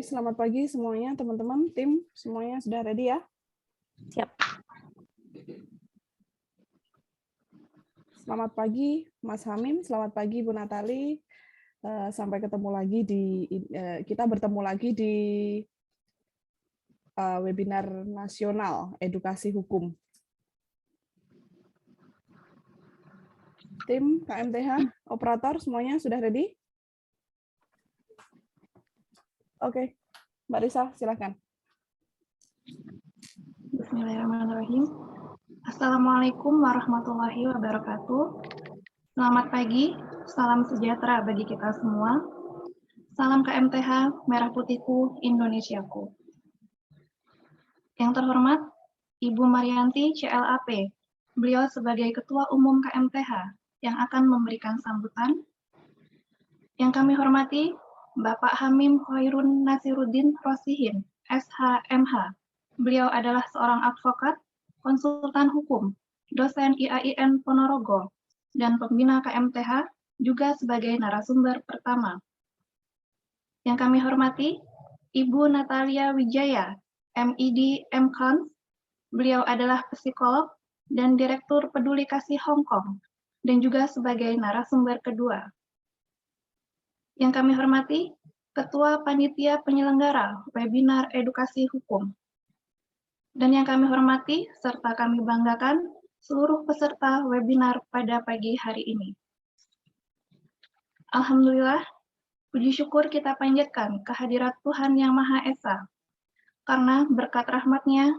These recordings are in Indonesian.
Selamat pagi semuanya, teman-teman, tim semuanya sudah ready ya? Siap. Selamat pagi Mas Hamim, selamat pagi Bu Natali. Sampai ketemu lagi kita bertemu lagi di webinar nasional edukasi hukum. Tim KMTH, operator semuanya sudah ready? Oke, Mbak Risa, silakan. Bismillahirrahmanirrahim. Assalamualaikum warahmatullahi wabarakatuh. Selamat pagi, salam sejahtera bagi kita semua. Salam KMTH, Merah Putihku, Indonesiaku. Yang terhormat, Ibu Marianti CLAP, beliau sebagai Ketua Umum KMTH yang akan memberikan sambutan. Yang kami hormati, Bapak Hamim Khairun Nasiruddin Rosihin, SHMH. Beliau adalah seorang advokat, konsultan hukum, dosen IAIN Ponorogo, dan pembina KMTH, juga sebagai narasumber pertama. Yang kami hormati, Ibu Natalia Wijaya, MID MCons. Beliau adalah psikolog dan Direktur Peduli Kasih Hong Kong, dan juga sebagai narasumber kedua. Yang kami hormati, Ketua Panitia Penyelenggara Webinar Edukasi Hukum. Dan yang kami hormati, serta kami banggakan, seluruh peserta webinar pada pagi hari ini. Alhamdulillah, puji syukur kita panjatkan kehadirat Tuhan Yang Maha Esa. Karena berkat rahmat-Nya,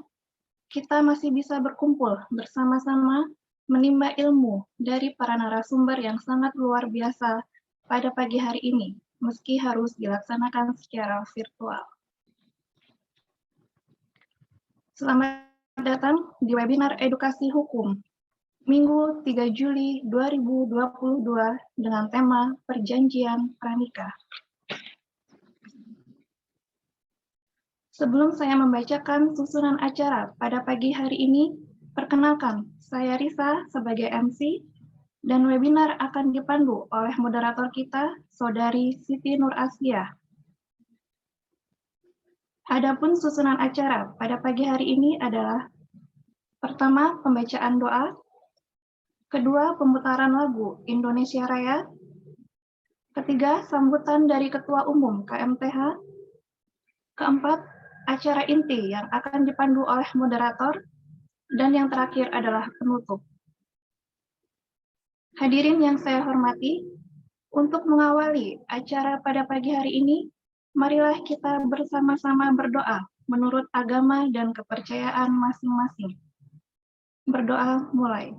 kita masih bisa berkumpul bersama-sama menimba ilmu dari para narasumber yang sangat luar biasa pada pagi hari ini, meski harus dilaksanakan secara virtual. Selamat datang di webinar edukasi hukum, Minggu 3 Juli 2022 dengan tema Perjanjian Pranikah. Sebelum saya membacakan susunan acara pada pagi hari ini, perkenalkan, saya Risa sebagai MC, dan webinar akan dipandu oleh moderator kita, Saudari Siti Nur Asia. Adapun susunan acara pada pagi hari ini adalah: pertama, pembacaan doa, kedua, pemutaran lagu Indonesia Raya, ketiga, sambutan dari Ketua Umum KMTH, keempat, acara inti yang akan dipandu oleh moderator, dan yang terakhir adalah penutup. Hadirin yang saya hormati, untuk mengawali acara pada pagi hari ini, marilah kita bersama-sama berdoa menurut agama dan kepercayaan masing-masing. Berdoa mulai.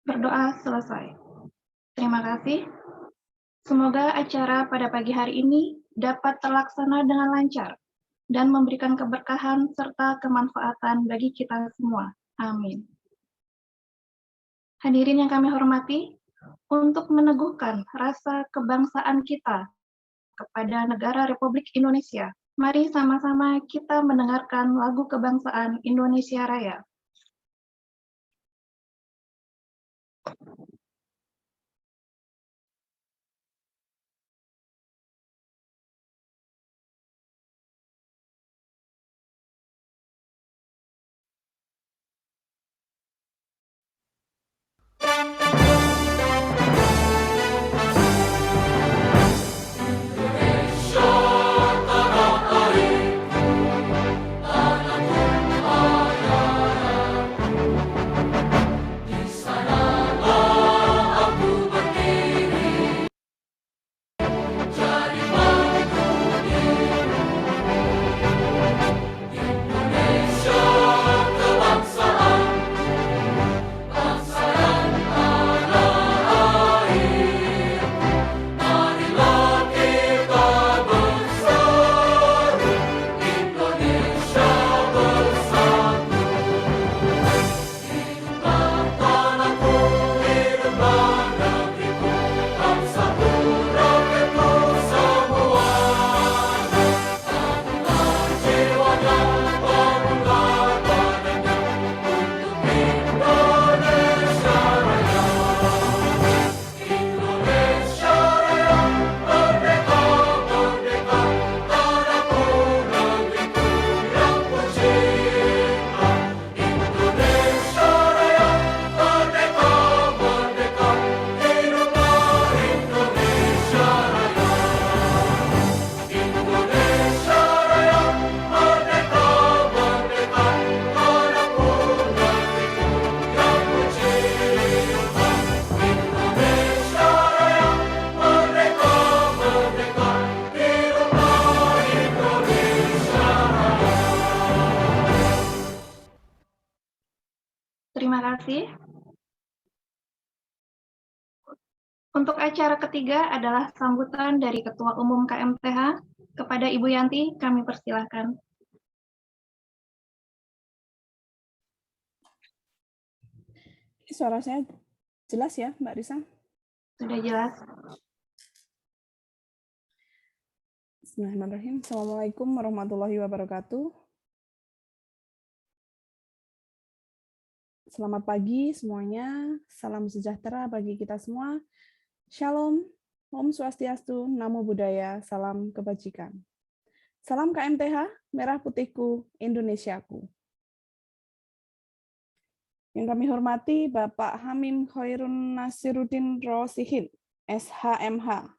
Berdoa selesai. Terima kasih. Semoga acara pada pagi hari ini dapat terlaksana dengan lancar dan memberikan keberkahan serta kemanfaatan bagi kita semua. Amin. Hadirin yang kami hormati, untuk meneguhkan rasa kebangsaan kita kepada negara Republik Indonesia, mari sama-sama kita mendengarkan lagu kebangsaan Indonesia Raya. Di sana Terima kasih. Untuk acara ketiga adalah sambutan dari Ketua Umum KMTH. Kepada Ibu Yanti, kami persilahkan. Suara saya jelas ya, Mbak Risa? Sudah jelas. Bismillahirrahmanirrahim. Assalamualaikum warahmatullahi wabarakatuh. Selamat pagi semuanya. Salam sejahtera bagi kita semua. Shalom, Om Swastiastu, Namo Buddhaya, salam kebajikan. Salam KMTH, Merah Putihku, Indonesiaku. Yang kami hormati Bapak Hamim Khairun Nasiruddin Rosihin, SHMH.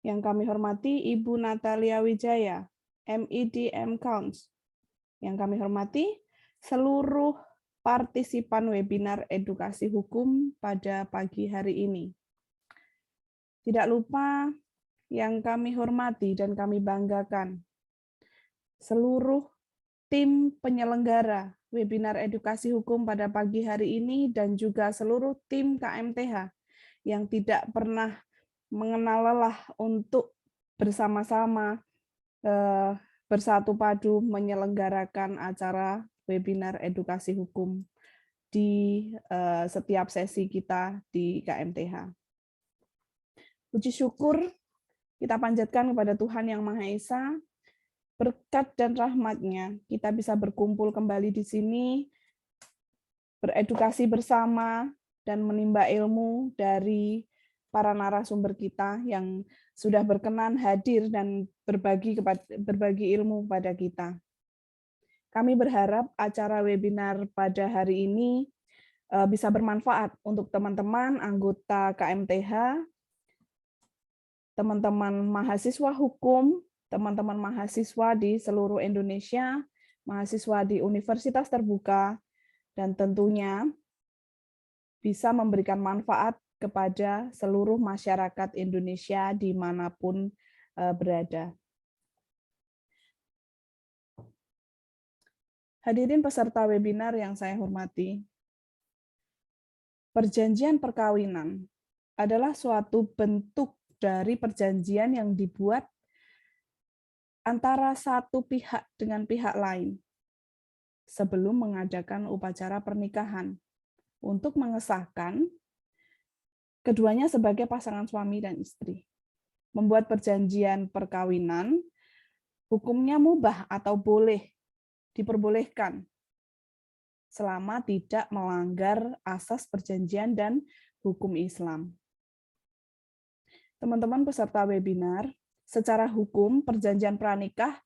Yang kami hormati Ibu Natalia Wijaya, MED MCounts. Yang kami hormati seluruh partisipan webinar edukasi hukum pada pagi hari ini. Tidak lupa yang kami hormati dan kami banggakan, seluruh tim penyelenggara webinar edukasi hukum pada pagi hari ini dan juga seluruh tim KMTH yang tidak pernah mengenal lelah untuk bersama-sama bersatu padu menyelenggarakan acara webinar edukasi hukum di setiap sesi kita di KMTH. Puji syukur kita panjatkan kepada Tuhan Yang Maha Esa, berkat dan rahmat-Nya kita bisa berkumpul kembali di sini, beredukasi bersama, dan menimba ilmu dari para narasumber kita yang sudah berkenan hadir dan berbagi ilmu kepada kita. Kami berharap acara webinar pada hari ini bisa bermanfaat untuk teman-teman anggota KMTH, teman-teman mahasiswa hukum, teman-teman mahasiswa di seluruh Indonesia, mahasiswa di universitas terbuka, dan tentunya bisa memberikan manfaat kepada seluruh masyarakat Indonesia dimanapun berada. Hadirin peserta webinar yang saya hormati, perjanjian perkawinan adalah suatu bentuk dari perjanjian yang dibuat antara satu pihak dengan pihak lain sebelum mengadakan upacara pernikahan untuk mengesahkan keduanya sebagai pasangan suami dan istri. Membuat perjanjian perkawinan hukumnya mubah atau boleh, diperbolehkan selama tidak melanggar asas perjanjian dan hukum Islam. Teman-teman peserta webinar, secara hukum perjanjian pranikah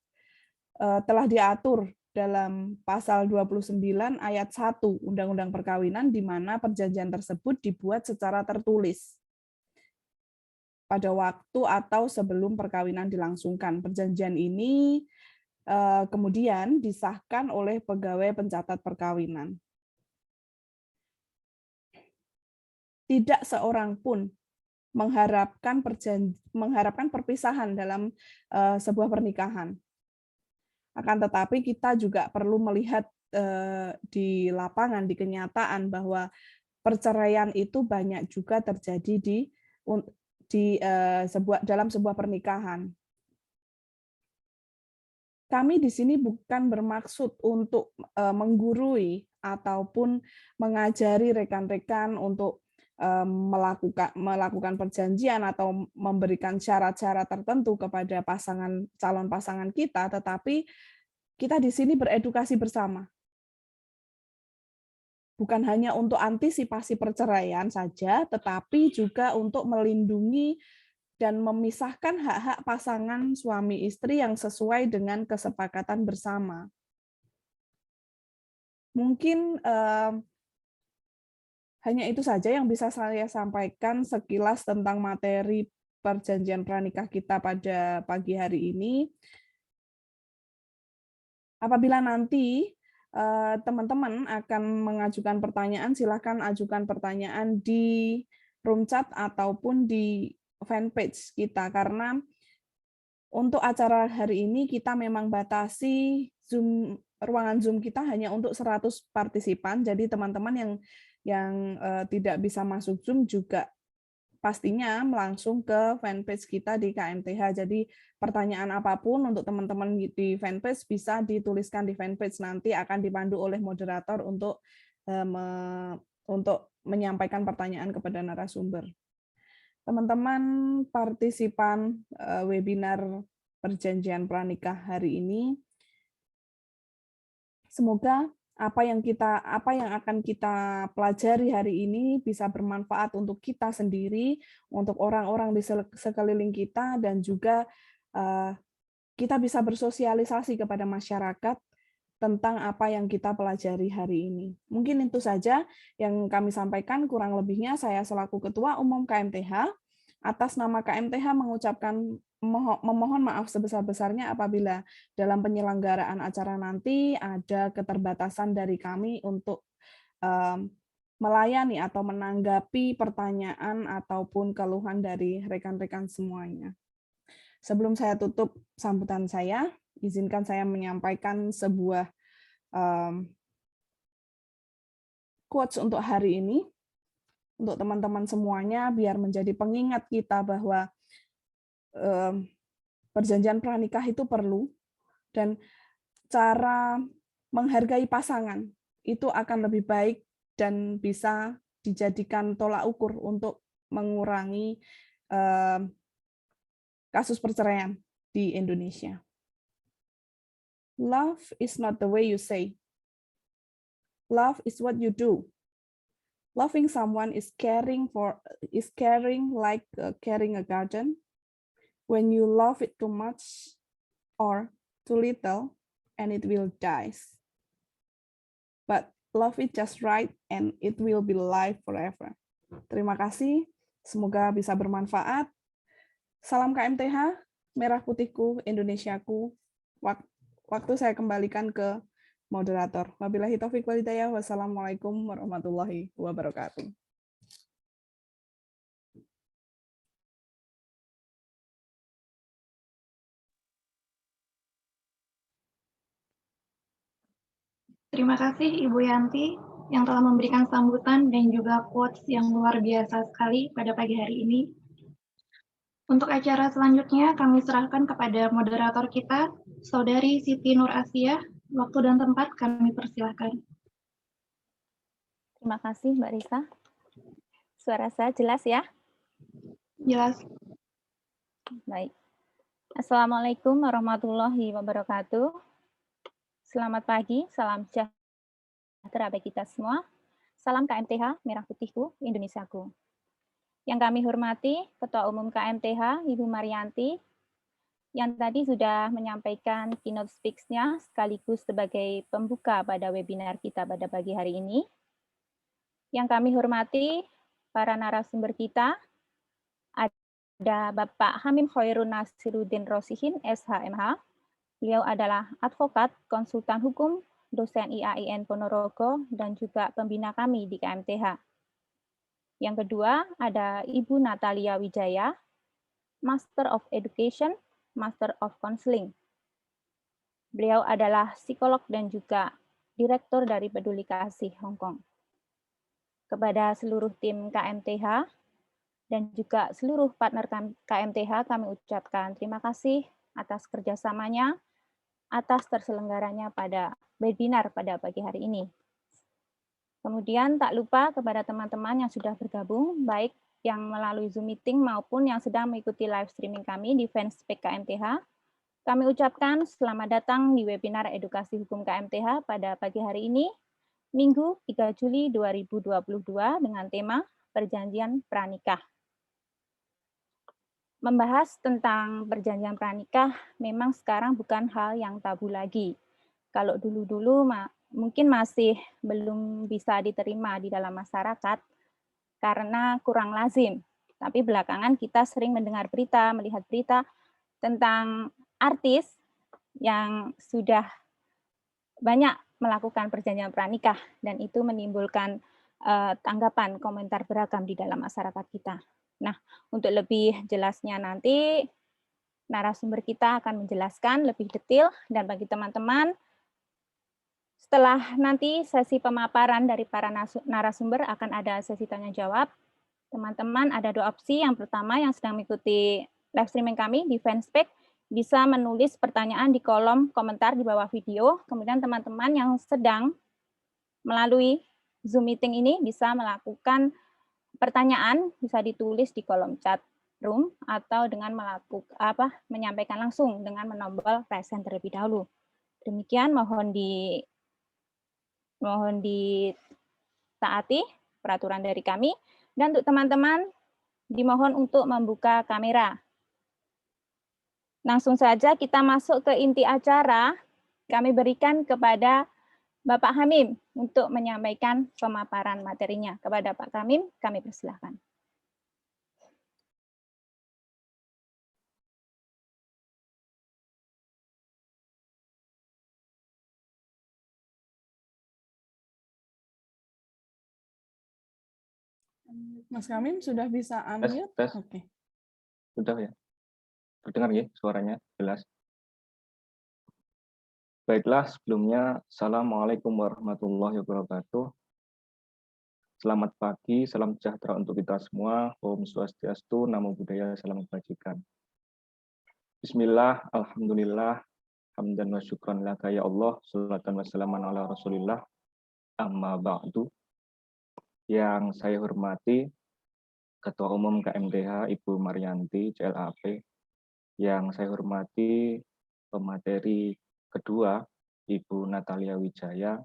telah diatur dalam pasal 29 ayat 1 Undang-Undang Perkawinan, di mana perjanjian tersebut dibuat secara tertulis pada waktu atau sebelum perkawinan dilangsungkan. Perjanjian ini kemudian disahkan oleh pegawai pencatat perkawinan. Tidak seorang pun mengharapkan perpisahan dalam sebuah pernikahan. Akan tetapi kita juga perlu melihat di lapangan, di kenyataan bahwa perceraian itu banyak juga terjadi dalam sebuah pernikahan. Kami di sini bukan bermaksud untuk menggurui ataupun mengajari rekan-rekan untuk melakukan perjanjian atau memberikan syarat-syarat tertentu kepada calon pasangan kita, tetapi kita di sini beredukasi bersama. Bukan hanya untuk antisipasi perceraian saja, tetapi juga untuk melindungi dan memisahkan hak-hak pasangan suami istri yang sesuai dengan kesepakatan bersama. Mungkin hanya itu saja yang bisa saya sampaikan sekilas tentang materi perjanjian pranikah kita pada pagi hari ini. Apabila nanti teman-teman akan mengajukan pertanyaan, silakan ajukan pertanyaan di room chat ataupun di fanpage kita, karena untuk acara hari ini kita memang batasi Zoom ruangan Zoom kita hanya untuk 100 partisipan, jadi teman-teman yang tidak bisa masuk Zoom juga pastinya langsung ke fanpage kita di KMTH. Jadi pertanyaan apapun untuk teman-teman di fanpage bisa dituliskan di fanpage, nanti akan dipandu oleh moderator untuk menyampaikan pertanyaan kepada narasumber. Teman-teman partisipan webinar perjanjian pranikah hari ini, semoga apa yang akan kita pelajari hari ini bisa bermanfaat untuk kita sendiri, untuk orang-orang di sekeliling kita, dan juga kita bisa bersosialisasi kepada masyarakat tentang apa yang kita pelajari hari ini. Mungkin itu saja yang kami sampaikan, kurang lebihnya saya selaku Ketua Umum KMTH, atas nama KMTH memohon maaf sebesar-besarnya apabila dalam penyelenggaraan acara nanti ada keterbatasan dari kami untuk melayani atau menanggapi pertanyaan ataupun keluhan dari rekan-rekan semuanya. Sebelum saya tutup sambutan saya, izinkan saya menyampaikan sebuah quotes untuk hari ini, untuk teman-teman semuanya, biar menjadi pengingat kita bahwa perjanjian pranikah itu perlu, dan cara menghargai pasangan itu akan lebih baik dan bisa dijadikan tolak ukur untuk mengurangi kasus perceraian di Indonesia. Love is not the way you say. Love is what you do. Loving someone is caring like caring a garden. When you love it too much or too little, and it will die. But love it just right, and it will be life forever. Terima kasih. Semoga bisa bermanfaat. Salam KMTH, merah putihku, Indonesiaku. Waktu saya kembalikan ke moderator. Wabillahi taufiq wal hidayah. Wassalamualaikum warahmatullahi wabarakatuh. Terima kasih Ibu Yanti yang telah memberikan sambutan dan juga quotes yang luar biasa sekali pada pagi hari ini. Untuk acara selanjutnya, kami serahkan kepada moderator kita, Saudari Siti Nur Asia. Waktu dan tempat kami persilahkan. Terima kasih, Mbak Risa. Suara saya jelas ya? Jelas. Baik. Assalamualaikum warahmatullahi wabarakatuh. Selamat pagi, salam sejahtera bagi kita semua. Salam KMTH, merah putihku, Indonesiaku. Yang kami hormati Ketua Umum KMTH, Ibu Marianti, yang tadi sudah menyampaikan keynote speech-nya sekaligus sebagai pembuka pada webinar kita pada pagi hari ini. Yang kami hormati para narasumber kita, ada Bapak Hamim Khairun Nasiruddin Rosihin, SHMH. Beliau adalah advokat, konsultan hukum, dosen IAIN Ponorogo, dan juga pembina kami di KMTH. Yang kedua, ada Ibu Natalia Wijaya, Master of Education, Master of Counseling. Beliau adalah psikolog dan juga direktur dari Peduli Kasih Hong Kong. Kepada seluruh tim KMTH dan juga seluruh partner KMTH, kami ucapkan terima kasih atas kerjasamanya, atas terselenggaranya pada webinar pada pagi hari ini. Kemudian tak lupa kepada teman-teman yang sudah bergabung, baik yang melalui Zoom meeting maupun yang sedang mengikuti live streaming kami di fanspage KMTH. Kami ucapkan selamat datang di webinar Edukasi Hukum KMTH pada pagi hari ini, Minggu 3 Juli 2022 dengan tema Perjanjian Pranikah. Membahas tentang perjanjian pranikah memang sekarang bukan hal yang tabu lagi. Kalau dulu-dulu mungkin masih belum bisa diterima di dalam masyarakat karena kurang lazim. Tapi belakangan kita sering mendengar berita, melihat berita tentang artis yang sudah banyak melakukan perjanjian pranikah dan itu menimbulkan tanggapan, komentar beragam di dalam masyarakat kita. Nah, untuk lebih jelasnya nanti narasumber kita akan menjelaskan lebih detail, dan bagi teman-teman Setelah nanti sesi pemaparan dari para narasumber akan ada sesi tanya jawab. Teman-teman ada 2 opsi. Yang pertama yang sedang mengikuti live streaming kami di Fanspage bisa menulis pertanyaan di kolom komentar di bawah video. Kemudian teman-teman yang sedang melalui Zoom meeting ini bisa melakukan pertanyaan, bisa ditulis di kolom chat room atau dengan menyampaikan langsung dengan menombol raise hand terlebih dahulu. Demikian mohon ditaati peraturan dari kami. Dan untuk teman-teman, dimohon untuk membuka kamera. Langsung saja kita masuk ke inti acara. Kami berikan kepada Bapak Hamim untuk menyampaikan pemaparan materinya. Kepada Pak Hamim, kami persilahkan. Mas Kamim sudah bisa unmute? Tes. Oke. Sudah ya. Terdengar ya suaranya jelas. Baiklah, sebelumnya Assalamualaikum warahmatullahi wabarakatuh. Selamat pagi, salam sejahtera untuk kita semua. Om Swastiastu, Namo Buddhaya, salam kebajikan. Bismillah, alhamdulillah, hamdan wa syukran laka ya Allah, salatan wa salaman ala Rasulillah, amma ba'du. Yang saya hormati Ketua Umum KMTH Ibu Marianti CLAP, yang saya hormati pemateri kedua Ibu Natalia Wijaya,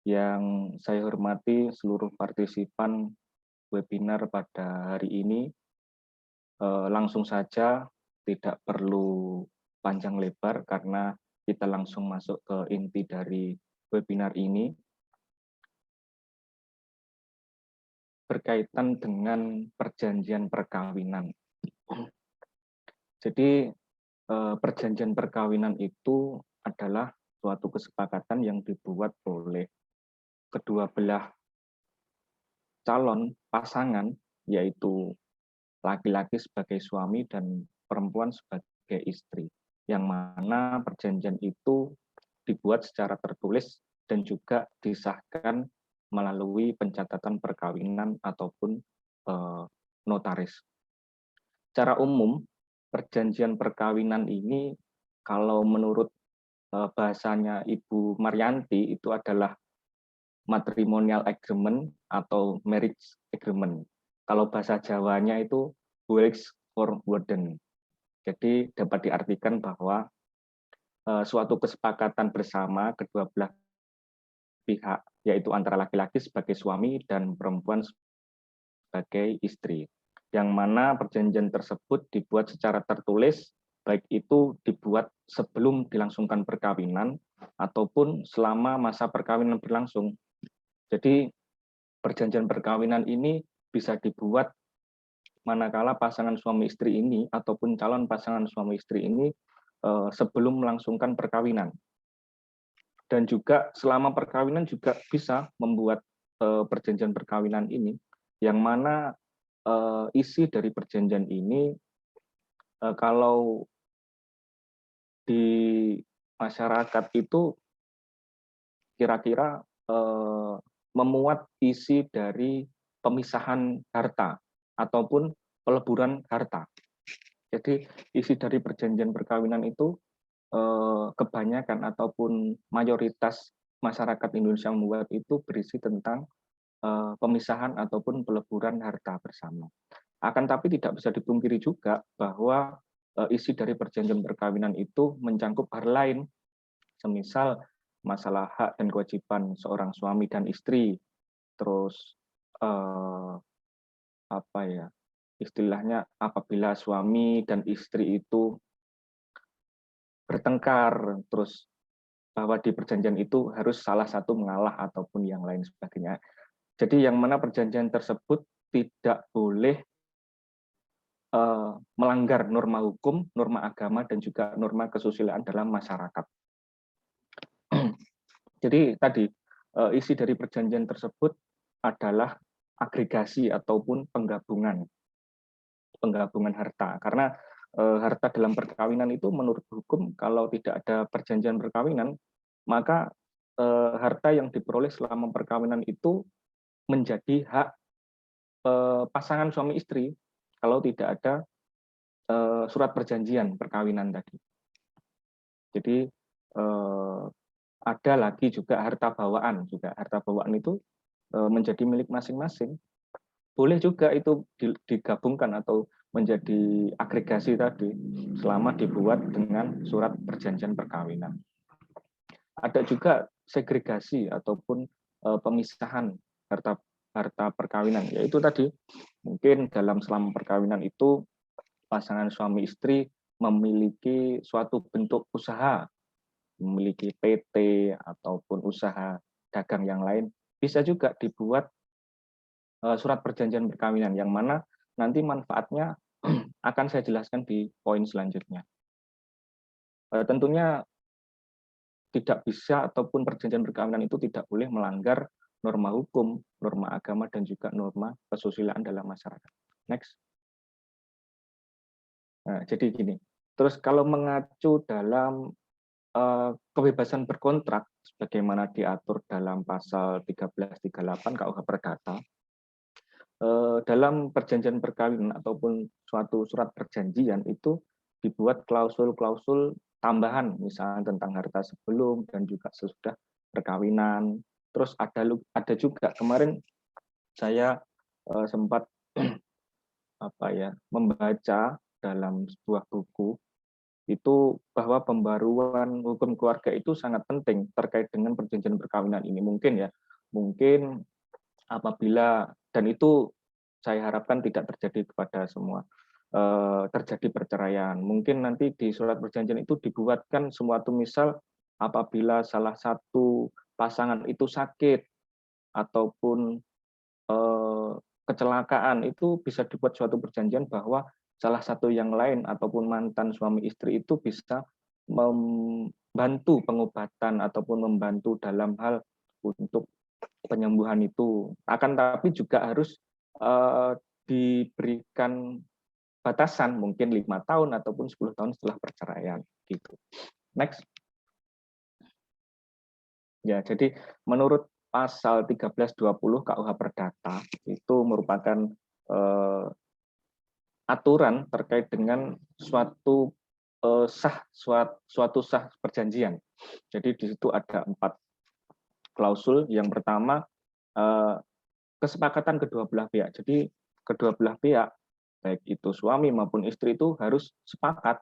yang saya hormati seluruh partisipan webinar pada hari ini. Langsung saja, tidak perlu panjang lebar karena kita langsung masuk ke inti dari webinar ini. Berkaitan dengan perjanjian perkawinan. Jadi perjanjian perkawinan itu adalah suatu kesepakatan yang dibuat oleh kedua belah calon pasangan, yaitu laki-laki sebagai suami dan perempuan sebagai istri, yang mana perjanjian itu dibuat secara tertulis dan juga disahkan melalui pencatatan perkawinan ataupun notaris. Secara umum, perjanjian perkawinan ini kalau menurut bahasanya Ibu Marianti itu adalah matrimonial agreement atau marriage agreement. Kalau bahasa Jawanya itu Wilks for Worden. Jadi dapat diartikan bahwa suatu kesepakatan bersama kedua belah pihak, yaitu antara laki-laki sebagai suami dan perempuan sebagai istri, yang mana perjanjian tersebut dibuat secara tertulis, baik itu dibuat sebelum dilangsungkan perkawinan ataupun selama masa perkawinan berlangsung. Jadi perjanjian perkawinan ini bisa dibuat manakala pasangan suami istri ini ataupun calon pasangan suami istri ini sebelum melangsungkan perkawinan. Dan juga selama perkawinan juga bisa membuat perjanjian perkawinan ini, yang mana isi dari perjanjian ini kalau di masyarakat itu kira-kira memuat isi dari pemisahan harta ataupun peleburan harta. Jadi isi dari perjanjian perkawinan itu kebanyakan ataupun mayoritas masyarakat Indonesia yang membuat itu berisi tentang pemisahan ataupun peleburan harta bersama. Akan tapi tidak bisa dipungkiri juga bahwa isi dari perjanjian perkawinan itu mencangkup hal lain, semisal masalah hak dan kewajiban seorang suami dan istri, terus istilahnya apabila suami dan istri itu bertengkar, terus bahwa di perjanjian itu harus salah satu mengalah ataupun yang lain sebagainya. Jadi yang mana perjanjian tersebut tidak boleh melanggar norma hukum, norma agama, dan juga norma kesusilaan dalam masyarakat. Jadi tadi isi dari perjanjian tersebut adalah agregasi ataupun penggabungan harta, karena harta dalam perkawinan itu menurut hukum kalau tidak ada perjanjian perkawinan maka harta yang diperoleh selama perkawinan itu menjadi hak pasangan suami istri kalau tidak ada surat perjanjian perkawinan tadi. Jadi ada lagi juga harta bawaan juga. Harta bawaan itu menjadi milik masing-masing. Boleh juga itu digabungkan atau menjadi agregasi tadi selama dibuat dengan surat perjanjian perkawinan. Ada juga segregasi ataupun pemisahan harta perkawinan, yaitu tadi mungkin selama perkawinan itu pasangan suami istri memiliki suatu bentuk usaha, memiliki PT ataupun usaha dagang yang lain, bisa juga dibuat surat perjanjian perkawinan yang mana nanti manfaatnya akan saya jelaskan di poin selanjutnya. Tentunya tidak bisa ataupun perjanjian perkawinan itu tidak boleh melanggar norma hukum, norma agama, dan juga norma kesusilaan dalam masyarakat. Next. Nah, jadi gini, terus kalau mengacu dalam kebebasan berkontrak, sebagaimana diatur dalam pasal 1338 KUH Perdata, dalam perjanjian perkawinan ataupun suatu surat perjanjian itu dibuat klausul-klausul tambahan, misalnya tentang harta sebelum dan juga sesudah perkawinan. Terus ada juga kemarin saya sempat membaca dalam sebuah buku itu bahwa pembaruan hukum keluarga itu sangat penting terkait dengan perjanjian perkawinan ini. Mungkin apabila, dan itu saya harapkan tidak terjadi kepada semua, terjadi perceraian. Mungkin nanti di surat perjanjian itu dibuatkan suatu misal apabila salah satu pasangan itu sakit ataupun kecelakaan, itu bisa dibuat suatu perjanjian bahwa salah satu yang lain ataupun mantan suami istri itu bisa membantu pengobatan ataupun membantu dalam hal untuk penyembuhan itu. Akan tapi juga harus diberikan batasan mungkin 5 tahun ataupun 10 tahun setelah perceraian gitu. Next. Ya, jadi menurut pasal 1320 KUH Perdata itu merupakan aturan terkait dengan suatu sah perjanjian. Jadi di situ ada 4 klausul. Yang pertama, kesepakatan kedua belah pihak. Jadi kedua belah pihak, baik itu suami maupun istri, itu harus sepakat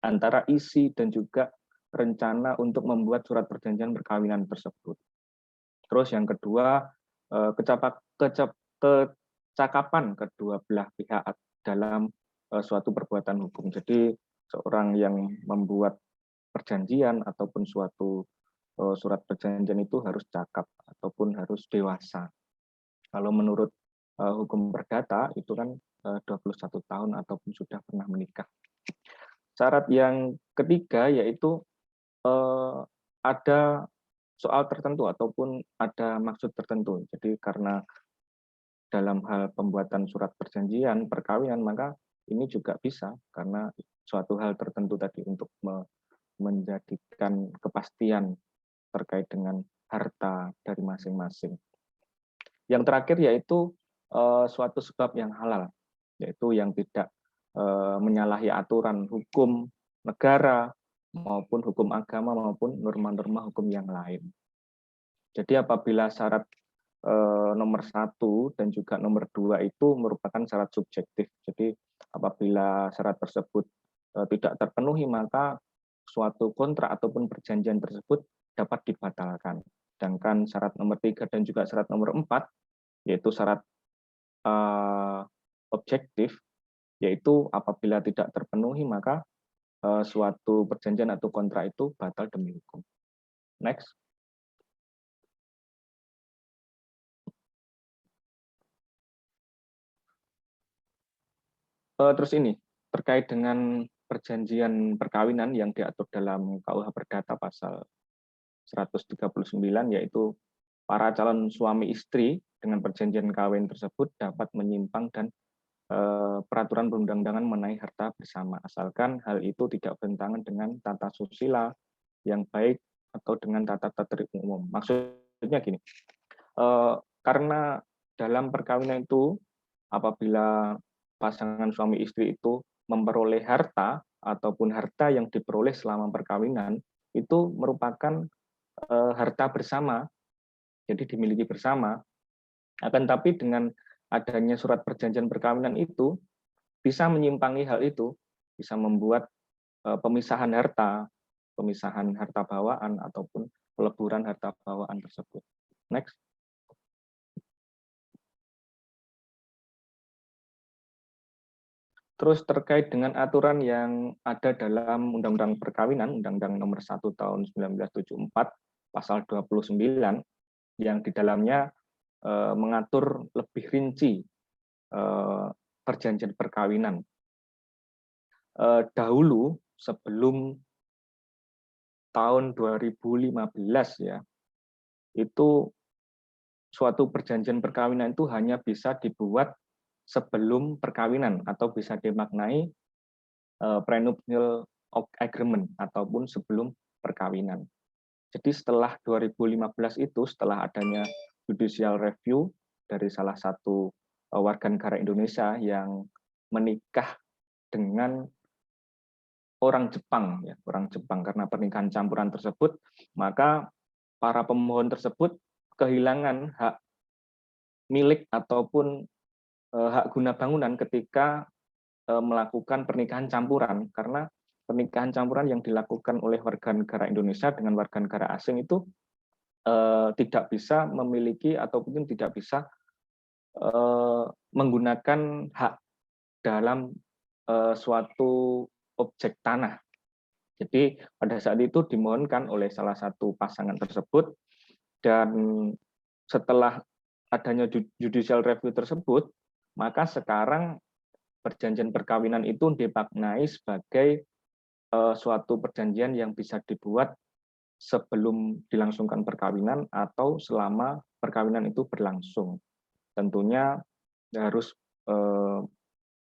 antara isi dan juga rencana untuk membuat surat perjanjian perkawinan tersebut. Terus yang kedua, kecakapan kedua belah pihak dalam suatu perbuatan hukum. Jadi seorang yang membuat perjanjian ataupun suatu surat perjanjian itu harus cakap ataupun harus dewasa. Kalau menurut hukum perdata itu kan 21 tahun ataupun sudah pernah menikah. Syarat yang ketiga yaitu ada soal tertentu ataupun ada maksud tertentu. Jadi karena dalam hal pembuatan surat perjanjian perkawinan, maka ini juga bisa karena suatu hal tertentu tadi untuk menjadikan kepastian terkait dengan harta dari masing-masing. Yang terakhir yaitu suatu sebab yang halal, yaitu yang tidak menyalahi aturan hukum negara maupun hukum agama maupun norma-norma hukum yang lain. Jadi apabila syarat nomor 1 dan juga nomor 2 itu merupakan syarat subjektif. Jadi apabila syarat tersebut tidak terpenuhi, maka suatu kontrak ataupun perjanjian tersebut dapat dibatalkan. Sedangkan syarat nomor 3 dan juga syarat nomor 4, yaitu syarat objektif, yaitu apabila tidak terpenuhi, maka suatu perjanjian atau kontrak itu batal demi hukum. Next. Terus ini, terkait dengan perjanjian perkawinan yang diatur dalam KUH Perdata pasal 139, yaitu para calon suami istri dengan perjanjian kawin tersebut dapat menyimpang dan peraturan perundang-undangan mengenai harta bersama, asalkan hal itu tidak bertentangan dengan tata susila yang baik atau dengan tata tertib umum. Maksudnya gini, karena dalam perkawinan itu apabila pasangan suami istri itu memperoleh harta ataupun harta yang diperoleh selama perkawinan itu merupakan harta bersama, jadi dimiliki bersama. Akan tapi dengan adanya surat perjanjian perkawinan itu bisa menyimpangi hal itu, bisa membuat pemisahan harta bawaan ataupun peleburan harta bawaan tersebut. Next. Terus terkait dengan aturan yang ada dalam Undang-Undang Perkawinan, Undang-Undang Nomor 1 Tahun 1974, Pasal 29, yang di dalamnya mengatur lebih rinci perjanjian perkawinan. Dahulu sebelum tahun 2015 ya, itu suatu perjanjian perkawinan itu hanya bisa dibuat sebelum perkawinan atau bisa dimaknai prenuptial agreement ataupun sebelum perkawinan. Jadi setelah 2015 itu, setelah adanya judicial review dari salah satu warga negara Indonesia yang menikah dengan orang Jepang, ya, orang Jepang karena pernikahan campuran tersebut, maka para pemohon tersebut kehilangan hak milik ataupun hak guna bangunan ketika melakukan pernikahan campuran, karena pernikahan campuran yang dilakukan oleh warga negara Indonesia dengan warga negara asing itu tidak bisa memiliki ataupun tidak bisa menggunakan hak dalam suatu objek tanah. Jadi pada saat itu dimohonkan oleh salah satu pasangan tersebut, dan setelah adanya judicial review tersebut, maka sekarang perjanjian perkawinan itu dimaknai sebagai suatu perjanjian yang bisa dibuat sebelum dilangsungkan perkawinan atau selama perkawinan itu berlangsung. Tentunya harus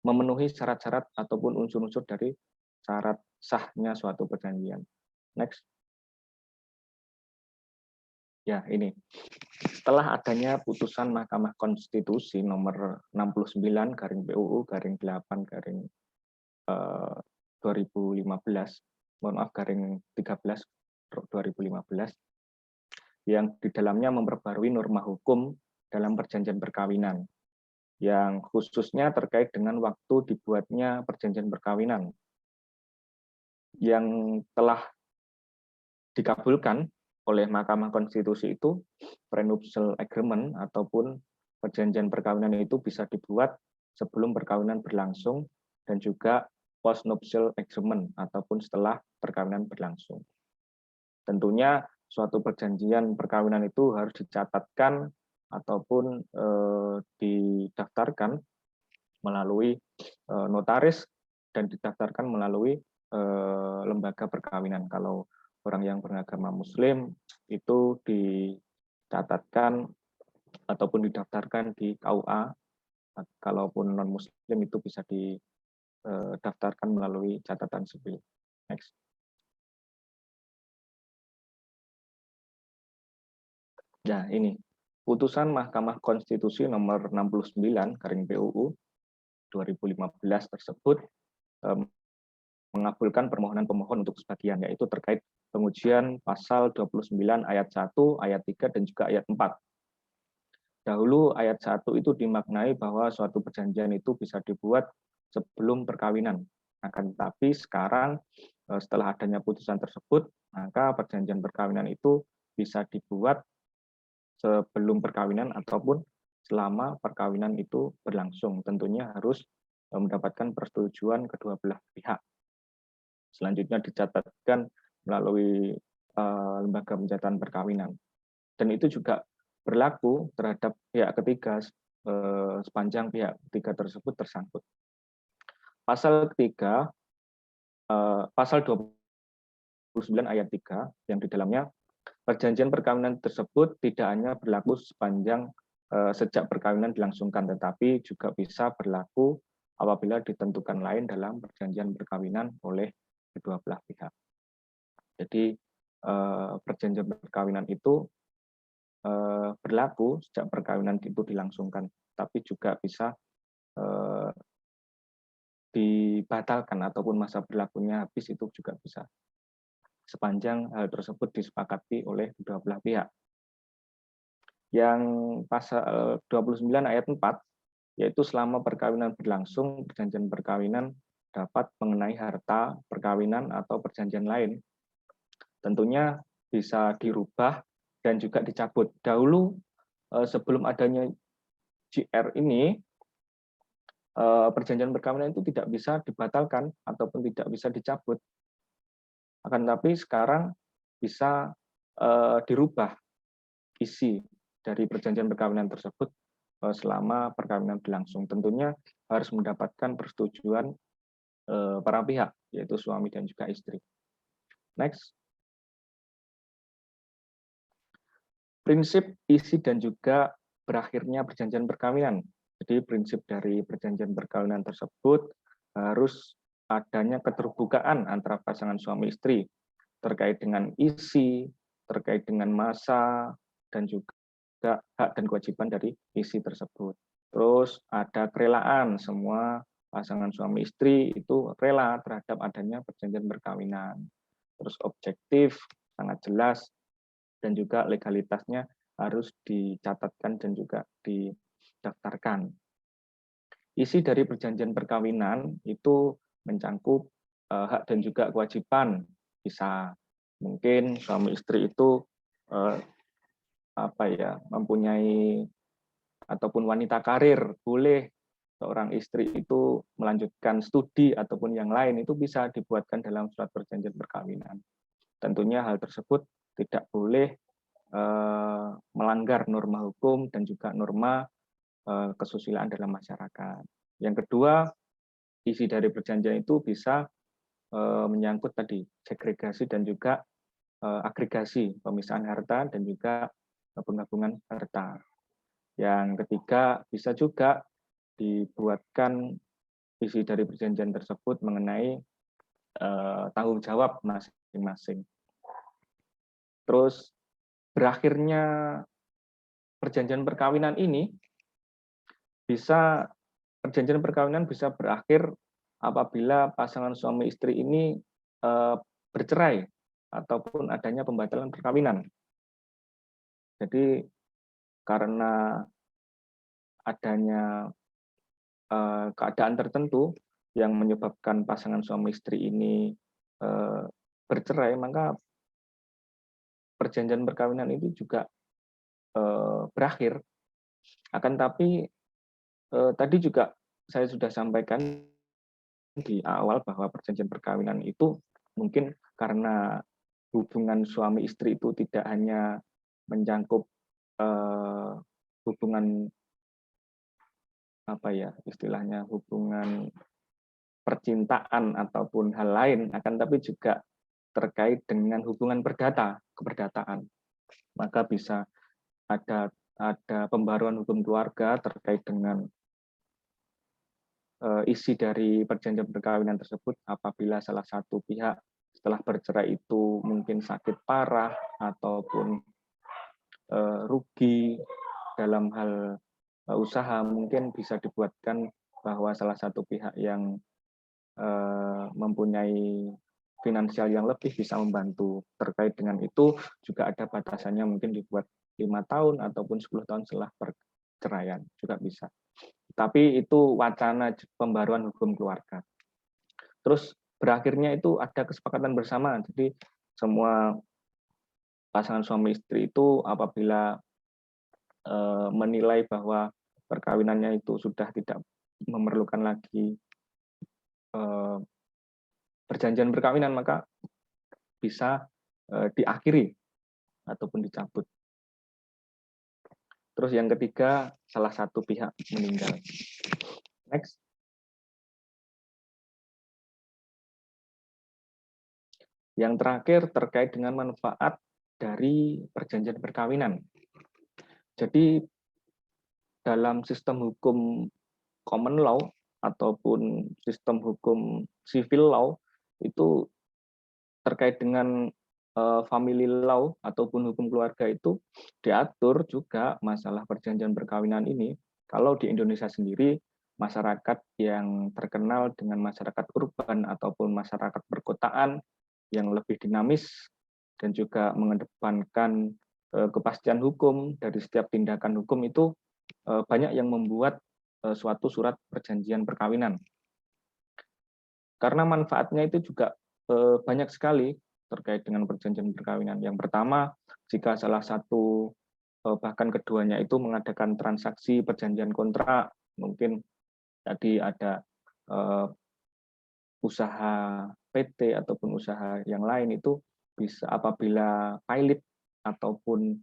memenuhi syarat-syarat ataupun unsur-unsur dari syarat sahnya suatu perjanjian. Next. Ya, ini. Setelah adanya putusan Mahkamah Konstitusi nomor 69/8/2015, mohon maaf garing 13/2015, yang di dalamnya memperbarui norma hukum dalam perjanjian perkawinan, yang khususnya terkait dengan waktu dibuatnya perjanjian perkawinan, yang telah dikabulkan oleh Mahkamah Konstitusi itu, prenuptial agreement ataupun perjanjian perkawinan itu bisa dibuat sebelum perkawinan berlangsung dan juga postnuptial agreement ataupun setelah perkawinan berlangsung. Tentunya suatu perjanjian perkawinan itu harus dicatatkan ataupun didaftarkan melalui notaris dan didaftarkan melalui lembaga perkawinan. Kalau orang yang beragama Muslim itu dicatatkan ataupun didaftarkan di KUA, kalaupun non-Muslim itu bisa didaftarkan melalui catatan sipil. Next. Nah, ini putusan Mahkamah Konstitusi nomor 69/PUU 2015 tersebut mengabulkan permohonan pemohon untuk sebagian, yaitu terkait pengujian pasal 29 ayat 1, ayat 3, dan juga ayat 4. Dahulu ayat 1 itu dimaknai bahwa suatu perjanjian itu bisa dibuat sebelum perkawinan. Akan tetapi sekarang setelah adanya putusan tersebut, maka perjanjian perkawinan itu bisa dibuat sebelum perkawinan ataupun selama perkawinan itu berlangsung. Tentunya harus mendapatkan persetujuan kedua belah pihak. Selanjutnya dicatatkan melalui lembaga pencatatan perkawinan. Dan itu juga berlaku terhadap pihak ketiga sepanjang pihak ketiga tersebut tersangkut. Pasal ketiga, pasal 29 ayat 3 yang di dalamnya perjanjian perkawinan tersebut tidak hanya berlaku sepanjang sejak perkawinan dilangsungkan, tetapi juga bisa berlaku apabila ditentukan lain dalam perjanjian perkawinan oleh kedua belah pihak. Jadi perjanjian perkawinan itu berlaku sejak perkawinan itu dilangsungkan, tapi juga bisa dibatalkan ataupun masa berlakunya habis, itu juga bisa, sepanjang hal tersebut disepakati oleh kedua belah pihak. Yang pasal 29 ayat 4, yaitu selama perkawinan berlangsung, perjanjian perkawinan dapat mengenai harta perkawinan atau perjanjian lain. Tentunya bisa dirubah dan juga dicabut. Dahulu sebelum adanya JR ini, perjanjian perkawinan itu tidak bisa dibatalkan ataupun tidak bisa dicabut. Akan tetapi sekarang bisa dirubah isi dari perjanjian perkawinan tersebut selama perkawinan berlangsung. Tentunya harus mendapatkan persetujuan para pihak, yaitu suami dan juga istri. Next. Prinsip, isi, dan juga berakhirnya perjanjian perkawinan. Jadi prinsip dari perjanjian perkawinan tersebut harus adanya keterbukaan antara pasangan suami istri terkait dengan isi, terkait dengan masa, dan juga hak dan kewajiban dari isi tersebut. Terus ada kerelaan, semua pasangan suami istri itu rela terhadap adanya perjanjian perkawinan. Terus objektif, sangat jelas, dan juga legalitasnya harus dicatatkan dan juga didaftarkan. Isi dari perjanjian perkawinan itu mencangkup hak dan juga kewajiban. Bisa mungkin suami istri itu mempunyai ataupun wanita karir, boleh seorang istri itu melanjutkan studi ataupun yang lain, itu bisa dibuatkan dalam surat perjanjian perkawinan. Tentunya hal tersebut tidak boleh melanggar norma hukum dan juga norma kesusilaan dalam masyarakat. Yang kedua, isi dari perjanjian itu bisa menyangkut tadi segregasi dan juga agregasi, pemisahan harta dan juga penggabungan harta. Yang ketiga, bisa juga dibuatkan isi dari perjanjian tersebut mengenai tanggung jawab masing-masing. Terus berakhirnya perjanjian perkawinan ini perjanjian perkawinan bisa berakhir apabila pasangan suami istri ini bercerai ataupun adanya pembatalan perkawinan. Jadi karena adanya keadaan tertentu yang menyebabkan pasangan suami istri ini bercerai, maka perjanjian perkawinan itu juga berakhir. Akan tapi tadi juga saya sudah sampaikan di awal bahwa perjanjian perkawinan itu mungkin karena hubungan suami istri itu tidak hanya mencangkup hubungan istilahnya hubungan percintaan ataupun hal lain, akan tapi juga terkait dengan hubungan keperdataan. Maka bisa ada pembaruan hukum keluarga terkait dengan isi dari perjanjian perkawinan tersebut apabila salah satu pihak setelah bercerai itu mungkin sakit parah ataupun rugi dalam hal usaha, mungkin bisa dibuatkan bahwa salah satu pihak yang mempunyai finansial yang lebih bisa membantu. Terkait dengan itu juga ada batasannya, mungkin dibuat 5 tahun ataupun 10 tahun setelah perceraian juga bisa. Tapi itu wacana pembaruan hukum keluarga. Terus berakhirnya itu ada kesepakatan bersama. Jadi semua pasangan suami istri itu apabila menilai bahwa perkawinannya itu sudah tidak memerlukan lagi perjanjian perkawinan, maka bisa diakhiri ataupun dicabut. Terus yang ketiga, salah satu pihak meninggal. Next. Yang terakhir terkait dengan manfaat dari perjanjian perkawinan. Jadi dalam sistem hukum common law ataupun sistem hukum civil law itu terkait dengan family law ataupun hukum keluarga itu diatur juga masalah perjanjian perkawinan ini. Kalau di Indonesia sendiri, masyarakat yang terkenal dengan masyarakat urban ataupun masyarakat perkotaan yang lebih dinamis dan juga mengedepankan kepastian hukum dari setiap tindakan hukum itu banyak yang membuat suatu surat perjanjian perkawinan. Karena manfaatnya itu juga banyak sekali terkait dengan perjanjian perkawinan. Yang pertama, jika salah satu bahkan keduanya itu mengadakan transaksi perjanjian kontrak, mungkin tadi ada usaha PT ataupun usaha yang lain itu bisa apabila pilot ataupun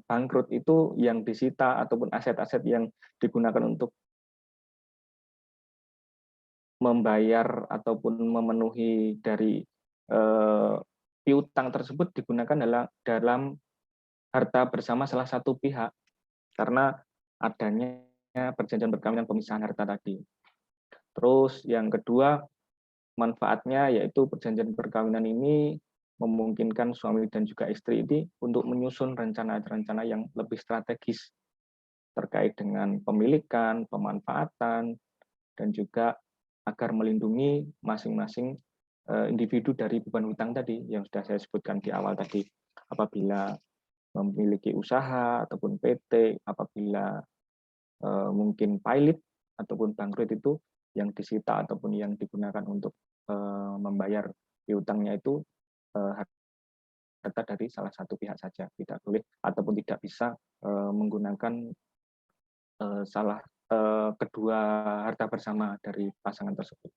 bangkrut itu yang disita ataupun aset-aset yang digunakan untuk membayar ataupun memenuhi dari piutang tersebut digunakan dalam harta bersama salah satu pihak karena adanya perjanjian perkawinan pemisahan harta tadi. Terus yang kedua, manfaatnya yaitu perjanjian perkawinan ini memungkinkan suami dan juga istri ini untuk menyusun rencana-rencana yang lebih strategis terkait dengan pemilikan, pemanfaatan, dan juga agar melindungi masing-masing individu dari beban hutang tadi yang sudah saya sebutkan di awal tadi. Apabila memiliki usaha ataupun PT, apabila mungkin pilot ataupun bangkrut itu yang disita ataupun yang digunakan untuk membayar piutangnya itu harta dari salah satu pihak saja, tidak boleh ataupun tidak bisa menggunakan kedua harta bersama dari pasangan tersebut.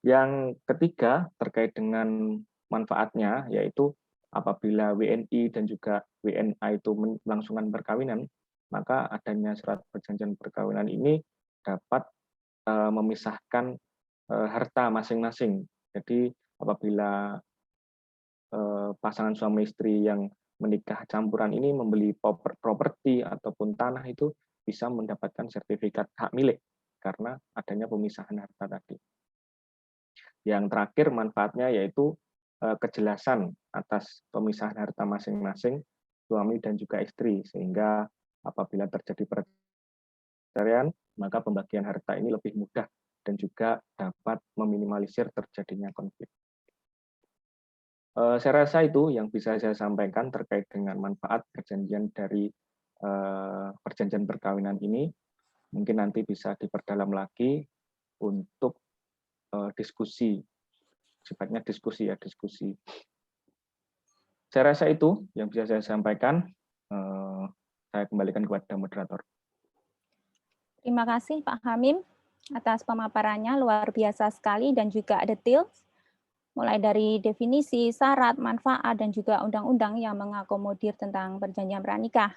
Yang ketiga terkait dengan manfaatnya yaitu apabila WNI dan juga WNA itu melangsungkan perkawinan, maka adanya surat perjanjian perkawinan ini dapat memisahkan harta masing-masing. Jadi apabila pasangan suami istri yang menikah campuran ini membeli properti ataupun tanah itu bisa mendapatkan sertifikat hak milik karena adanya pemisahan harta tadi. Yang terakhir manfaatnya yaitu kejelasan atas pemisahan harta masing-masing suami dan juga istri sehingga apabila terjadi perceraian maka pembagian harta ini lebih mudah dan juga dapat meminimalisir terjadinya konflik. Saya rasa itu yang bisa saya sampaikan terkait dengan manfaat perjanjian dari perjanjian perkawinan ini. Mungkin nanti bisa diperdalam lagi untuk diskusi, sifatnya diskusi. Saya rasa itu yang bisa saya sampaikan. Saya kembalikan kepada moderator. Terima kasih Pak Hamim atas pemaparannya, luar biasa sekali dan juga detail. Mulai dari definisi, syarat, manfaat, dan juga undang-undang yang mengakomodir tentang perjanjian pranikah.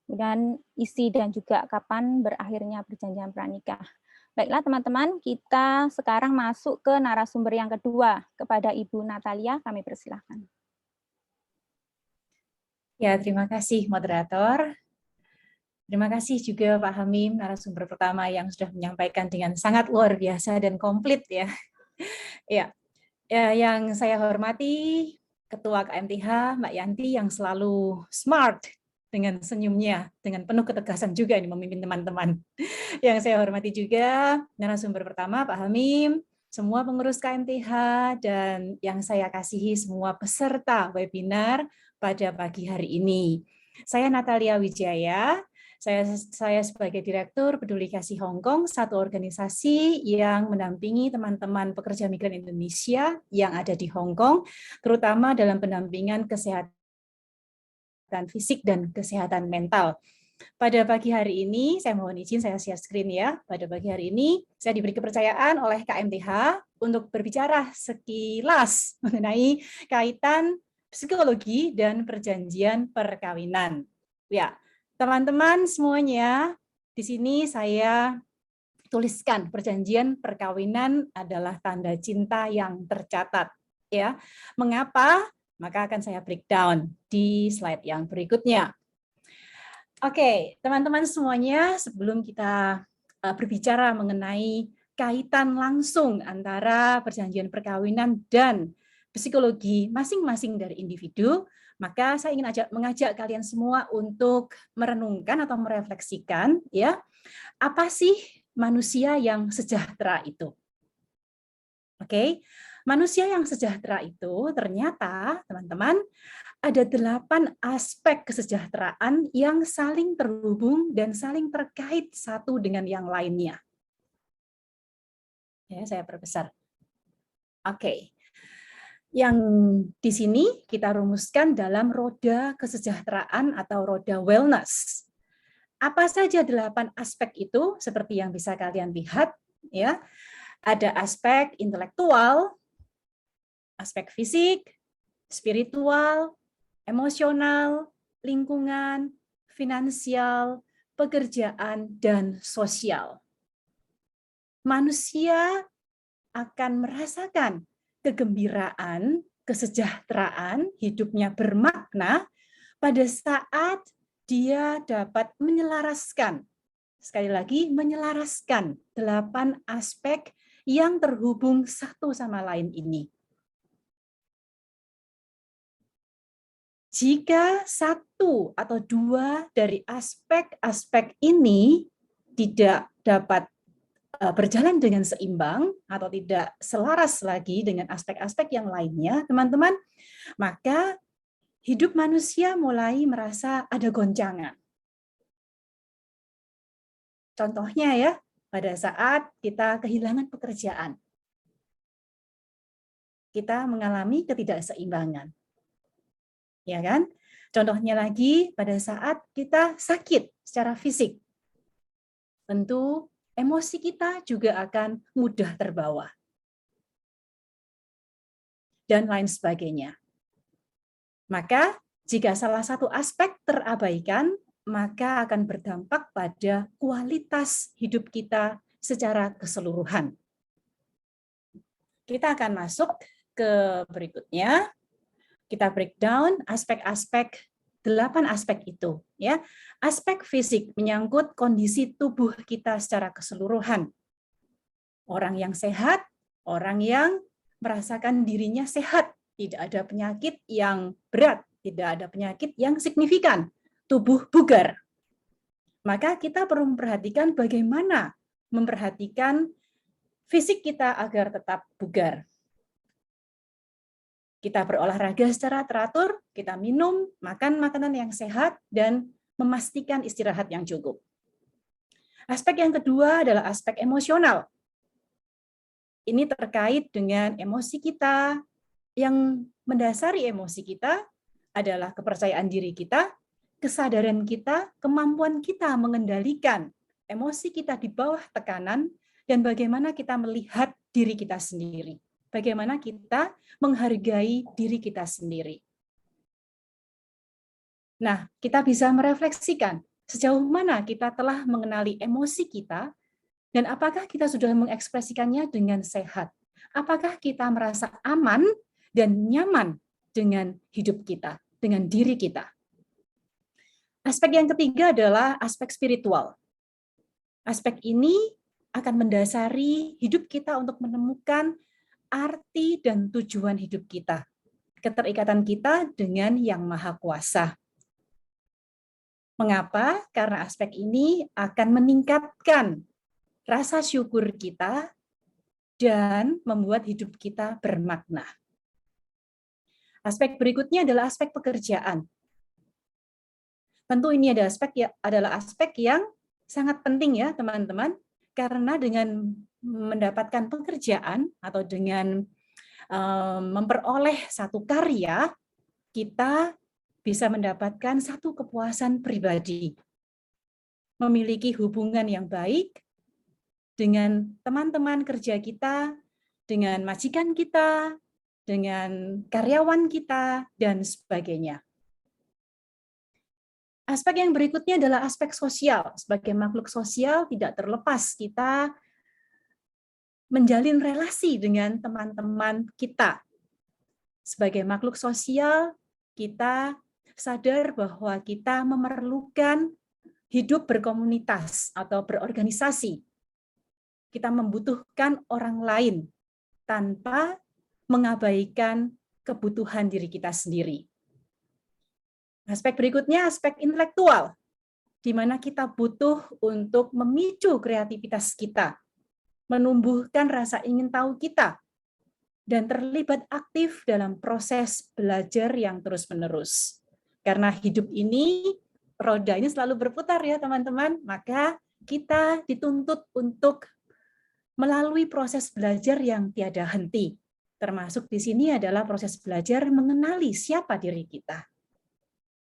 Kemudian isi dan juga kapan berakhirnya perjanjian pranikah. Baiklah teman-teman, kita sekarang masuk ke narasumber yang kedua. Kepada Ibu Natalia, kami persilahkan. Ya, terima kasih moderator. Terima kasih juga Pak Hamim, narasumber pertama yang sudah menyampaikan dengan sangat luar biasa dan komplit ya. Ya. Ya, yang saya hormati Ketua KMTH Mbak Yanti yang selalu smart dengan senyumnya, dengan penuh ketegasan juga ini memimpin teman-teman. Yang saya hormati juga narasumber pertama Pak Hamim, semua pengurus KMTH, dan yang saya kasihi semua peserta webinar pada pagi hari ini. Saya Natalia Wijaya. Saya sebagai Direktur Peduli Kasih Hong Kong, satu organisasi yang mendampingi teman-teman pekerja migran Indonesia yang ada di Hong Kong, terutama dalam pendampingan kesehatan fisik dan kesehatan mental. Pada pagi hari ini, saya mohon izin saya share screen ya. Pada pagi hari ini, saya diberi kepercayaan oleh KMTH untuk berbicara sekilas mengenai kaitan psikologi dan perjanjian perkawinan. Ya. Teman-teman semuanya, di sini saya tuliskan perjanjian perkawinan adalah tanda cinta yang tercatat. Ya, mengapa? Maka akan saya breakdown di slide yang berikutnya. Oke, teman-teman semuanya, sebelum kita berbicara mengenai kaitan langsung antara perjanjian perkawinan dan psikologi masing-masing dari individu, maka saya ingin mengajak kalian semua untuk merenungkan atau merefleksikan, ya, apa sih manusia yang sejahtera itu? Oke, manusia yang sejahtera itu ternyata, teman-teman, ada 8 aspek kesejahteraan yang saling terhubung dan saling terkait satu dengan yang lainnya. Ya, saya perbesar. Oke. Yang di sini kita rumuskan dalam roda kesejahteraan atau roda wellness. Apa saja 8 aspek itu? Seperti yang bisa kalian lihat, ya. Ada aspek intelektual, aspek fisik, spiritual, emosional, lingkungan, finansial, pekerjaan, dan sosial. Manusia akan merasakan kegembiraan, kesejahteraan, hidupnya bermakna pada saat dia dapat menyelaraskan, sekali lagi menyelaraskan 8 aspek yang terhubung satu sama lain ini. Jika 1 atau 2 dari aspek-aspek ini tidak dapat berjalan dengan seimbang atau tidak selaras lagi dengan aspek-aspek yang lainnya, teman-teman, maka hidup manusia mulai merasa ada goncangan. Contohnya ya, pada saat kita kehilangan pekerjaan, kita mengalami ketidakseimbangan. Ya kan? Contohnya lagi pada saat kita sakit secara fisik. Tentu emosi kita juga akan mudah terbawa. Dan lain sebagainya. Maka, jika salah satu aspek terabaikan, maka akan berdampak pada kualitas hidup kita secara keseluruhan. Kita akan masuk ke berikutnya. Kita breakdown aspek-aspek 8 aspek itu, ya. Aspek fisik menyangkut kondisi tubuh kita secara keseluruhan. Orang yang sehat, orang yang merasakan dirinya sehat, tidak ada penyakit yang berat, tidak ada penyakit yang signifikan, tubuh bugar. Maka kita perlu memperhatikan bagaimana memperhatikan fisik kita agar tetap bugar. Kita berolahraga secara teratur, kita minum, makan makanan yang sehat, dan memastikan istirahat yang cukup. Aspek yang kedua adalah aspek emosional. Ini terkait dengan emosi kita, yang mendasari emosi kita adalah kepercayaan diri kita, kesadaran kita, kemampuan kita mengendalikan emosi kita di bawah tekanan, dan bagaimana kita melihat diri kita sendiri. Bagaimana kita menghargai diri kita sendiri. Nah, kita bisa merefleksikan sejauh mana kita telah mengenali emosi kita dan apakah kita sudah mengekspresikannya dengan sehat. Apakah kita merasa aman dan nyaman dengan hidup kita, dengan diri kita. Aspek yang ketiga adalah aspek spiritual. Aspek ini akan mendasari hidup kita untuk menemukan arti dan tujuan hidup kita, keterikatan kita dengan Yang Maha Kuasa. Mengapa? Karena aspek ini akan meningkatkan rasa syukur kita dan membuat hidup kita bermakna. Aspek berikutnya adalah aspek pekerjaan. Tentu ini adalah aspek yang sangat penting ya teman-teman, karena dengan mendapatkan pekerjaan atau dengan memperoleh satu karya, kita bisa mendapatkan satu kepuasan pribadi. Memiliki hubungan yang baik dengan teman-teman kerja kita, dengan majikan kita, dengan karyawan kita, dan sebagainya. Aspek yang berikutnya adalah aspek sosial. Sebagai makhluk sosial, tidak terlepas kita menjalin relasi dengan teman-teman kita. Sebagai makhluk sosial, kita sadar bahwa kita memerlukan hidup berkomunitas atau berorganisasi. Kita membutuhkan orang lain tanpa mengabaikan kebutuhan diri kita sendiri. Aspek berikutnya, aspek intelektual, di mana kita butuh untuk memicu kreativitas kita, menumbuhkan rasa ingin tahu kita, dan terlibat aktif dalam proses belajar yang terus-menerus. Karena hidup ini, roda ini selalu berputar ya teman-teman, maka kita dituntut untuk melalui proses belajar yang tiada henti. Termasuk di sini adalah proses belajar mengenali siapa diri kita.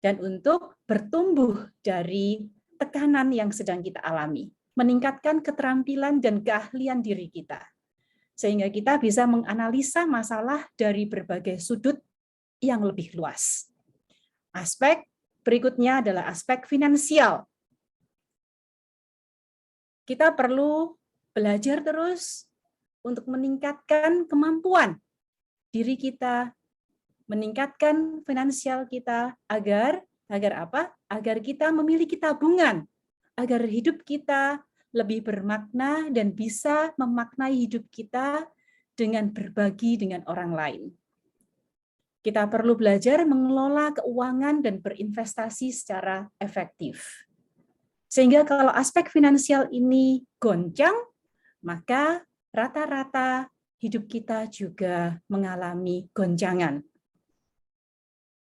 Dan untuk bertumbuh dari tekanan yang sedang kita alami, meningkatkan keterampilan dan keahlian diri kita, sehingga kita bisa menganalisa masalah dari berbagai sudut yang lebih luas. Aspek berikutnya adalah aspek finansial. Kita perlu belajar terus untuk meningkatkan kemampuan diri kita, meningkatkan finansial kita agar apa? Agar kita memiliki tabungan, agar hidup kita lebih bermakna dan bisa memaknai hidup kita dengan berbagi dengan orang lain. Kita perlu belajar mengelola keuangan dan berinvestasi secara efektif. Sehingga kalau aspek finansial ini goncang, maka rata-rata hidup kita juga mengalami goncangan.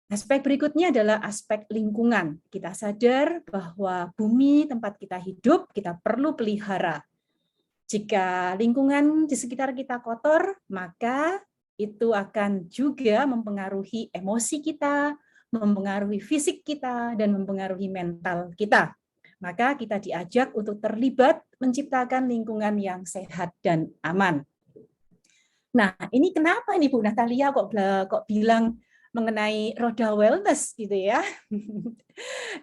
Aspek berikutnya adalah aspek lingkungan. Kita sadar bahwa bumi tempat kita hidup, kita perlu pelihara. Jika lingkungan di sekitar kita kotor, maka itu akan juga mempengaruhi emosi kita, mempengaruhi fisik kita, dan mempengaruhi mental kita. Maka kita diajak untuk terlibat menciptakan lingkungan yang sehat dan aman. Nah, ini kenapa ini Bu Natalia kok bilang mengenai roda wellness gitu ya.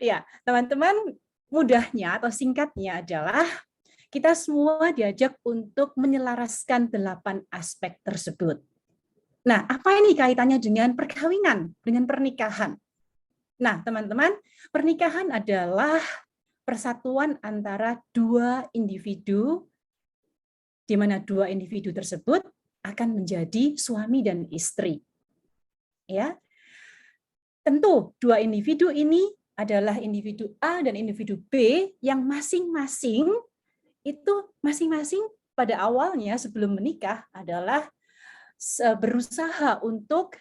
Ya, teman-teman, mudahnya atau singkatnya adalah kita semua diajak untuk menyelaraskan 8 aspek tersebut. Nah, apa ini kaitannya dengan perkawinan, dengan pernikahan? Nah, teman-teman, pernikahan adalah persatuan antara 2 individu, di mana 2 individu tersebut akan menjadi suami dan istri. Ya, tentu 2 individu ini adalah individu A dan individu B yang masing-masing pada awalnya sebelum menikah adalah berusaha untuk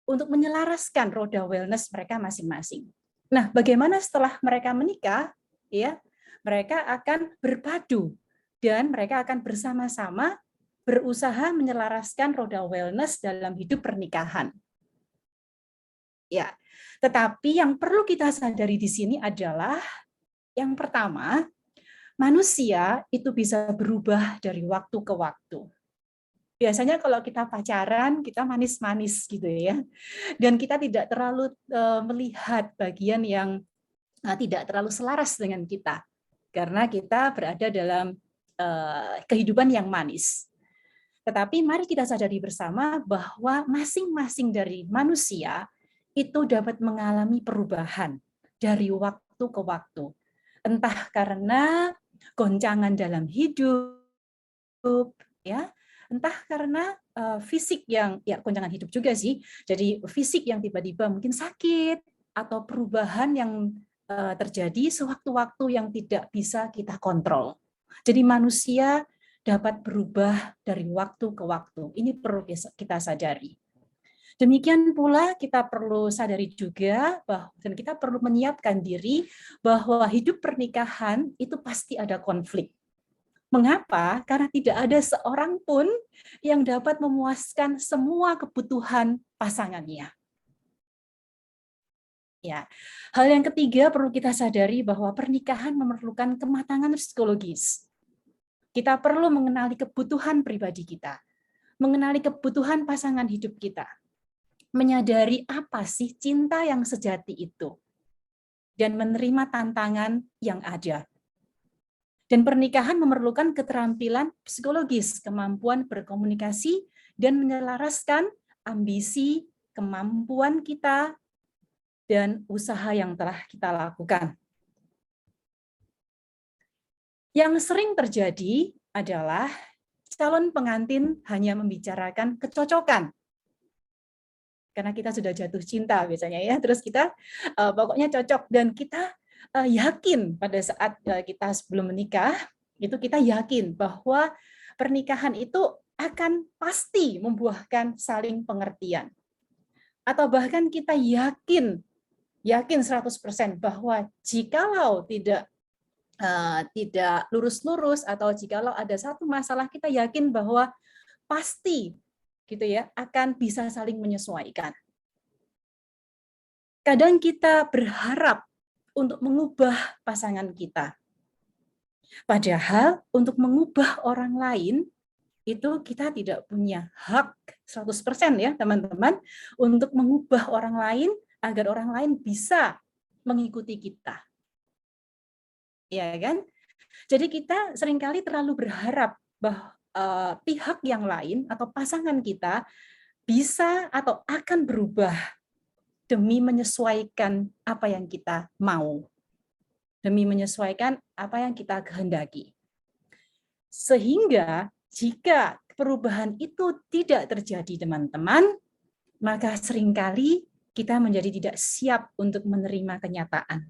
menyelaraskan roda wellness mereka masing-masing. Nah, bagaimana setelah mereka menikah? Ya, mereka akan berpadu dan mereka akan bersama-sama berusaha menyelaraskan roda wellness dalam hidup pernikahan. Ya, tetapi yang perlu kita sadari di sini adalah yang pertama, manusia itu bisa berubah dari waktu ke waktu. Biasanya kalau kita pacaran, kita manis-manis gitu ya. Dan kita tidak terlalu melihat bagian yang tidak terlalu selaras dengan kita. Karena kita berada dalam kehidupan yang manis. Tetapi mari kita sadari bersama bahwa masing-masing dari manusia itu dapat mengalami perubahan dari waktu ke waktu. Entah karena goncangan dalam hidup, ya, entah karena fisik yang, ya goncangan hidup juga sih, jadi fisik yang tiba-tiba mungkin sakit, atau perubahan yang terjadi sewaktu-waktu yang tidak bisa kita kontrol. Jadi manusia dapat berubah dari waktu ke waktu. Ini perlu kita sadari. Demikian pula kita perlu sadari juga dan kita perlu menyiapkan diri bahwa hidup pernikahan itu pasti ada konflik. Mengapa? Karena tidak ada seorang pun yang dapat memuaskan semua kebutuhan pasangannya. Ya. Hal yang ketiga perlu kita sadari bahwa pernikahan memerlukan kematangan psikologis. Kita perlu mengenali kebutuhan pribadi kita, mengenali kebutuhan pasangan hidup kita. Menyadari apa sih cinta yang sejati itu, dan menerima tantangan yang ada. Dan pernikahan memerlukan keterampilan psikologis, kemampuan berkomunikasi, dan menyelaraskan ambisi, kemampuan kita, dan usaha yang telah kita lakukan. Yang sering terjadi adalah calon pengantin hanya membicarakan kecocokan, karena kita sudah jatuh cinta biasanya ya. Terus kita pokoknya cocok, dan kita yakin pada saat kita sebelum menikah, itu kita yakin bahwa pernikahan itu akan pasti membuahkan saling pengertian. Atau bahkan kita yakin 100% bahwa jikalau tidak lurus-lurus, atau jikalau ada satu masalah, kita yakin bahwa pasti gitu ya akan bisa saling menyesuaikan. Kadang kita berharap untuk mengubah pasangan kita. Padahal untuk mengubah orang lain itu kita tidak punya hak 100% ya teman-teman untuk mengubah orang lain agar orang lain bisa mengikuti kita. Ya kan? Jadi kita seringkali terlalu berharap bahwa pihak yang lain atau pasangan kita bisa atau akan berubah demi menyesuaikan apa yang kita mau, demi menyesuaikan apa yang kita kehendaki. Sehingga jika perubahan itu tidak terjadi teman-teman, maka seringkali kita menjadi tidak siap untuk menerima kenyataan.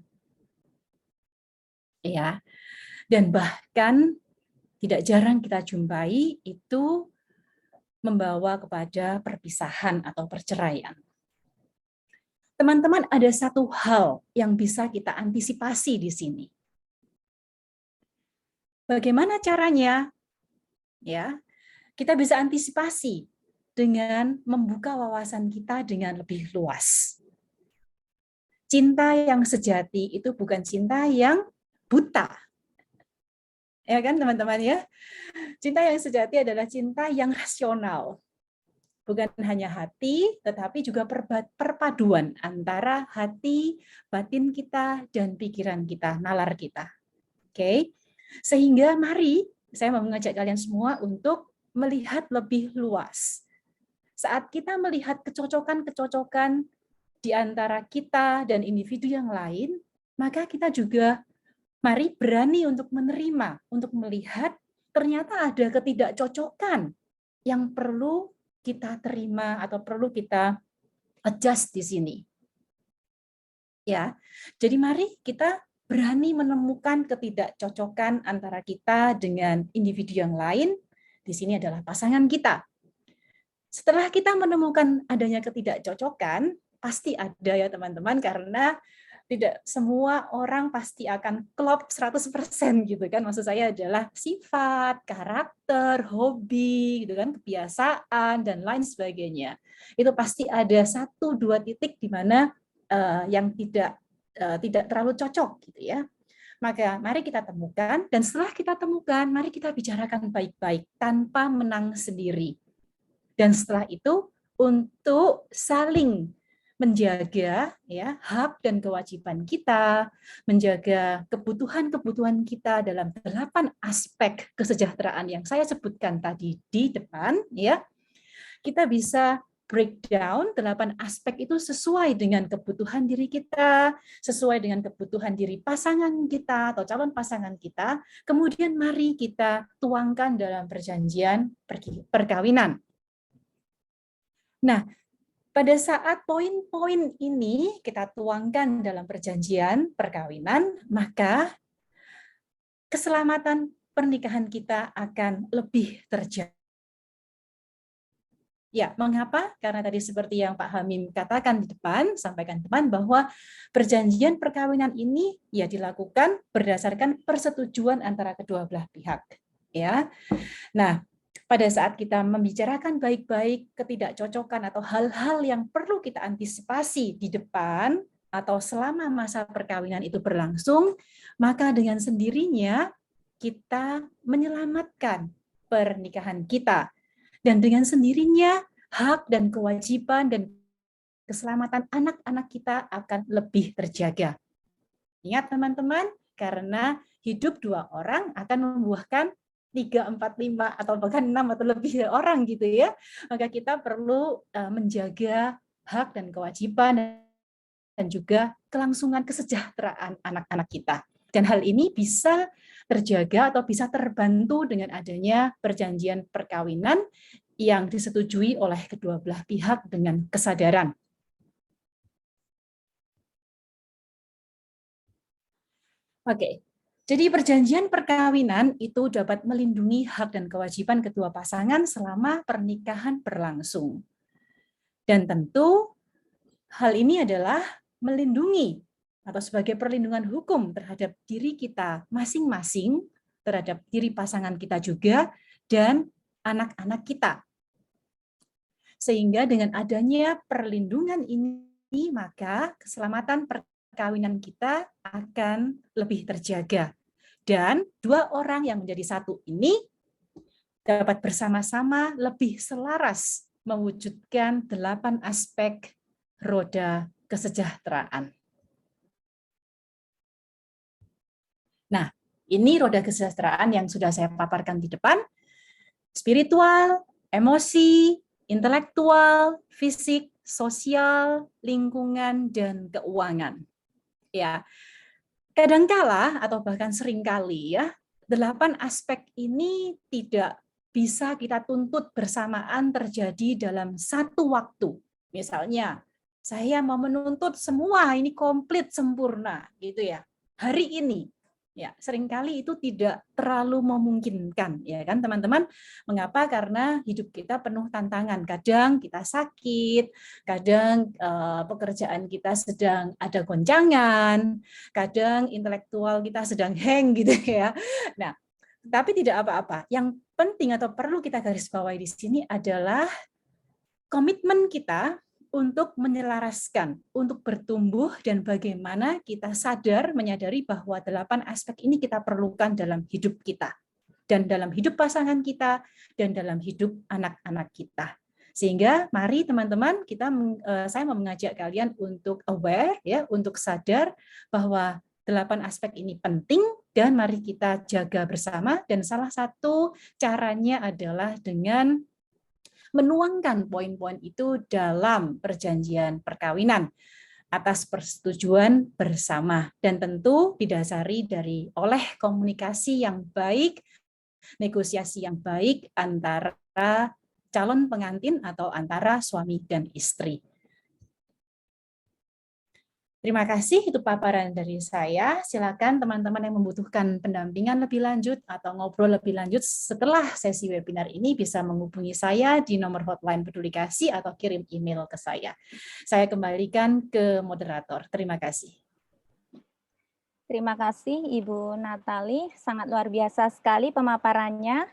Ya. Dan bahkan tidak jarang kita jumpai itu membawa kepada perpisahan atau perceraian. Teman-teman, ada satu hal yang bisa kita antisipasi di sini. Bagaimana caranya? Ya, kita bisa antisipasi dengan membuka wawasan kita dengan lebih luas. Cinta yang sejati itu bukan cinta yang buta. Ya kan teman-teman ya? Cinta yang sejati adalah cinta yang rasional. Bukan hanya hati, tetapi juga perpaduan antara hati, batin kita, dan pikiran kita, nalar kita. Oke? Sehingga mari, saya mau mengajak kalian semua untuk melihat lebih luas. Saat kita melihat kecocokan-kecocokan di antara kita dan individu yang lain, maka kita juga mari berani untuk menerima, untuk melihat ternyata ada ketidakcocokan yang perlu kita terima atau perlu kita adjust di sini. Ya, jadi mari kita berani menemukan ketidakcocokan antara kita dengan individu yang lain. Di sini adalah pasangan kita. Setelah kita menemukan adanya ketidakcocokan, pasti ada ya teman-teman, karena tidak semua orang pasti akan klop 100% gitu kan. Maksud saya adalah sifat, karakter, hobi, gitu kan, kebiasaan dan lain sebagainya. Itu pasti ada 1-2 titik di mana yang tidak terlalu cocok gitu ya. Maka mari kita temukan, dan setelah kita temukan, mari kita bicarakan baik-baik tanpa menang sendiri. Dan setelah itu untuk saling menjaga ya hak dan kewajiban kita, menjaga kebutuhan-kebutuhan kita dalam 8 aspek kesejahteraan yang saya sebutkan tadi di depan ya. Kita bisa breakdown 8 aspek itu sesuai dengan kebutuhan diri kita, sesuai dengan kebutuhan diri pasangan kita atau calon pasangan kita. Kemudian mari kita tuangkan dalam perjanjian perkawinan. Nah, pada saat poin-poin ini kita tuangkan dalam perjanjian perkawinan, maka keselamatan pernikahan kita akan lebih terjaga. Ya, mengapa? Karena tadi seperti yang Pak Hamim katakan di depan, sampaikan teman bahwa perjanjian perkawinan ini ya dilakukan berdasarkan persetujuan antara kedua belah pihak. Ya, nah. Pada saat kita membicarakan baik-baik ketidakcocokan atau hal-hal yang perlu kita antisipasi di depan atau selama masa perkawinan itu berlangsung, maka dengan sendirinya kita menyelamatkan pernikahan kita. Dan dengan sendirinya hak dan kewajiban dan keselamatan anak-anak kita akan lebih terjaga. Ingat teman-teman, karena hidup 2 orang akan membuahkan 3, 4, 5, atau bahkan 6 atau lebih orang gitu ya. Maka kita perlu menjaga hak dan kewajiban dan juga kelangsungan kesejahteraan anak-anak kita. Dan hal ini bisa terjaga atau bisa terbantu dengan adanya perjanjian perkawinan yang disetujui oleh kedua belah pihak dengan kesadaran. Oke, jadi perjanjian perkawinan itu dapat melindungi hak dan kewajiban kedua pasangan selama pernikahan berlangsung. Dan tentu hal ini adalah melindungi atau sebagai perlindungan hukum terhadap diri kita masing-masing, terhadap diri pasangan kita juga, dan anak-anak kita. Sehingga dengan adanya perlindungan ini, maka keselamatan perkawinan kita akan lebih terjaga. Dan dua orang yang menjadi satu ini dapat bersama-sama lebih selaras mewujudkan 8 aspek roda kesejahteraan. Nah, ini roda kesejahteraan yang sudah saya paparkan di depan. Spiritual, emosi, intelektual, fisik, sosial, lingkungan, dan keuangan. Ya, kadangkala atau bahkan seringkali ya, 8 aspek ini tidak bisa kita tuntut bersamaan terjadi dalam satu waktu. Misalnya, saya mau menuntut semua ini komplit sempurna, gitu ya. Hari ini, ya seringkali itu tidak terlalu memungkinkan, ya kan teman-teman? Mengapa? Karena hidup kita penuh tantangan. Kadang kita sakit, kadang pekerjaan kita sedang ada goncangan, kadang intelektual kita sedang hang gitu ya. Nah, tapi tidak apa-apa. Yang penting atau perlu kita garis bawahi di sini adalah komitmen kita untuk menyelaraskan, untuk bertumbuh, dan bagaimana kita menyadari bahwa 8 aspek ini kita perlukan dalam hidup kita, dan dalam hidup pasangan kita, dan dalam hidup anak-anak kita. Sehingga mari teman-teman, saya mau mengajak kalian untuk aware, ya, untuk sadar bahwa 8 aspek ini penting, dan mari kita jaga bersama, dan salah satu caranya adalah dengan menuangkan poin-poin itu dalam perjanjian perkawinan atas persetujuan bersama, dan tentu didasari oleh komunikasi yang baik, negosiasi yang baik antara calon pengantin atau antara suami dan istri. Terima kasih, itu paparan dari saya. Silakan teman-teman yang membutuhkan pendampingan lebih lanjut atau ngobrol lebih lanjut setelah sesi webinar ini bisa menghubungi saya di nomor hotline Peduli Kasih atau kirim email ke saya. Saya kembalikan ke moderator. Terima kasih. Terima kasih Ibu Natali, sangat luar biasa sekali pemaparannya.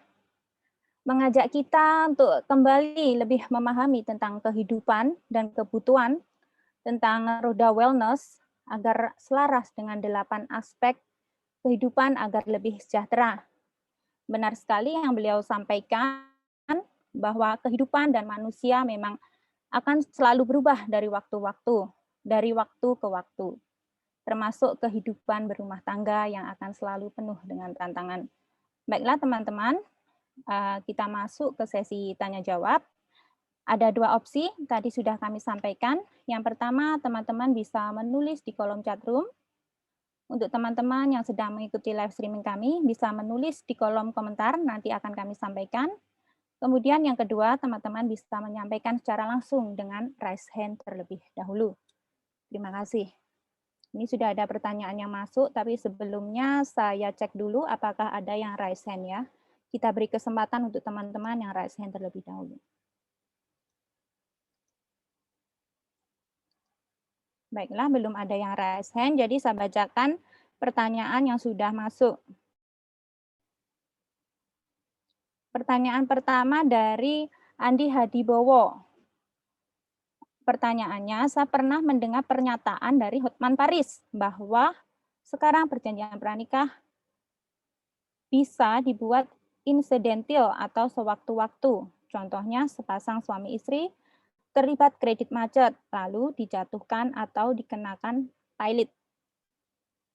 Mengajak kita untuk kembali lebih memahami tentang kehidupan dan kebutuhan tentang roda wellness agar selaras dengan 8 aspek kehidupan agar lebih sejahtera. Benar sekali yang beliau sampaikan bahwa kehidupan dan manusia memang akan selalu berubah dari waktu-waktu, dari waktu ke waktu, termasuk kehidupan berumah tangga yang akan selalu penuh dengan tantangan. Baiklah teman-teman, kita masuk ke sesi tanya-jawab. Ada 2 opsi, tadi sudah kami sampaikan. Yang pertama, teman-teman bisa menulis di kolom chat room. Untuk teman-teman yang sedang mengikuti live streaming kami, bisa menulis di kolom komentar, nanti akan kami sampaikan. Kemudian yang kedua, teman-teman bisa menyampaikan secara langsung dengan raise hand terlebih dahulu. Terima kasih. Ini sudah ada pertanyaan yang masuk, tapi sebelumnya saya cek dulu apakah ada yang raise hand ya. Kita beri kesempatan untuk teman-teman yang raise hand terlebih dahulu. Baiklah, belum ada yang raise hand, jadi saya bacakan pertanyaan yang sudah masuk. Pertanyaan pertama dari Andi Hadibowo. Pertanyaannya, saya pernah mendengar pernyataan dari Hotman Paris bahwa sekarang perjanjian pranikah bisa dibuat insidentil atau sewaktu-waktu. Contohnya sepasang suami istri terlibat kredit macet, lalu dijatuhkan atau dikenakan pailit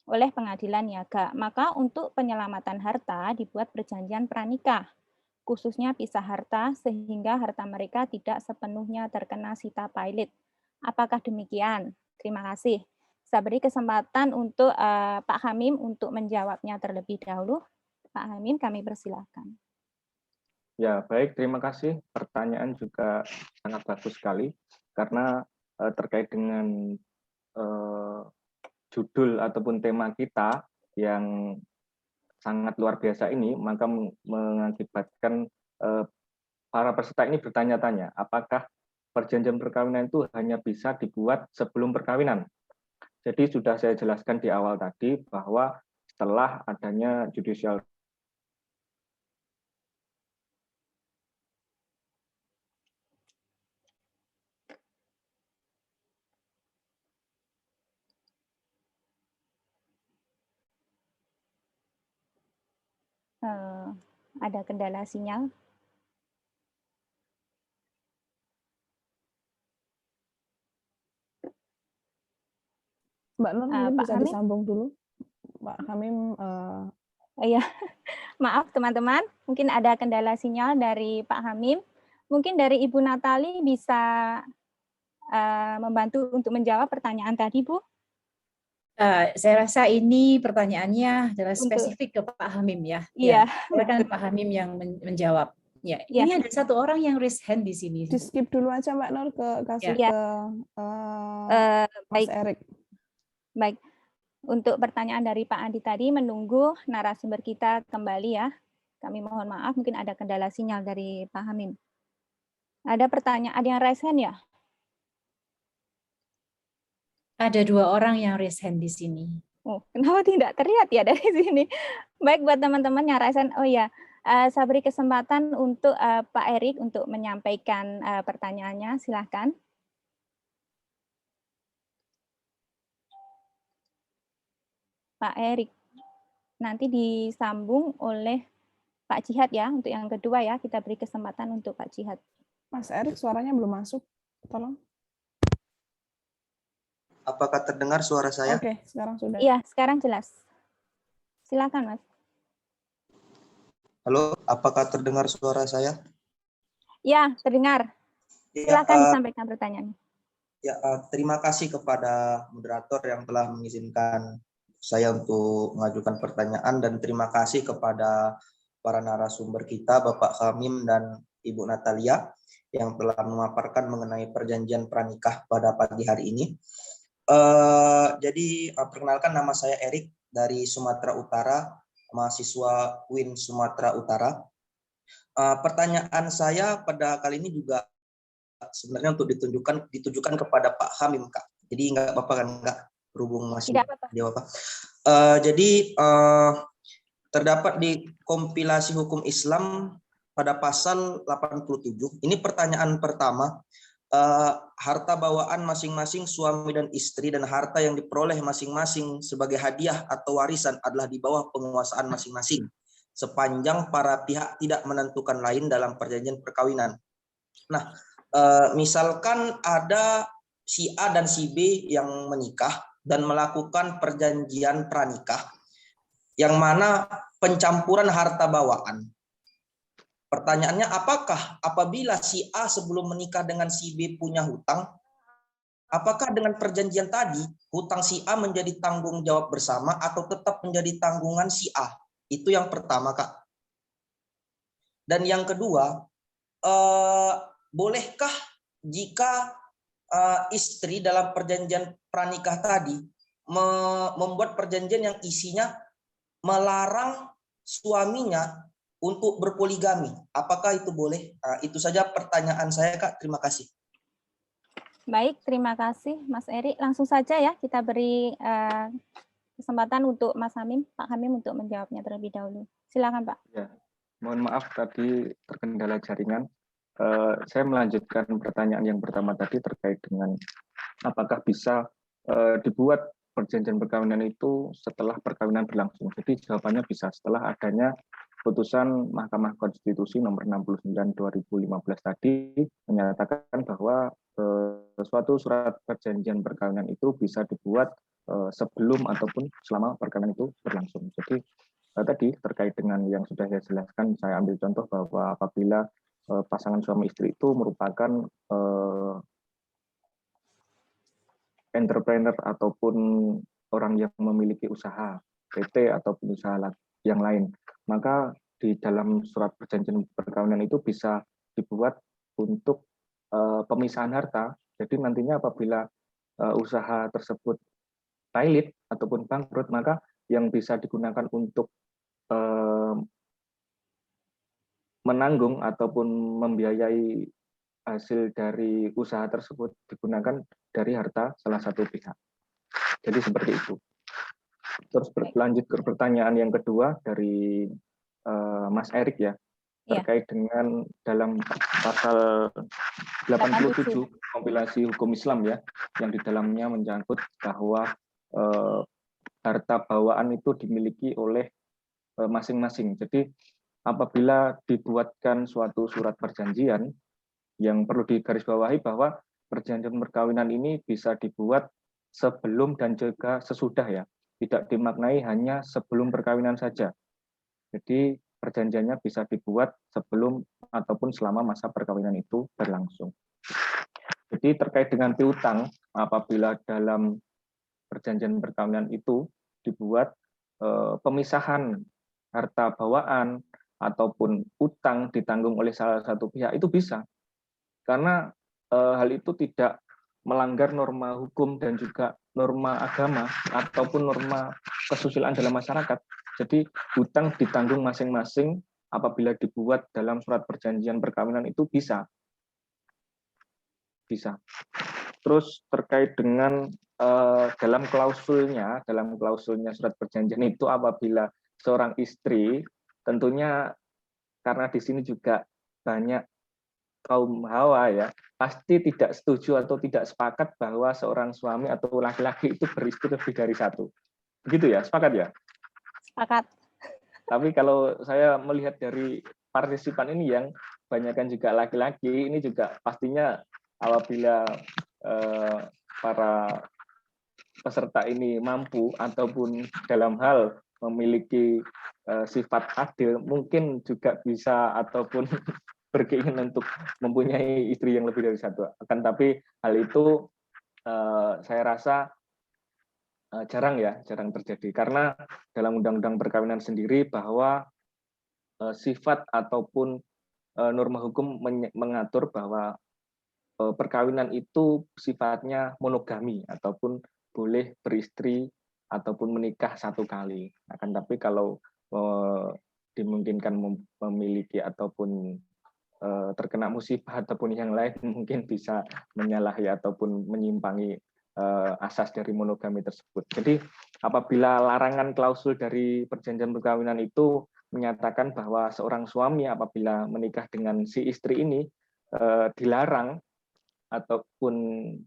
oleh pengadilan niaga. Maka untuk penyelamatan harta dibuat perjanjian pranikah, khususnya pisah harta sehingga harta mereka tidak sepenuhnya terkena sita pailit. Apakah demikian? Terima kasih. Saya beri kesempatan untuk Pak Hamim untuk menjawabnya terlebih dahulu. Pak Hamim, kami persilahkan. Ya, baik, terima kasih. Pertanyaan juga sangat bagus sekali karena terkait dengan judul ataupun tema kita yang sangat luar biasa ini, maka mengakibatkan para peserta ini bertanya-tanya, apakah perjanjian perkawinan itu hanya bisa dibuat sebelum perkawinan? Jadi sudah saya jelaskan di awal tadi bahwa setelah adanya judicial Ada kendala sinyal. Mbak Nur mungkin Pak bisa Hamim? disambung dulu. Pak Hamim. Iya, maaf teman-teman, mungkin ada kendala sinyal dari Pak Hamim. Mungkin dari Ibu Natali bisa membantu untuk menjawab pertanyaan tadi, Bu? Saya rasa ini pertanyaannya adalah Untuk spesifik ke Pak Hamim ya. Iya, Silakan Pak Hamim yang menjawab. Ya, Iya. ini ada satu orang yang raise hand di sini. Di skip dulu aja Mbak Nur kasih Ya. ke Mas Baik. Erik. Baik. Untuk pertanyaan dari Pak Andi tadi menunggu narasumber kita kembali ya. Kami mohon maaf mungkin ada kendala sinyal dari Pak Hamim. Ada pertanyaan, ada yang raise hand ya? Ada 2 orang yang raise hand di sini. Oh, kenapa tidak terlihat ya dari sini? Baik, buat teman-teman yang raise hand, oh ya, saya beri kesempatan untuk Pak Erik untuk menyampaikan pertanyaannya, silahkan. Pak Erik, nanti disambung oleh Pak Jihad ya, untuk yang kedua ya, kita beri kesempatan untuk Pak Jihad. Mas Erik suaranya belum masuk, tolong. Apakah terdengar suara saya? Oke, sekarang sudah. Iya, sekarang jelas. Silakan, Mas. Halo, apakah terdengar suara saya? Ya, terdengar. Silakan disampaikan pertanyaannya. Ya, terima kasih kepada moderator yang telah mengizinkan saya untuk mengajukan pertanyaan, dan terima kasih kepada para narasumber kita, Bapak Hamim dan Ibu Natalia, yang telah memaparkan mengenai perjanjian pranikah pada pagi hari ini. Jadi perkenalkan, nama saya Erik dari Sumatera Utara, mahasiswa UIN Sumatera Utara. Pertanyaan saya pada kali ini juga sebenarnya untuk ditujukan kepada Pak Hamim, Kak. Jadi nggak apa-apa kan, Kak, berhubung masih jawab. Jadi terdapat di kompilasi hukum Islam pada pasal 87. Ini pertanyaan pertama. Harta bawaan masing-masing suami dan istri dan harta yang diperoleh masing-masing sebagai hadiah atau warisan adalah di bawah penguasaan masing-masing sepanjang para pihak tidak menentukan lain dalam perjanjian perkawinan. Nah, misalkan ada si A dan si B yang menikah dan melakukan perjanjian pranikah yang mana pencampuran harta bawaan. Pertanyaannya, apakah apabila si A sebelum menikah dengan si B punya hutang, apakah dengan perjanjian tadi hutang si A menjadi tanggung jawab bersama atau tetap menjadi tanggungan si A? Itu yang pertama, Kak. Dan yang kedua, bolehkah jika istri dalam perjanjian pranikah tadi membuat perjanjian yang isinya melarang suaminya untuk berpoligami? Apakah itu boleh? Itu saja pertanyaan saya, Kak. Terima kasih. Baik, terima kasih Mas Erik. Langsung saja ya kita beri kesempatan untuk Mas Hamim, Pak Hamim untuk menjawabnya terlebih dahulu. Silakan, Pak. Ya, mohon maaf tadi terkendala jaringan. Saya melanjutkan pertanyaan yang pertama tadi terkait dengan apakah bisa dibuat perjanjian perkawinan itu setelah perkawinan berlangsung. Jadi jawabannya bisa, setelah adanya putusan Mahkamah Konstitusi nomor 69 2015 tadi menyatakan bahwa suatu surat perjanjian perkawinan itu bisa dibuat sebelum ataupun selama perkawinan itu berlangsung. Jadi tadi terkait dengan yang sudah saya jelaskan, saya ambil contoh bahwa apabila pasangan suami istri itu merupakan entrepreneur ataupun orang yang memiliki usaha PT ataupun usaha yang lain, maka di dalam surat perjanjian perkawinan itu bisa dibuat untuk pemisahan harta. Jadi nantinya apabila usaha tersebut pailit ataupun bangkrut, maka yang bisa digunakan untuk menanggung ataupun membiayai hasil dari usaha tersebut digunakan dari harta salah satu pihak. Jadi seperti itu. Terus berlanjut ke pertanyaan yang kedua dari Mas Erik ya, terkait dengan dalam pasal 87 kompilasi hukum Islam ya, yang di dalamnya menyangkut bahwa harta bawaan itu dimiliki oleh masing-masing. Jadi apabila dibuatkan suatu surat perjanjian, yang perlu digarisbawahi bahwa perjanjian perkawinan ini bisa dibuat sebelum dan juga sesudah ya, tidak dimaknai hanya sebelum perkawinan saja. Jadi perjanjiannya bisa dibuat sebelum ataupun selama masa perkawinan itu berlangsung. Jadi terkait dengan piutang, apabila dalam perjanjian perkawinan itu dibuat pemisahan harta bawaan ataupun utang ditanggung oleh salah satu pihak, itu bisa. Karena hal itu tidak melanggar norma hukum dan juga norma agama ataupun norma kesusilaan dalam masyarakat. Jadi hutang ditanggung masing-masing apabila dibuat dalam surat perjanjian perkawinan itu bisa. Terus terkait dengan dalam klausulnya surat perjanjian itu apabila seorang istri, tentunya karena di sini juga banyak kaum hawa ya, pasti tidak setuju atau tidak sepakat bahwa seorang suami atau laki-laki itu beristri lebih dari satu. Begitu ya, sepakat ya? Sepakat. Tapi kalau saya melihat dari partisipan ini yang banyakkan juga laki-laki, ini juga pastinya apabila para peserta ini mampu ataupun dalam hal memiliki sifat adil, mungkin juga bisa ataupun berkeinginan untuk mempunyai istri yang lebih dari satu. Akan tapi hal itu saya rasa jarang terjadi, karena dalam undang-undang perkawinan sendiri bahwa sifat ataupun norma hukum mengatur bahwa perkawinan itu sifatnya monogami ataupun boleh beristri ataupun menikah satu kali. Akan tapi kalau dimungkinkan memiliki ataupun terkena musibah ataupun yang lain, mungkin bisa menyalahi ataupun menyimpangi asas dari monogami tersebut. Jadi apabila larangan klausul dari perjanjian perkawinan itu menyatakan bahwa seorang suami apabila menikah dengan si istri ini dilarang ataupun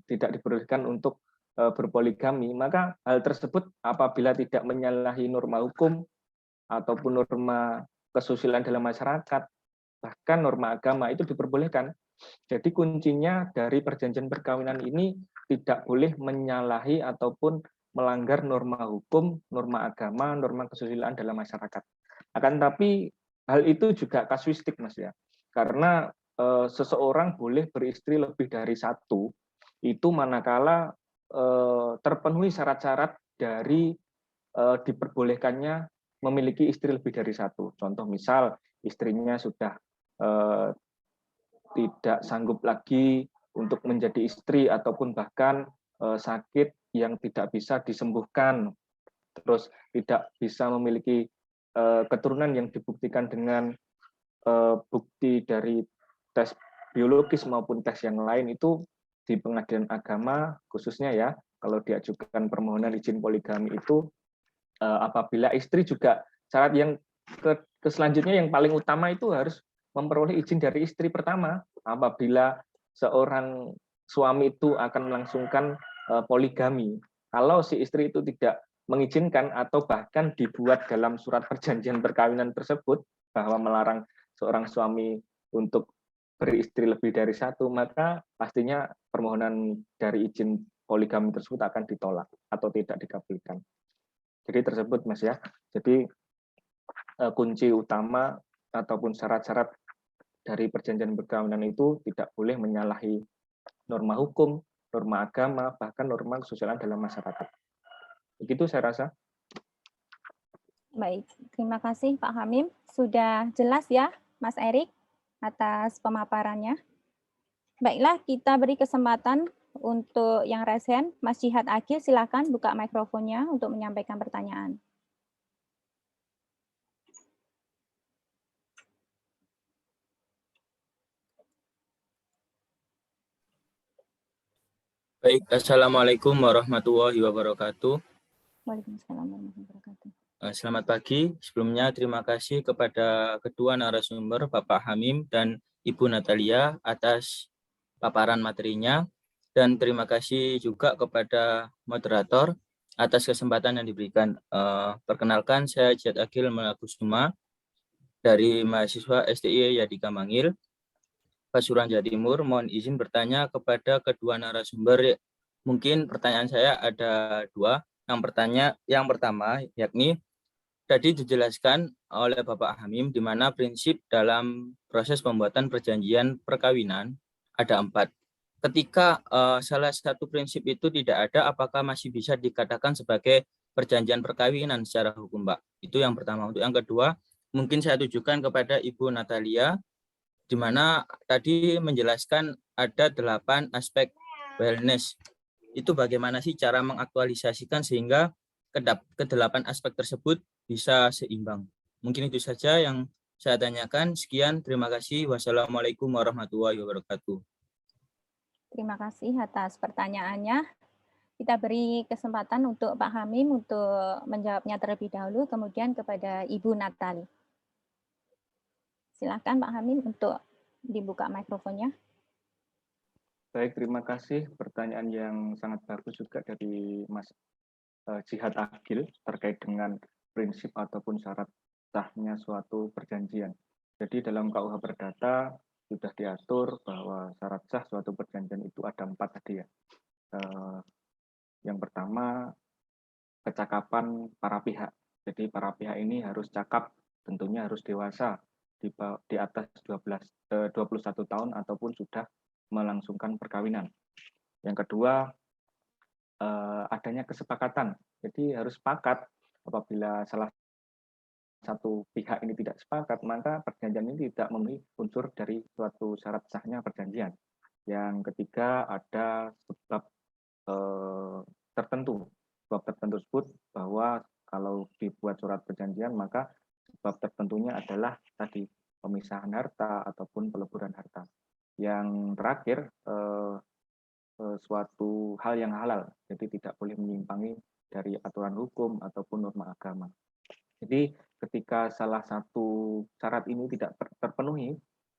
tidak diperbolehkan untuk berpoligami, maka hal tersebut apabila tidak menyalahi norma hukum ataupun norma kesusilaan dalam masyarakat, bahkan norma agama, itu diperbolehkan. Jadi kuncinya dari perjanjian perkawinan ini tidak boleh menyalahi ataupun melanggar norma hukum, norma agama, norma kesusilaan dalam masyarakat. Akan tapi hal itu juga kasuistik, Mas ya. Karena seseorang boleh beristri lebih dari satu itu manakala terpenuhi syarat-syarat dari diperbolehkannya memiliki istri lebih dari satu. Contoh misal istrinya sudah tidak sanggup lagi untuk menjadi istri ataupun bahkan sakit yang tidak bisa disembuhkan, terus tidak bisa memiliki keturunan yang dibuktikan dengan bukti dari tes biologis maupun tes yang lain, itu di pengadilan agama khususnya ya, kalau diajukan permohonan izin poligami itu apabila istri juga syarat yang ke selanjutnya yang paling utama itu harus memperoleh izin dari istri pertama. Apabila seorang suami itu akan melangsungkan poligami, kalau si istri itu tidak mengizinkan atau bahkan dibuat dalam surat perjanjian perkawinan tersebut bahwa melarang seorang suami untuk beristri lebih dari satu, maka pastinya permohonan dari izin poligami tersebut akan ditolak atau tidak dikabulkan. Jadi tersebut, Mas ya. Jadi kunci utama ataupun syarat-syarat dari perjanjian perkawinan itu tidak boleh menyalahi norma hukum, norma agama, bahkan norma kesusilaan dalam masyarakat. Begitu saya rasa. Baik, terima kasih Pak Hamim. Sudah jelas ya Mas Erik atas pemaparannya. Baiklah, kita beri kesempatan untuk yang resen. Mas Jihad Akil, silakan buka mikrofonnya untuk menyampaikan pertanyaan. Baik, Assalamualaikum warahmatullahi wabarakatuh. Waalaikumsalam warahmatullahi wabarakatuh. Selamat pagi. Sebelumnya terima kasih kepada kedua narasumber Bapak Hamim dan Ibu Natalia atas paparan materinya. Dan terima kasih juga kepada moderator atas kesempatan yang diberikan. Perkenalkan, saya Jihad Akil Melakusuma dari mahasiswa STI Yadika Mangil, Pasuruan Jawa Timur. Mohon izin bertanya kepada kedua narasumber. Mungkin pertanyaan saya ada dua. Yang pertama yakni tadi dijelaskan oleh Bapak Hamim di mana prinsip dalam proses pembuatan perjanjian perkawinan ada 4. Ketika salah satu prinsip itu tidak ada, apakah masih bisa dikatakan sebagai perjanjian perkawinan secara hukum, Pak? Itu yang pertama. Untuk yang kedua, mungkin saya tujukan kepada Ibu Natalia, di mana tadi menjelaskan ada 8 aspek wellness. Itu bagaimana sih cara mengaktualisasikan sehingga ke-8 aspek tersebut bisa seimbang? Mungkin itu saja yang saya tanyakan. Sekian, terima kasih. Wassalamualaikum warahmatullahi wabarakatuh. Terima kasih atas pertanyaannya. Kita beri kesempatan untuk Pak Hamim untuk menjawabnya terlebih dahulu, kemudian kepada Ibu Natali. Silakan Pak Hamim untuk dibuka mikrofonnya. Baik, terima kasih. Pertanyaan yang sangat bagus juga dari Mas Jihad Akil terkait dengan prinsip ataupun syarat sahnya suatu perjanjian. Jadi dalam KUH Perdata sudah diatur bahwa syarat sah suatu perjanjian itu ada 4 tadi ya. Yang pertama, kecakapan para pihak. Jadi para pihak ini harus cakap, tentunya harus dewasa, di atas 21 tahun ataupun sudah melangsungkan perkawinan. Yang kedua, adanya kesepakatan. Jadi harus sepakat. Apabila salah satu pihak ini tidak sepakat, maka perjanjian ini tidak memenuhi unsur dari suatu syarat sahnya perjanjian. Yang ketiga, ada sebab tertentu. Sebab tertentu tersebut bahwa kalau dibuat surat perjanjian, maka sebab tertentunya adalah tadi pemisahan harta ataupun peleburan harta. Yang terakhir, suatu hal yang halal, jadi tidak boleh menyimpangi dari aturan hukum ataupun norma agama. Jadi ketika salah satu syarat ini tidak terpenuhi,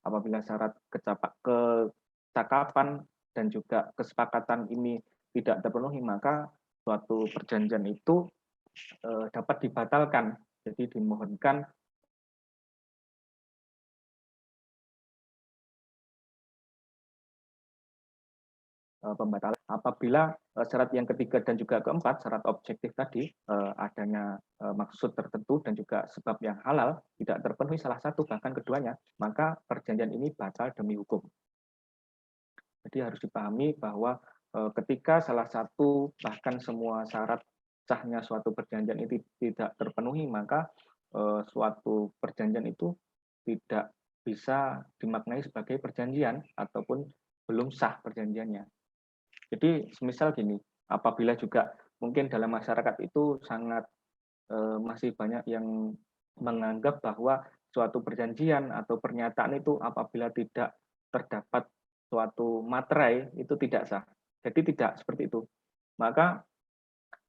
apabila syarat kecakapan dan juga kesepakatan ini tidak terpenuhi, maka suatu perjanjian itu dapat dibatalkan. Jadi dimohonkan pembatalan. Apabila syarat yang ketiga dan juga keempat, syarat objektif tadi, adanya maksud tertentu dan juga sebab yang halal tidak terpenuhi salah satu bahkan keduanya, maka perjanjian ini batal demi hukum. Jadi harus dipahami bahwa ketika salah satu bahkan semua syarat sahnya suatu perjanjian ini tidak terpenuhi, maka suatu perjanjian itu tidak bisa dimaknai sebagai perjanjian ataupun belum sah perjanjiannya. Jadi semisal gini, apabila juga mungkin dalam masyarakat itu sangat masih banyak yang menganggap bahwa suatu perjanjian atau pernyataan itu apabila tidak terdapat suatu materai itu tidak sah. Jadi tidak seperti itu. Maka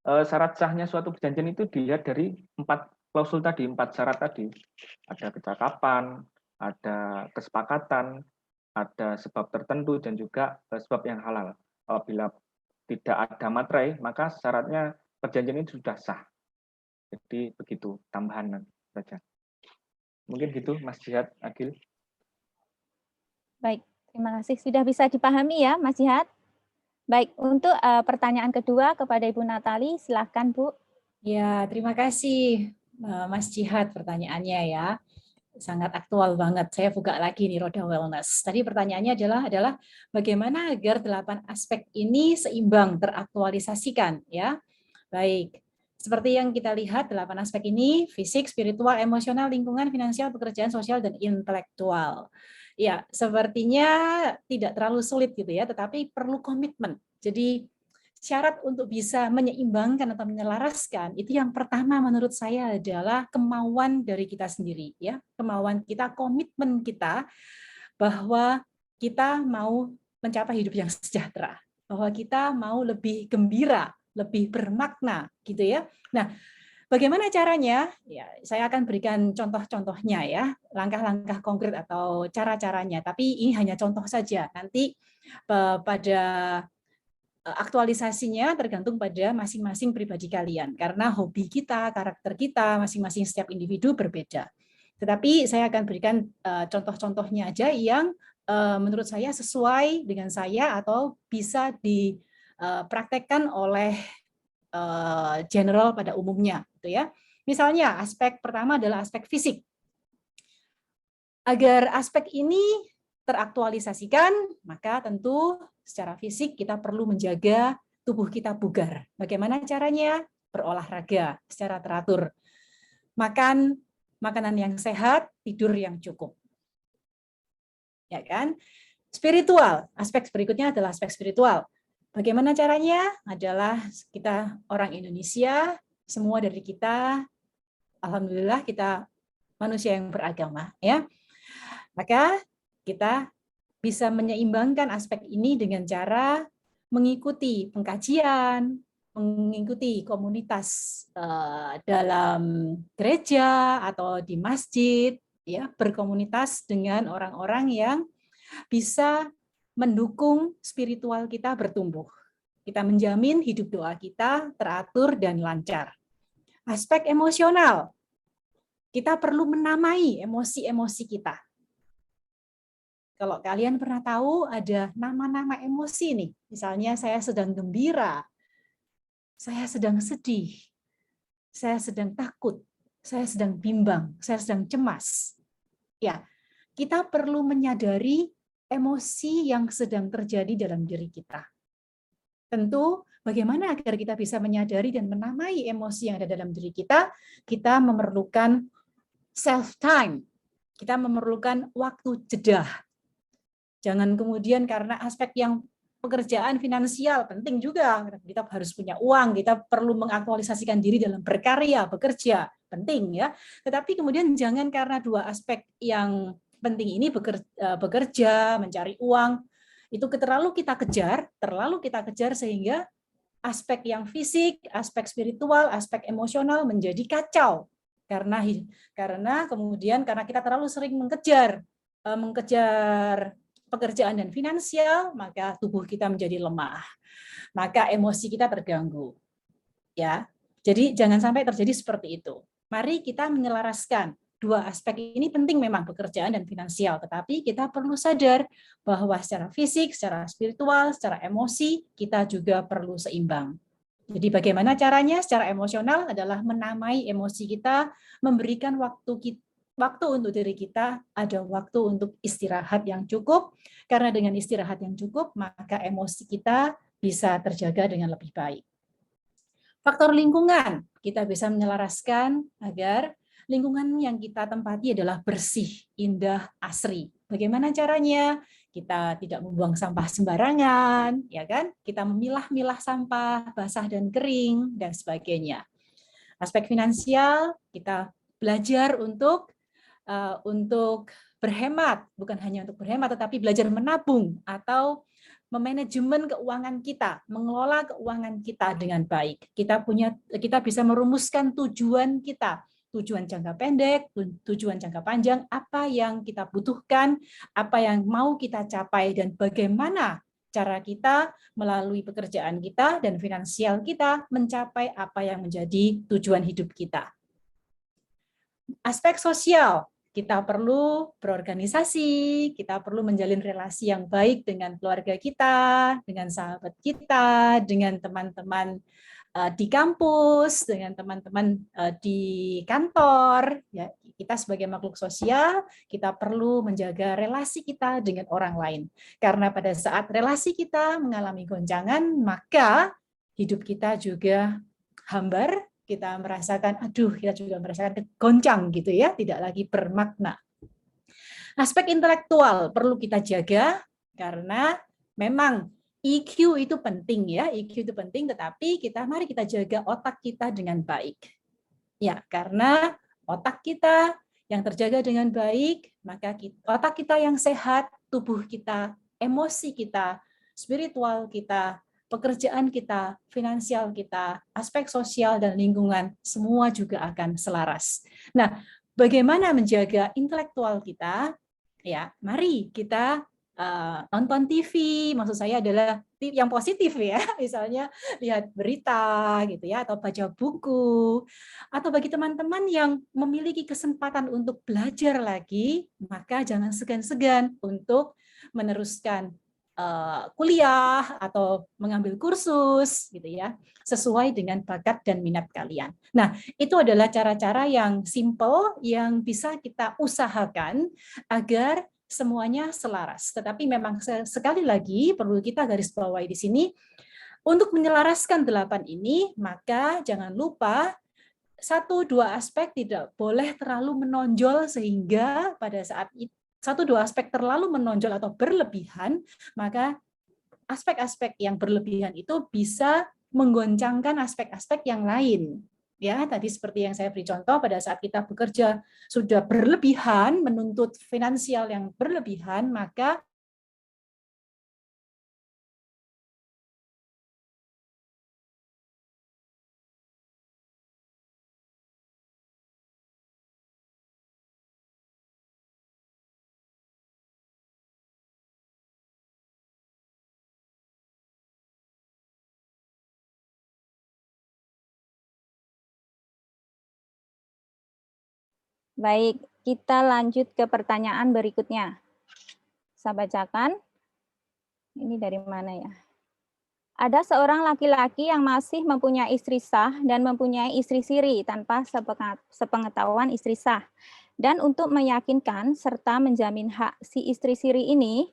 syarat sahnya suatu perjanjian itu dilihat dari 4 klausul tadi, 4 syarat tadi. Ada kecakapan, ada kesepakatan, ada sebab tertentu dan juga sebab yang halal. Apabila tidak ada materai, maka syaratnya perjanjian ini sudah sah. Jadi begitu tambahan saja. Mungkin gitu, Mas Jihad Akil. Baik, terima kasih. Sudah bisa dipahami ya, Mas Jihad? Baik, untuk pertanyaan kedua kepada Ibu Natali, silahkan Bu. Ya, terima kasih Mas Jihad pertanyaannya ya. Sangat aktual banget. Saya buka lagi nih Roda Wellness. Tadi pertanyaannya adalah bagaimana agar 8 aspek ini seimbang teraktualisasikan ya. Baik. Seperti yang kita lihat, 8 aspek ini, fisik, spiritual, emosional, lingkungan, finansial, pekerjaan, sosial, dan intelektual. Ya, sepertinya tidak terlalu sulit gitu ya, tetapi perlu komitmen. Jadi syarat untuk bisa menyeimbangkan atau menyelaraskan, itu yang pertama menurut saya adalah kemauan dari kita sendiri, ya, kemauan kita, komitmen kita bahwa kita mau mencapai hidup yang sejahtera, bahwa kita mau lebih gembira, lebih bermakna, gitu ya. Nah, bagaimana caranya? Ya, saya akan berikan contoh-contohnya ya, langkah-langkah konkret atau cara-caranya. Tapi ini hanya contoh saja. Nanti pada aktualisasinya tergantung pada masing-masing pribadi kalian. Karena hobi kita, karakter kita, masing-masing setiap individu berbeda. Tetapi saya akan berikan contoh-contohnya aja yang menurut saya sesuai dengan saya atau bisa dipraktekkan oleh general pada umumnya, gitu ya. Misalnya aspek pertama adalah aspek fisik. Agar aspek ini teraktualisasikan, maka tentu secara fisik kita perlu menjaga tubuh kita bugar. Bagaimana caranya? Berolahraga secara teratur. Makan makanan yang sehat, tidur yang cukup. Ya kan? Spiritual, aspek berikutnya adalah aspek spiritual. Bagaimana caranya? Adalah kita orang Indonesia, semua dari kita, alhamdulillah kita manusia yang beragama, ya. Maka kita bisa menyeimbangkan aspek ini dengan cara mengikuti pengkajian, mengikuti komunitas dalam gereja atau di masjid, ya, berkomunitas dengan orang-orang yang bisa mendukung spiritual kita bertumbuh. Kita menjamin hidup doa kita teratur dan lancar. Aspek emosional, kita perlu menamai emosi-emosi kita. Kalau kalian pernah tahu ada nama-nama emosi nih, misalnya saya sedang gembira, saya sedang sedih, saya sedang takut, saya sedang bimbang, saya sedang cemas. Ya, kita perlu menyadari emosi yang sedang terjadi dalam diri kita. Tentu, bagaimana agar kita bisa menyadari dan menamai emosi yang ada dalam diri kita? Kita memerlukan self-time. Kita memerlukan waktu jeda. Jangan kemudian karena aspek yang pekerjaan finansial penting juga. Kita harus punya uang, kita perlu mengaktualisasikan diri dalam berkarya, bekerja, penting ya. Tetapi kemudian jangan karena dua aspek yang penting ini bekerja, mencari uang, itu terlalu kita kejar sehingga aspek yang fisik, aspek spiritual, aspek emosional menjadi kacau karena kita terlalu sering mengejar pekerjaan dan finansial, maka tubuh kita menjadi lemah, maka emosi kita terganggu, ya. Jadi jangan sampai terjadi seperti itu. Mari kita menyelaraskan. Dua aspek ini penting memang, pekerjaan dan finansial, tetapi kita perlu sadar bahwa secara fisik, secara spiritual, secara emosi, kita juga perlu seimbang. Jadi bagaimana caranya? Secara emosional adalah menamai emosi kita, memberikan waktu untuk diri kita, ada waktu untuk istirahat yang cukup, karena dengan istirahat yang cukup, maka emosi kita bisa terjaga dengan lebih baik. Faktor lingkungan, kita bisa menyelaraskan agar lingkungan yang kita tempati adalah bersih, indah, asri. Bagaimana caranya? Kita tidak membuang sampah sembarangan, ya kan? Kita memilah-milah sampah basah dan kering dan sebagainya. Aspek finansial, kita belajar untuk berhemat, bukan hanya untuk berhemat, tetapi belajar menabung atau memanajemen keuangan kita, mengelola keuangan kita dengan baik. Kita bisa merumuskan tujuan kita. Tujuan jangka pendek, tujuan jangka panjang, apa yang kita butuhkan, apa yang mau kita capai, dan bagaimana cara kita melalui pekerjaan kita dan finansial kita mencapai apa yang menjadi tujuan hidup kita. Aspek sosial, kita perlu berorganisasi, kita perlu menjalin relasi yang baik dengan keluarga kita, dengan sahabat kita, dengan teman-teman di kampus, dengan teman-teman di kantor. Ya, kita sebagai makhluk sosial, kita perlu menjaga relasi kita dengan orang lain. Karena pada saat relasi kita mengalami goncangan, maka hidup kita juga hambar, kita merasakan, aduh, kita juga merasakan goncang gitu ya, tidak lagi bermakna. Aspek intelektual perlu kita jaga karena memang EQ itu penting ya, EQ itu penting, tetapi mari kita jaga otak kita dengan baik. Ya, karena otak kita yang terjaga dengan baik, maka otak kita yang sehat, tubuh kita, emosi kita, spiritual kita, pekerjaan kita, finansial kita, aspek sosial dan lingkungan, semua juga akan selaras. Nah, bagaimana menjaga intelektual kita? Ya, mari kita nonton TV, maksud saya adalah yang positif ya, misalnya lihat berita gitu ya, atau baca buku, atau bagi teman-teman yang memiliki kesempatan untuk belajar lagi, maka jangan segan-segan untuk meneruskan kuliah atau mengambil kursus gitu ya, sesuai dengan bakat dan minat kalian. Nah, itu adalah cara-cara yang simple yang bisa kita usahakan agar semuanya selaras. Tetapi memang sekali lagi perlu kita garis bawahi di sini, untuk menyelaraskan 8 ini, maka jangan lupa 1-2 aspek tidak boleh terlalu menonjol sehingga pada saat itu 1-2 aspek terlalu menonjol atau berlebihan, maka aspek-aspek yang berlebihan itu bisa menggoncangkan aspek-aspek yang lain. Ya, tadi seperti yang saya beri contoh, pada saat kita bekerja sudah berlebihan, menuntut finansial yang berlebihan, maka Baik, kita lanjut ke pertanyaan berikutnya. Saya bacakan. Ini dari mana ya? Ada seorang laki-laki yang masih mempunyai istri sah dan mempunyai istri siri tanpa sepengetahuan istri sah. Dan untuk meyakinkan serta menjamin hak si istri siri ini,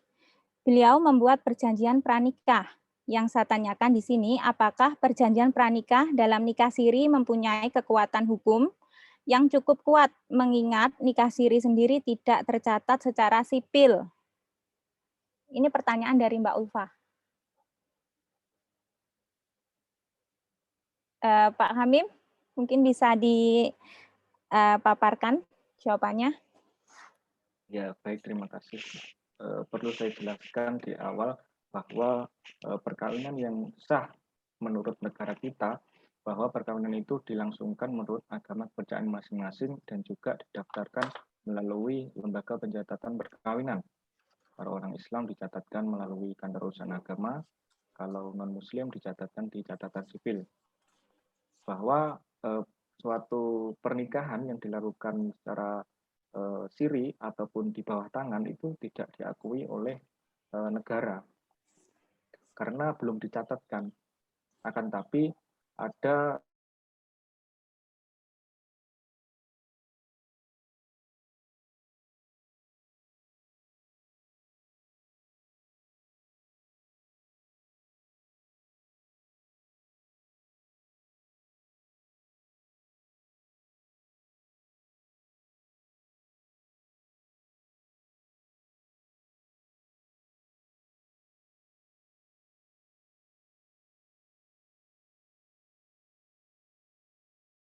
beliau membuat perjanjian pranikah. Yang saya tanyakan di sini, apakah perjanjian pranikah dalam nikah siri mempunyai kekuatan hukum yang cukup kuat, mengingat nikah siri sendiri tidak tercatat secara sipil? Ini pertanyaan dari Mbak Ulfa. Pak Hamim, mungkin bisa dipaparkan jawabannya. Ya, baik, terima kasih. Perlu saya jelaskan di awal bahwa perkawinan yang sah menurut negara kita, bahwa perkawinan itu dilangsungkan menurut agama kepercayaan masing-masing dan juga didaftarkan melalui lembaga pencatatan perkawinan. Kalau orang Islam dicatatkan melalui kantor urusan agama, kalau non-Muslim dicatatkan di catatan sipil. Bahwa suatu pernikahan yang dilakukan secara siri ataupun di bawah tangan itu tidak diakui oleh negara karena belum dicatatkan. Akan tapi ada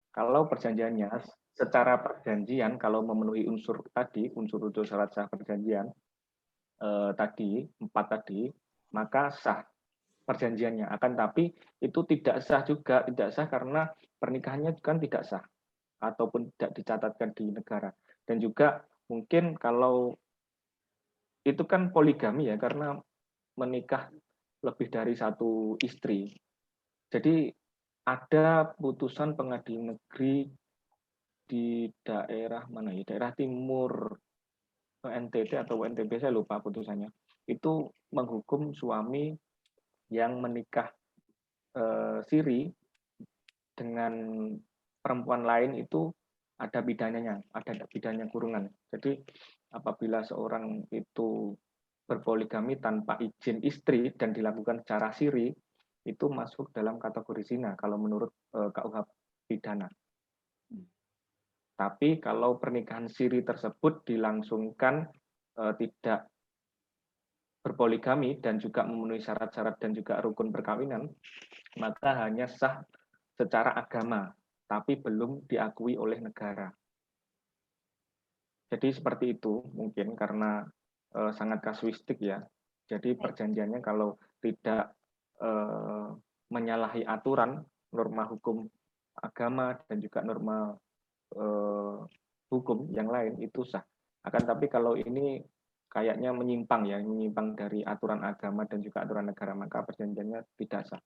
kalau perjanjiannya secara perjanjian kalau memenuhi unsur tadi, unsur-unsur syarat sah perjanjian tadi, 4 tadi, maka sah perjanjiannya. Akan tapi itu tidak sah juga, tidak sah karena pernikahannya kan tidak sah ataupun tidak dicatatkan di negara. Dan juga mungkin kalau itu kan poligami ya, karena menikah lebih dari satu istri. Jadi ada putusan pengadilan negeri di daerah mana ya, daerah timur NTT atau NTB, saya lupa putusannya. Itu menghukum suami yang menikah siri dengan perempuan lain itu ada pidananya, ada pidana kurungan. Jadi apabila seorang itu berpoligami tanpa izin istri dan dilakukan secara siri, itu masuk dalam kategori zina kalau menurut KUH pidana. Tapi kalau pernikahan siri tersebut dilangsungkan tidak berpoligami dan juga memenuhi syarat-syarat dan juga rukun perkawinan, maka hanya sah secara agama, tapi belum diakui oleh negara. Jadi seperti itu mungkin karena sangat kasuistik ya. Jadi perjanjiannya kalau tidak menyalahi aturan, norma hukum agama dan juga norma hukum yang lain itu sah. Akan tapi kalau ini kayaknya menyimpang ya, menyimpang dari aturan agama dan juga aturan negara, maka perjanjiannya tidak sah.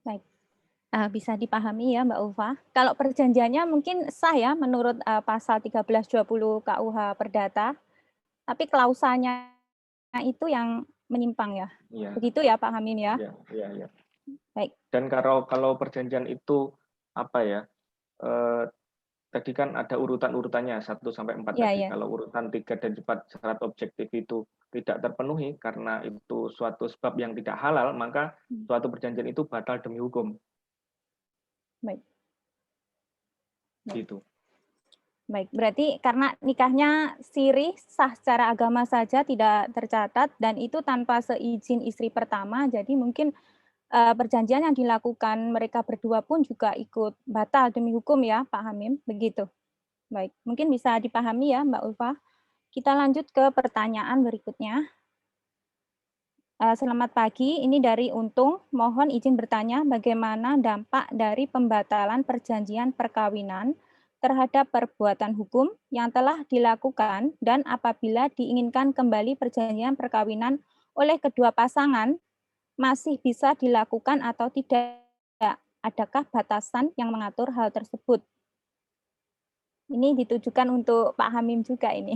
Baik. Bisa dipahami ya Mbak Ulfa. Kalau perjanjiannya mungkin sah ya menurut pasal 1320 KUH Perdata, tapi klausalnya itu yang menyimpang ya. Iya. Begitu ya Pak Hamim ya. Iya. Baik. Dan kalau perjanjian itu apa ya? Tadi kan ada urutan-urutannya 1 sampai 4 Iya, tadi. iya. Kalau urutan 3 dan 4 syarat objektif itu tidak terpenuhi karena itu suatu sebab yang tidak halal, maka suatu perjanjian itu batal demi hukum. Baik. Gitu. Baik, berarti karena nikahnya siri sah secara agama saja tidak tercatat dan itu tanpa seizin istri pertama, jadi mungkin perjanjian yang dilakukan mereka berdua pun juga ikut batal demi hukum ya Pak Hamim, begitu. Baik, mungkin bisa dipahami ya Mbak Ulfa. Kita lanjut ke pertanyaan berikutnya. Selamat pagi, ini dari Untung. Mohon izin bertanya bagaimana dampak dari pembatalan perjanjian perkawinan terhadap perbuatan hukum yang telah dilakukan dan apabila diinginkan kembali perjanjian perkawinan oleh kedua pasangan masih bisa dilakukan atau tidak? Adakah batasan yang mengatur hal tersebut? Ini ditujukan untuk Pak Hamim juga ini.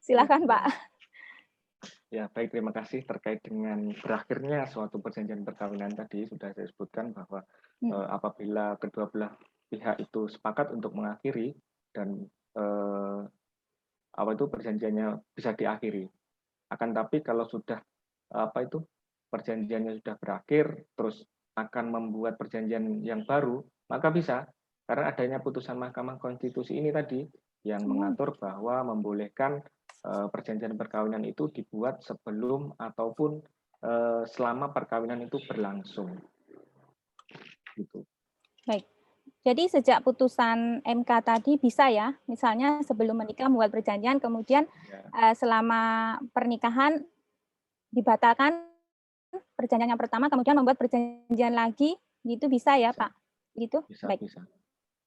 Silakan Pak. Ya, baik, terima kasih. Terkait dengan berakhirnya suatu perjanjian perkawinan tadi sudah saya sebutkan bahwa apabila kedua belah pihak itu sepakat untuk mengakhiri dan perjanjiannya bisa diakhiri. Akan tapi kalau sudah perjanjiannya sudah berakhir terus akan membuat perjanjian yang baru, maka bisa karena adanya putusan Mahkamah Konstitusi ini tadi yang mengatur bahwa membolehkan perjanjian perkawinan itu dibuat sebelum ataupun selama perkawinan itu berlangsung. Gitu. Baik. Jadi sejak putusan MK tadi bisa ya, misalnya sebelum menikah membuat perjanjian, kemudian selama pernikahan dibatalkan perjanjian yang pertama, kemudian membuat perjanjian lagi, gitu bisa ya Pak? Gitu? Bisa, baik. Bisa.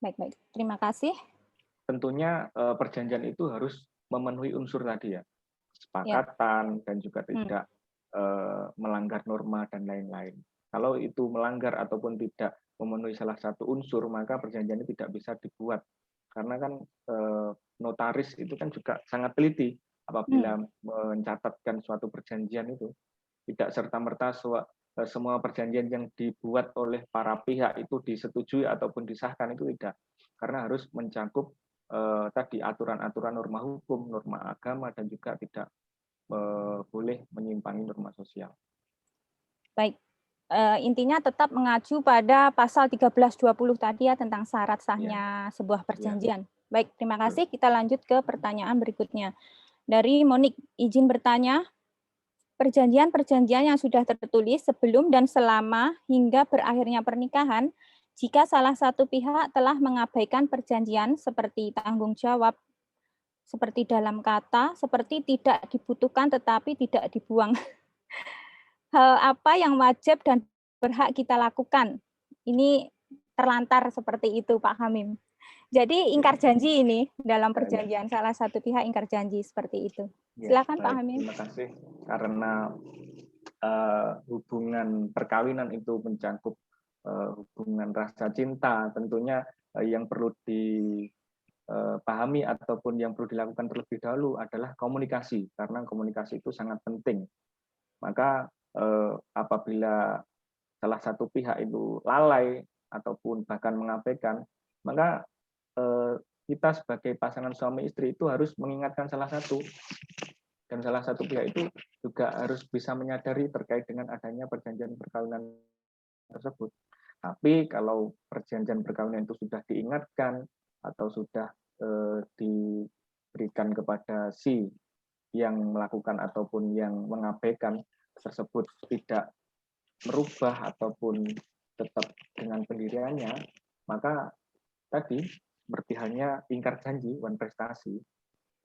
Baik. Terima kasih. Tentunya perjanjian itu harus memenuhi unsur tadi ya, kesepakatan dan juga tidak melanggar norma dan lain-lain. Kalau itu melanggar ataupun tidak memenuhi salah satu unsur, maka perjanjian ini tidak bisa dibuat. Karena kan notaris itu kan juga sangat teliti apabila mencatatkan suatu perjanjian itu. Tidak serta-merta semua perjanjian yang dibuat oleh para pihak itu disetujui ataupun disahkan, itu tidak. Karena harus mencakup tadi aturan-aturan norma hukum, norma agama, dan juga tidak boleh menyimpangi norma sosial. Baik, intinya tetap mengacu pada pasal 1320 tadi ya tentang syarat sahnya sebuah perjanjian. Baik, terima kasih. Kita lanjut ke pertanyaan berikutnya. Dari Monik, izin bertanya, perjanjian-perjanjian yang sudah tertulis sebelum dan selama hingga berakhirnya pernikahan, jika salah satu pihak telah mengabaikan perjanjian seperti tanggung jawab, seperti dalam kata, seperti tidak dibutuhkan tetapi tidak dibuang. Hal apa yang wajib dan berhak kita lakukan? Ini terlantar seperti itu Pak Hamim. Jadi ingkar janji ini dalam perjanjian, salah satu pihak ingkar janji seperti itu. Silakan Pak Hamim. Terima kasih. Karena hubungan perkawinan itu mencakup hubungan rasa cinta, tentunya yang perlu dipahami ataupun yang perlu dilakukan terlebih dahulu adalah komunikasi, karena komunikasi itu sangat penting. Maka apabila salah satu pihak itu lalai ataupun bahkan mengabaikan, maka kita sebagai pasangan suami istri itu harus mengingatkan salah satu, dan salah satu pihak itu juga harus bisa menyadari terkait dengan adanya perjanjian perkawinan tersebut. Tapi kalau perjanjian perkawinan itu sudah diingatkan atau sudah diberikan kepada si yang melakukan ataupun yang mengabaikan tersebut tidak merubah ataupun tetap dengan pendiriannya, maka tadi berpihaknya ingkar janji, wan prestasi.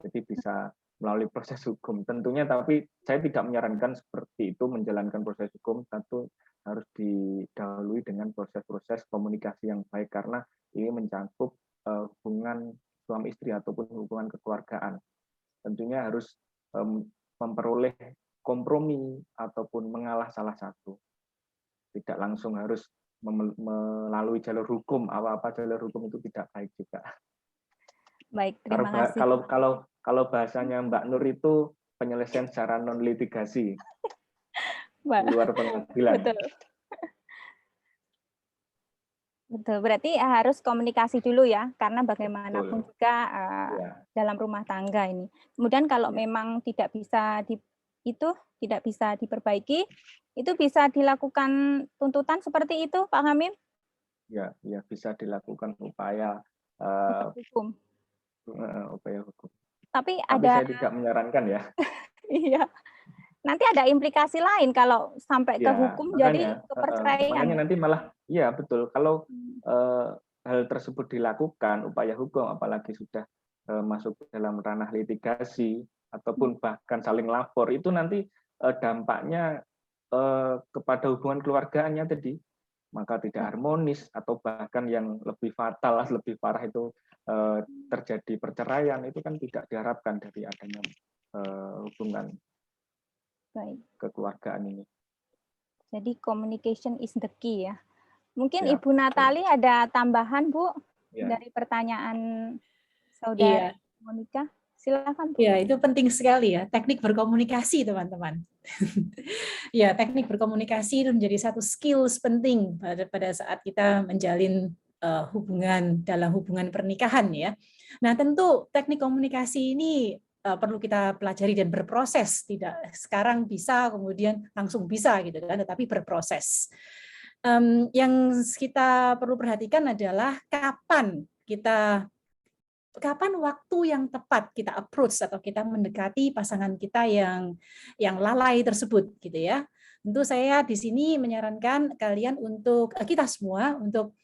Jadi bisa melalui proses hukum tentunya, tapi saya tidak menyarankan seperti itu menjalankan proses hukum. Tentu harus didahului dengan proses-proses komunikasi yang baik karena ini mencakup hubungan suami istri ataupun hubungan kekeluargaan. Tentunya harus memperoleh kompromi ataupun mengalah salah satu. Tidak langsung harus melalui jalur hukum, apa-apa jalur hukum itu tidak baik juga. Baik, terima kasih. Kalau bahasanya Mbak Nur itu penyelesaian secara non litigasi di luar pengadilan. Betul. Betul, berarti harus komunikasi dulu ya, karena bagaimanapun juga dalam rumah tangga ini. Kemudian kalau memang tidak bisa tidak bisa diperbaiki, itu bisa dilakukan tuntutan seperti itu, Pak Hamim? Ya, bisa dilakukan upaya hukum. Upaya hukum. Tapi saya tidak menyarankan ya. Iya. Nanti ada implikasi lain kalau sampai ke hukum, jadi ke perceraian. Makanya nanti malah, iya betul. Kalau hal tersebut dilakukan, upaya hukum, apalagi sudah masuk dalam ranah litigasi ataupun bahkan saling lapor, itu nanti dampaknya kepada hubungan keluargaannya tadi, maka tidak harmonis atau bahkan yang lebih fatal, lebih parah itu terjadi perceraian, itu kan tidak diharapkan dari adanya hubungan kekeluargaan ini. Jadi communication is the key ya. Mungkin Ibu Natali ada tambahan Bu dari pertanyaan Saudara Monica. Silakan Bu. Ya, itu penting sekali ya, teknik berkomunikasi teman-teman. Ya, teknik berkomunikasi itu menjadi satu skills penting pada saat kita menjalin hubungan dalam hubungan pernikahan ya. Nah, tentu teknik komunikasi ini perlu kita pelajari dan berproses, tidak sekarang bisa kemudian langsung bisa gitu kan, tetapi berproses. Yang kita perlu perhatikan adalah kapan waktu yang tepat kita approach atau kita mendekati pasangan kita yang lalai tersebut gitu ya. Tentu saya di sini menyarankan kalian untuk kita semua untuk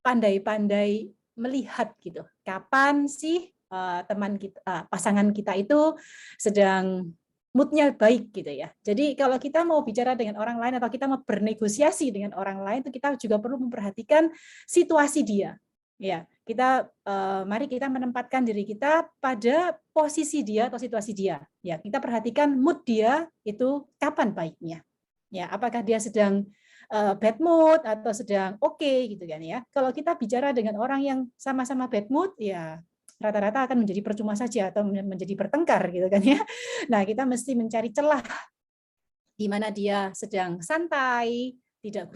pandai-pandai melihat gitu. Kapan sih pasangan kita itu sedang moodnya baik gitu ya. Jadi kalau kita mau bicara dengan orang lain atau kita mau bernegosiasi dengan orang lain, itu kita juga perlu memperhatikan situasi dia. Ya, mari kita menempatkan diri kita pada posisi dia atau situasi dia. Ya, kita perhatikan mood dia itu kapan baiknya. Ya, apakah dia sedang bad mood atau sedang oke gitu kan ya. Kalau kita bicara dengan orang yang sama-sama bad mood, ya rata-rata akan menjadi percuma saja atau menjadi bertengkar gitu kan ya. Nah, kita mesti mencari celah di mana dia sedang santai, tidak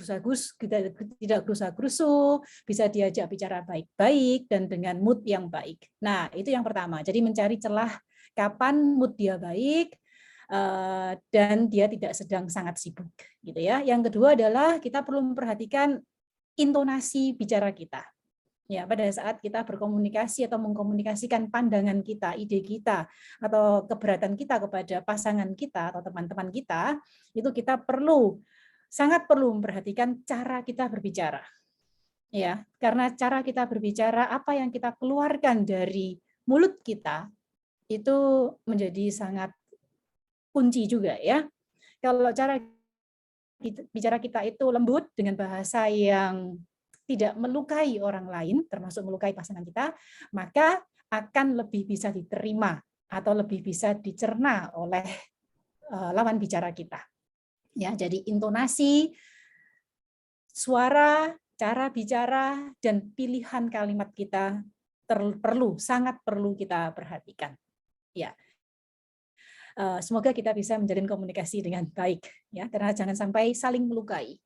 gerusa-gerusu, bisa diajak bicara baik-baik dan dengan mood yang baik. Nah, itu yang pertama. Jadi mencari celah kapan mood dia baik dan dia tidak sedang sangat sibuk gitu ya. Yang kedua adalah kita perlu memperhatikan intonasi bicara kita. Ya, pada saat kita berkomunikasi atau mengkomunikasikan pandangan kita, ide kita, atau keberatan kita kepada pasangan kita atau teman-teman kita, itu kita sangat perlu memperhatikan cara kita berbicara. Ya, karena cara kita berbicara, apa yang kita keluarkan dari mulut kita, itu menjadi sangat kunci juga ya. Kalau cara bicara kita itu lembut dengan bahasa yang tidak melukai orang lain, termasuk melukai pasangan kita, maka akan lebih bisa diterima atau lebih bisa dicerna oleh lawan bicara kita. Ya, jadi intonasi, suara, cara bicara, dan pilihan kalimat kita sangat perlu kita perhatikan. Ya. Semoga kita bisa menjalin komunikasi dengan baik, ya, karena jangan sampai saling melukai.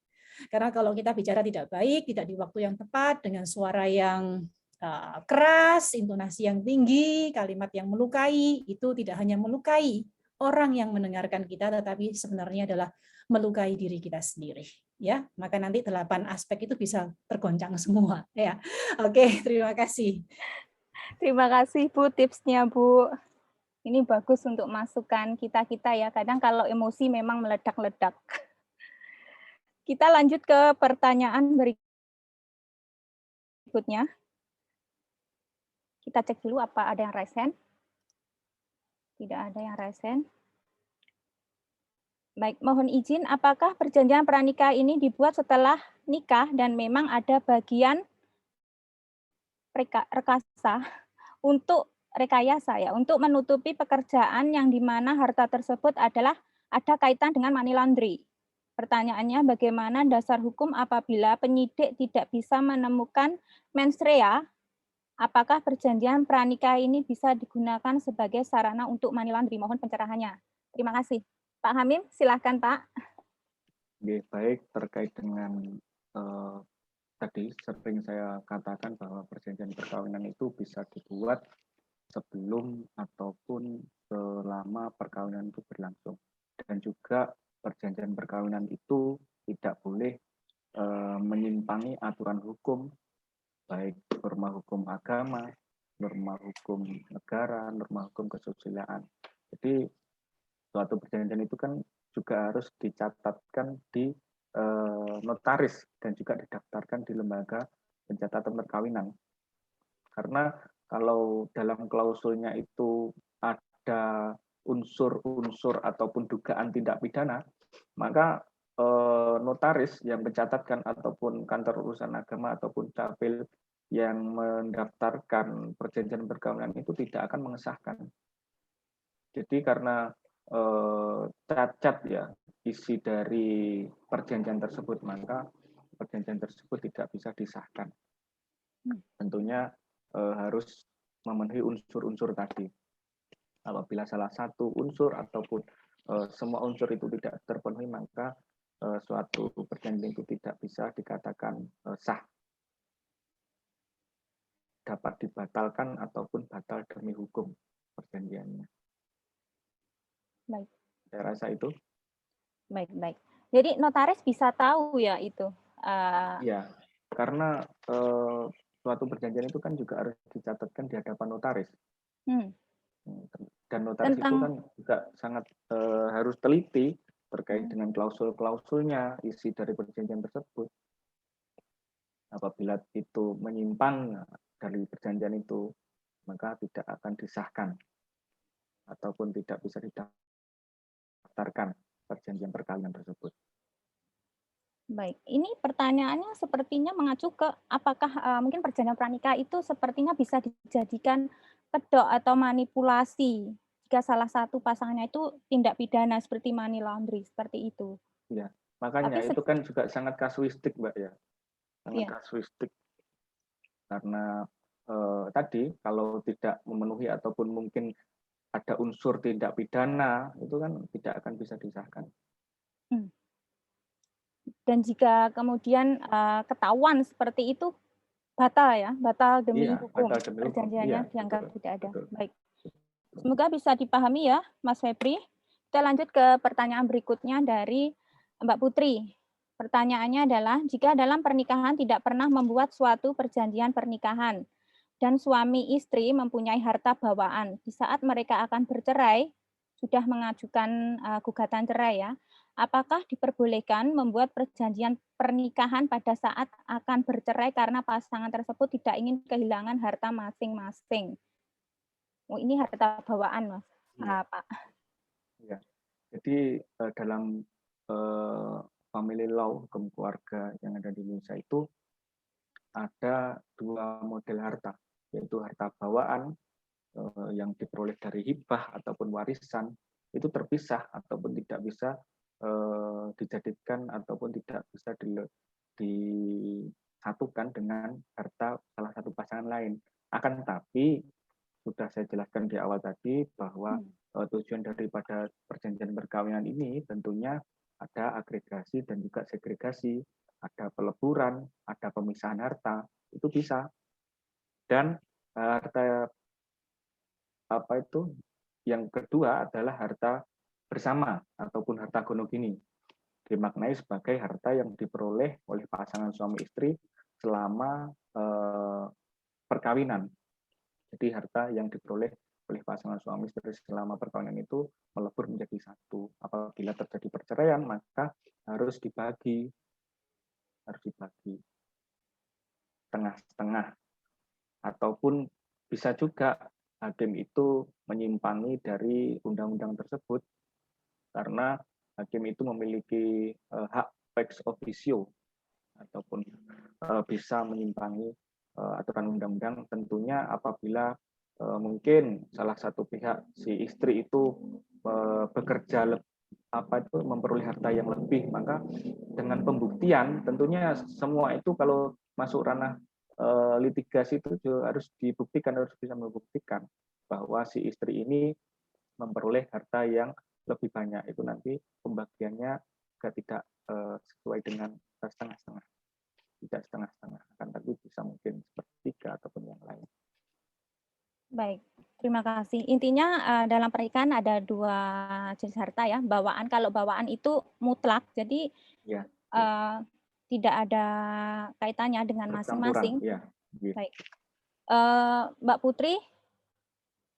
Karena kalau kita bicara tidak baik, tidak di waktu yang tepat, dengan suara yang keras, intonasi yang tinggi, kalimat yang melukai, itu tidak hanya melukai orang yang mendengarkan kita, tetapi sebenarnya adalah melukai diri kita sendiri. ya, maka nanti 8 aspek itu bisa tergoncang semua ya. Oke, terima kasih. Terima kasih Bu tipsnya Bu. Ini bagus untuk masukan kita-kita ya. Kadang kalau emosi memang meledak-ledak. Kita lanjut ke pertanyaan berikutnya. Kita cek dulu apa ada yang raise hand. Tidak ada yang raise hand. Baik, mohon izin, apakah perjanjian pranikah ini dibuat setelah nikah dan memang ada bagian rekayasa untuk menutupi pekerjaan yang di mana harta tersebut adalah ada kaitan dengan money laundry. Pertanyaannya, bagaimana dasar hukum apabila penyidik tidak bisa menemukan mens rea? Apakah perjanjian pranikah ini bisa digunakan sebagai sarana untuk money laundry? Mohon pencerahannya. Terima kasih. Pak Hamim, silahkan Pak. Oke, baik, terkait dengan tadi sering saya katakan bahwa perjanjian perkawinan itu bisa dibuat sebelum ataupun selama perkawinan itu berlangsung. Dan juga perjanjian perkawinan itu tidak boleh menyimpangi aturan hukum, baik norma hukum agama, norma hukum negara, norma hukum kesusilaan. Jadi suatu perjanjian itu kan juga harus dicatatkan di notaris dan juga didaftarkan di lembaga pencatatan perkawinan. Karena kalau dalam klausulnya itu ada unsur-unsur ataupun dugaan tindak pidana, maka notaris yang mencatatkan ataupun kantor urusan agama ataupun capil yang mendaftarkan perjanjian perkawinan itu tidak akan mengesahkan. Jadi karena cacat ya isi dari perjanjian tersebut, maka perjanjian tersebut tidak bisa disahkan. Tentunya harus memenuhi unsur-unsur tadi. Apabila salah satu unsur ataupun semua unsur itu tidak terpenuhi, maka suatu perjanjian itu tidak bisa dikatakan sah. Dapat dibatalkan ataupun batal demi hukum perjanjiannya. Baik. Saya rasa itu. Baik. Jadi notaris bisa tahu ya itu. Ya, karena suatu perjanjian itu kan juga harus dicatatkan di hadapan notaris. Dan notaris itu kan juga sangat harus teliti terkait dengan klausul-klausulnya, isi dari perjanjian tersebut. Apabila itu menyimpang dari perjanjian itu, maka tidak akan disahkan ataupun tidak bisa didaftarkan perjanjian perkawinan tersebut. Baik, ini pertanyaannya sepertinya mengacu ke apakah mungkin perjanjian pranikah itu sepertinya bisa dijadikan kedok atau manipulasi jika salah satu pasangannya itu tindak pidana seperti money laundry, seperti itu. Ya, makanya itu kan juga sangat kasuistik, Mbak ya. Sangat kasuistik. Karena tadi kalau tidak memenuhi ataupun mungkin ada unsur tindak pidana, itu kan tidak akan bisa disahkan. Dan jika kemudian ketahuan seperti itu, batal demi hukum. Perjanjiannya dianggap tidak ada. Betul. Baik. Semoga bisa dipahami ya, Mas Febri. Kita lanjut ke pertanyaan berikutnya dari Mbak Putri. Pertanyaannya adalah, jika dalam pernikahan tidak pernah membuat suatu perjanjian pernikahan dan suami istri mempunyai harta bawaan, di saat mereka akan bercerai, sudah mengajukan gugatan cerai ya, apakah diperbolehkan membuat perjanjian pernikahan pada saat akan bercerai karena pasangan tersebut tidak ingin kehilangan harta masing-masing? Oh, ini harta bawaan, Mas. Pak. Ya. Jadi dalam family law, hukum keluarga yang ada di Indonesia itu ada dua model harta, yaitu harta bawaan yang diperoleh dari hibah ataupun warisan, itu terpisah ataupun tidak bisa dijadikan ataupun tidak bisa disatukan dengan harta salah satu pasangan lain. Akan tetapi sudah saya jelaskan di awal tadi bahwa tujuan daripada perjanjian perkawinan ini tentunya ada agregasi dan juga segregasi, ada peleburan, ada pemisahan harta, itu bisa. Dan harta apa itu? Yang kedua adalah harta bersama ataupun harta gonogini. dimaknai sebagai harta yang diperoleh oleh pasangan suami istri selama perkawinan. Jadi harta yang diperoleh oleh pasangan suami istri selama perkawinan itu melebur menjadi satu. Apabila terjadi perceraian, maka harus dibagi setengah-setengah. Ataupun bisa juga hakim itu menyimpangi dari undang-undang tersebut karena hakim itu memiliki hak ex officio ataupun bisa menyimpangi aturan undang-undang, tentunya apabila mungkin salah satu pihak si istri itu bekerja memperoleh harta yang lebih, maka dengan pembuktian tentunya semua itu kalau masuk ranah litigasi itu juga harus dibuktikan, harus bisa membuktikan bahwa si istri ini memperoleh harta yang lebih banyak. Itu nanti pembagiannya juga tidak sesuai dengan setengah-setengah, tidak setengah-setengah, akan tapi bisa mungkin sepertiga ataupun yang lain. Baik, terima kasih. Intinya dalam pernikahan ada 2 jenis harta ya, bawaan. Kalau bawaan itu mutlak, jadi Ya, tidak ada kaitannya dengan masing-masing. Ya, gitu. Baik, Mbak Putri,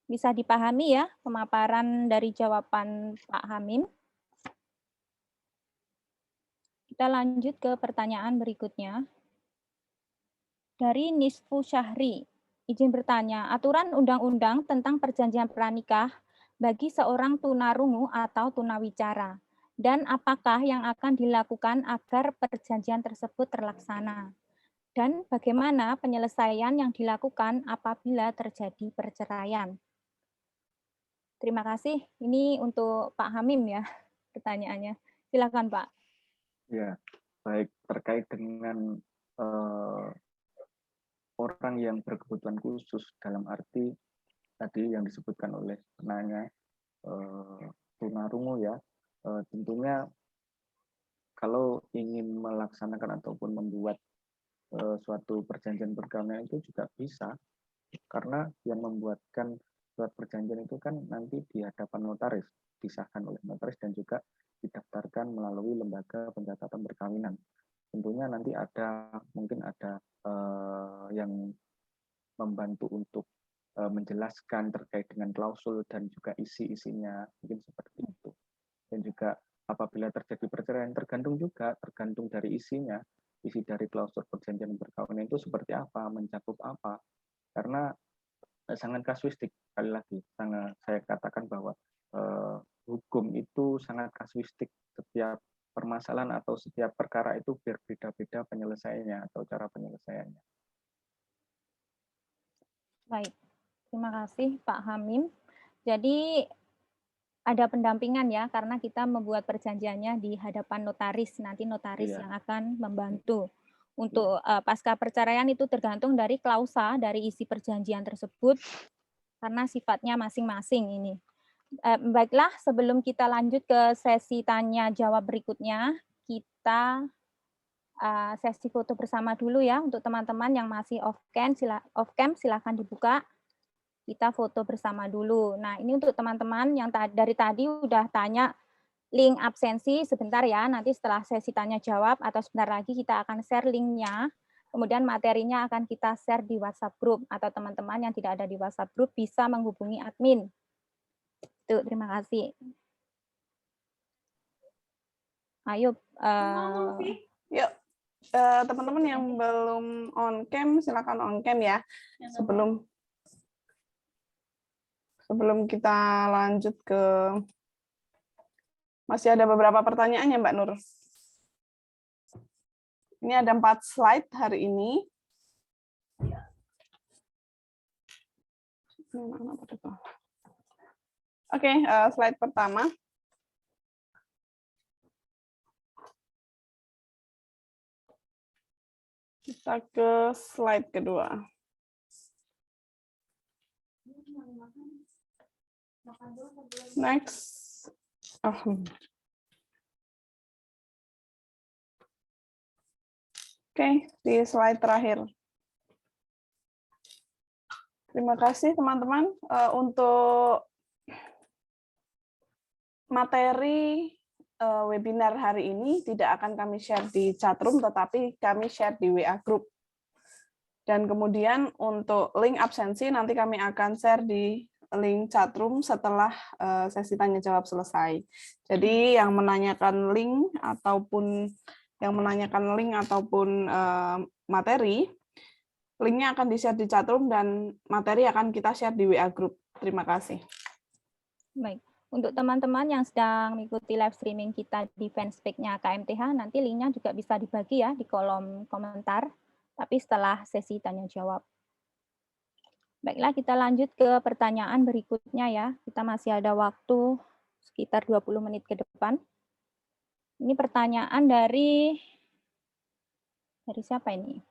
bisa dipahami ya pemaparan dari jawaban Pak Hamim. Kita lanjut ke pertanyaan berikutnya. Dari Nisfu Syahri, izin bertanya, aturan undang-undang tentang perjanjian pranikah bagi seorang tunarungu atau tunawicara, dan apakah yang akan dilakukan agar perjanjian tersebut terlaksana? Dan bagaimana penyelesaian yang dilakukan apabila terjadi perceraian? Terima kasih. Ini untuk Pak Hamim ya pertanyaannya. Silakan Pak. Ya, baik, terkait dengan orang yang berkebutuhan khusus dalam arti tadi yang disebutkan oleh penanya tunarungu ya, tentunya kalau ingin melaksanakan ataupun membuat suatu perjanjian perkawinan itu juga bisa, karena yang membuatkan surat perjanjian itu kan nanti di hadapan notaris, disahkan oleh notaris dan juga didaftarkan melalui lembaga pencatatan perkawinan. Tentunya nanti mungkin ada yang membantu untuk menjelaskan terkait dengan klausul dan juga isi-isinya, mungkin seperti itu. Dan juga apabila terjadi perceraian tergantung dari isinya, isi dari klausul perjanjian perkawinan itu seperti apa, mencakup apa. Karena sangat kasuistik, sekali lagi saya katakan bahwa hukum itu sangat kasuistik, setiap permasalahan atau setiap perkara itu berbeda-beda penyelesaiannya atau cara penyelesaiannya. Baik, terima kasih Pak Hamim. Jadi ada pendampingan ya, karena kita membuat perjanjiannya di hadapan notaris, nanti notaris yang akan membantu. Untuk pasca perceraian itu tergantung dari klausa, dari isi perjanjian tersebut, karena sifatnya masing-masing ini. Baiklah, sebelum kita lanjut ke sesi tanya-jawab berikutnya, kita sesi foto bersama dulu ya, untuk teman-teman yang masih off-cam, silahkan dibuka. Kita foto bersama dulu. Nah, ini untuk teman-teman yang dari tadi udah tanya link absensi, sebentar ya, nanti setelah sesi tanya-jawab atau sebentar lagi kita akan share linknya, kemudian materinya akan kita share di WhatsApp group, atau teman-teman yang tidak ada di WhatsApp group bisa menghubungi admin. Tuh, terima kasih. Ayo. Yuk, teman-teman yang belum on cam, silakan on cam ya. Sebelum kita lanjut ke, masih ada beberapa pertanyaan ya Mbak Nur. Ini ada 4 slide hari ini. Oke, slide pertama. Kita ke slide kedua. Next. Oke, di slide terakhir. Terima kasih teman-teman untuk materi webinar hari ini tidak akan kami share di chatroom, tetapi kami share di WA Group. Dan kemudian untuk link absensi nanti kami akan share di link chatroom setelah sesi tanya jawab selesai. Jadi yang menanyakan link ataupun materi, linknya akan di-share di chatroom dan materi akan kita share di WA Group. Terima kasih. Baik, untuk teman-teman yang sedang mengikuti live streaming kita di fanspage-nya KMTH, nanti linknya juga bisa dibagi ya di kolom komentar, tapi setelah sesi tanya jawab. Baiklah, kita lanjut ke pertanyaan berikutnya ya. Kita masih ada waktu sekitar 20 menit ke depan. Ini pertanyaan dari siapa ini?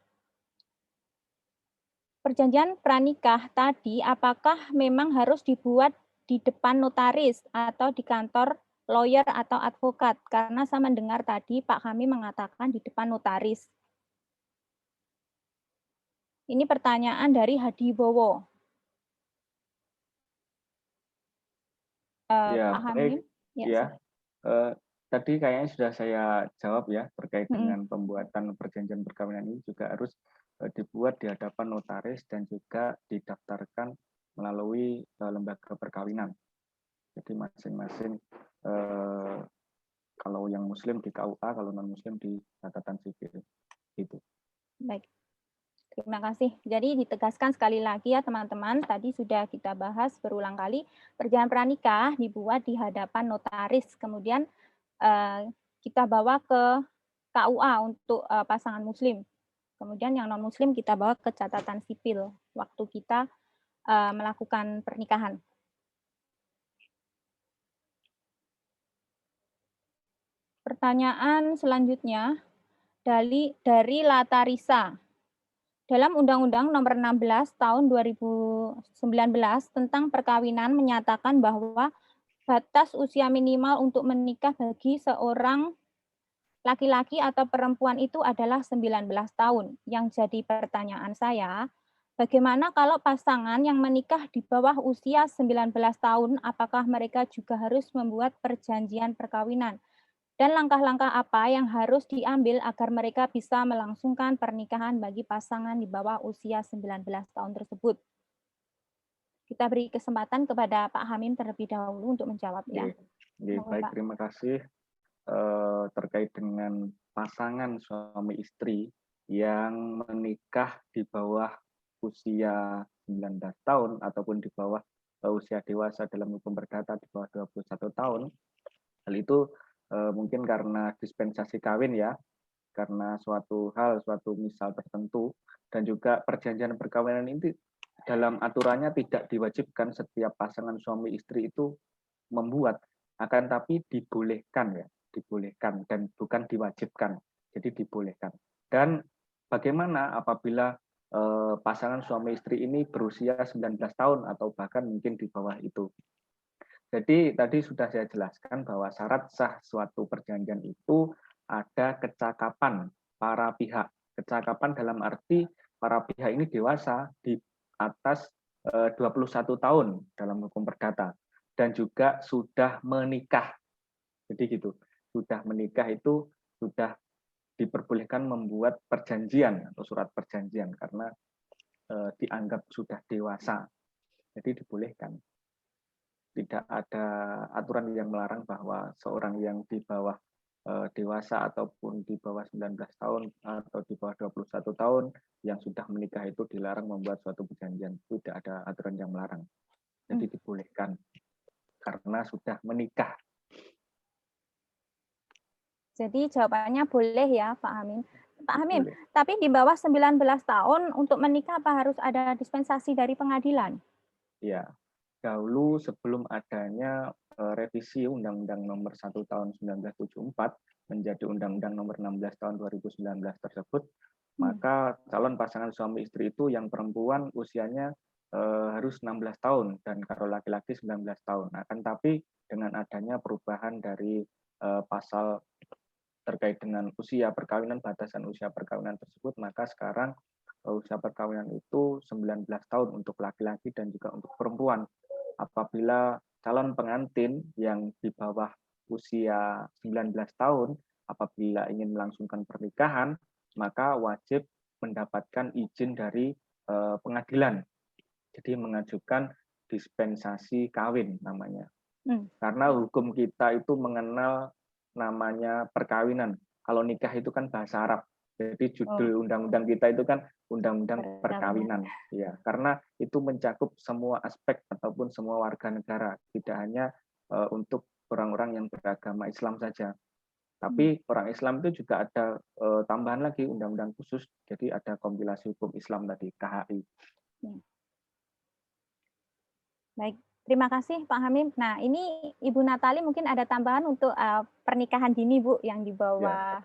Perjanjian pranikah tadi apakah memang harus dibuat di depan notaris atau di kantor lawyer atau advokat? Karena saya mendengar tadi Pak Hamim mengatakan di depan notaris. Ini pertanyaan dari Hadi Bowo. Ya, Pak baik. Hamim? Ya, tadi kayaknya sudah saya jawab ya terkait dengan pembuatan perjanjian perkawinan ini juga harus dibuat di hadapan notaris dan juga didaftarkan melalui lembaga perkawinan. Jadi masing-masing kalau yang Muslim di KUA, kalau non Muslim di catatan sipil. Gitu. Baik. Terima kasih. Jadi ditegaskan sekali lagi ya teman-teman, tadi sudah kita bahas berulang kali, perjanjian pranikah dibuat di hadapan notaris, kemudian kita bawa ke KUA untuk pasangan Muslim. Kemudian yang non-Muslim kita bawa ke catatan sipil waktu kita melakukan pernikahan. Pertanyaan selanjutnya dari Latarisa. Dalam Undang-Undang Nomor 16 Tahun 2019 tentang perkawinan menyatakan bahwa batas usia minimal untuk menikah bagi seorang laki-laki atau perempuan itu adalah 19 tahun. Yang jadi pertanyaan saya, bagaimana kalau pasangan yang menikah di bawah usia 19 tahun, apakah mereka juga harus membuat perjanjian perkawinan? Dan langkah-langkah apa yang harus diambil agar mereka bisa melangsungkan pernikahan bagi pasangan di bawah usia 19 tahun tersebut? Kita beri kesempatan kepada Pak Hamim terlebih dahulu untuk menjawab ya. Baik, terima kasih. Terkait dengan pasangan suami istri yang menikah di bawah usia 19 tahun ataupun di bawah usia dewasa dalam hukum perdata di bawah 21 tahun. Hal itu mungkin karena dispensasi kawin ya, karena suatu misal tertentu, dan juga perjanjian perkawinan ini dalam aturannya tidak diwajibkan setiap pasangan suami istri itu membuat, akan tapi dibolehkan ya, dibolehkan dan bukan diwajibkan, jadi dibolehkan. Dan bagaimana apabila pasangan suami istri ini berusia 19 tahun atau bahkan mungkin di bawah itu? Jadi tadi sudah saya jelaskan bahwa syarat sah suatu perjanjian itu ada kecakapan para pihak. Kecakapan dalam arti para pihak ini dewasa di atas 21 tahun dalam hukum perdata dan juga sudah menikah. Jadi gitu, sudah menikah itu sudah diperbolehkan membuat perjanjian atau surat perjanjian karena dianggap sudah dewasa. Jadi dibolehkan. Tidak ada aturan yang melarang bahwa seorang yang di bawah dewasa ataupun di bawah 19 tahun atau di bawah 21 tahun yang sudah menikah itu dilarang membuat suatu perjanjian. Tidak ada aturan yang melarang. Jadi dibolehkan karena sudah menikah. Jadi jawabannya boleh ya Pak Hamim. Pak Hamim, tapi di bawah 19 tahun untuk menikah apa harus ada dispensasi dari pengadilan? Ya. Dahulu sebelum adanya revisi Undang-Undang Nomor 1 Tahun 1974 menjadi Undang-Undang Nomor 16 Tahun 2019 tersebut, maka calon pasangan suami istri itu yang perempuan usianya harus 16 tahun dan kalau laki-laki 19 tahun. Akan tapi dengan adanya perubahan dari pasal terkait dengan usia perkawinan, batasan usia perkawinan tersebut, maka sekarang usia perkawinan itu 19 tahun untuk laki-laki dan juga untuk perempuan. Apabila calon pengantin yang di bawah usia 19 tahun, apabila ingin melangsungkan pernikahan, maka wajib mendapatkan izin dari pengadilan. Jadi mengajukan dispensasi kawin namanya. Karena hukum kita itu mengenal namanya perkawinan. Kalau nikah itu kan bahasa Arab. Jadi judul undang-undang kita itu kan undang-undang perkawinan. Ya, karena itu mencakup semua aspek ataupun semua warga negara, tidak hanya untuk orang-orang yang beragama Islam saja. Tapi orang Islam itu juga ada tambahan lagi undang-undang khusus. Jadi ada kompilasi hukum Islam tadi, KHI. Baik, terima kasih Pak Hamim. Nah, ini Ibu Natali mungkin ada tambahan untuk pernikahan dini, Bu, yang di bawah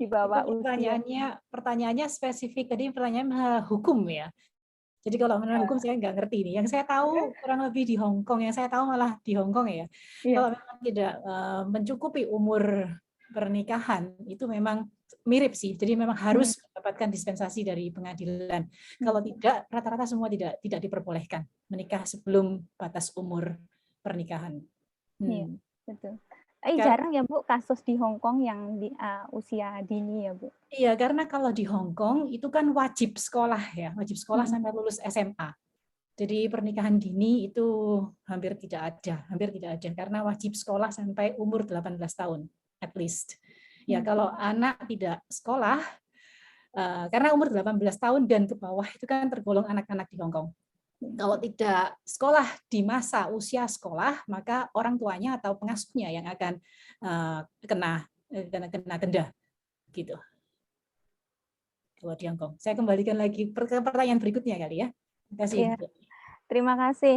di bawah usia. Pertanyaannya spesifik, tadi pertanyaan hukum ya. Jadi kalau menurut hukum saya nggak ngerti ini. Yang saya tahu kurang lebih di Hong Kong, yang saya tahu malah di Hong Kong ya. Kalau memang tidak mencukupi umur pernikahan, itu memang mirip sih. Jadi memang harus mendapatkan dispensasi dari pengadilan. Kalau tidak, rata-rata semua tidak diperbolehkan menikah sebelum batas umur pernikahan. Iya, betul. Jarang ya Bu kasus di Hong Kong yang di usia dini ya Bu. Iya, karena kalau di Hong Kong itu kan wajib sekolah ya, wajib sekolah sampai lulus SMA. Jadi pernikahan dini itu hampir tidak ada karena wajib sekolah sampai umur 18 tahun at least. Ya, kalau anak tidak sekolah karena umur 18 tahun dan ke bawah itu kan tergolong anak-anak di Hong Kong. Kalau tidak sekolah di masa usia sekolah, maka orang tuanya atau pengasuhnya yang akan kena denda, gitu. Kalau di Hong Kong. Saya kembalikan lagi ke pertanyaan berikutnya kali ya. Terima kasih. Ya. Terima kasih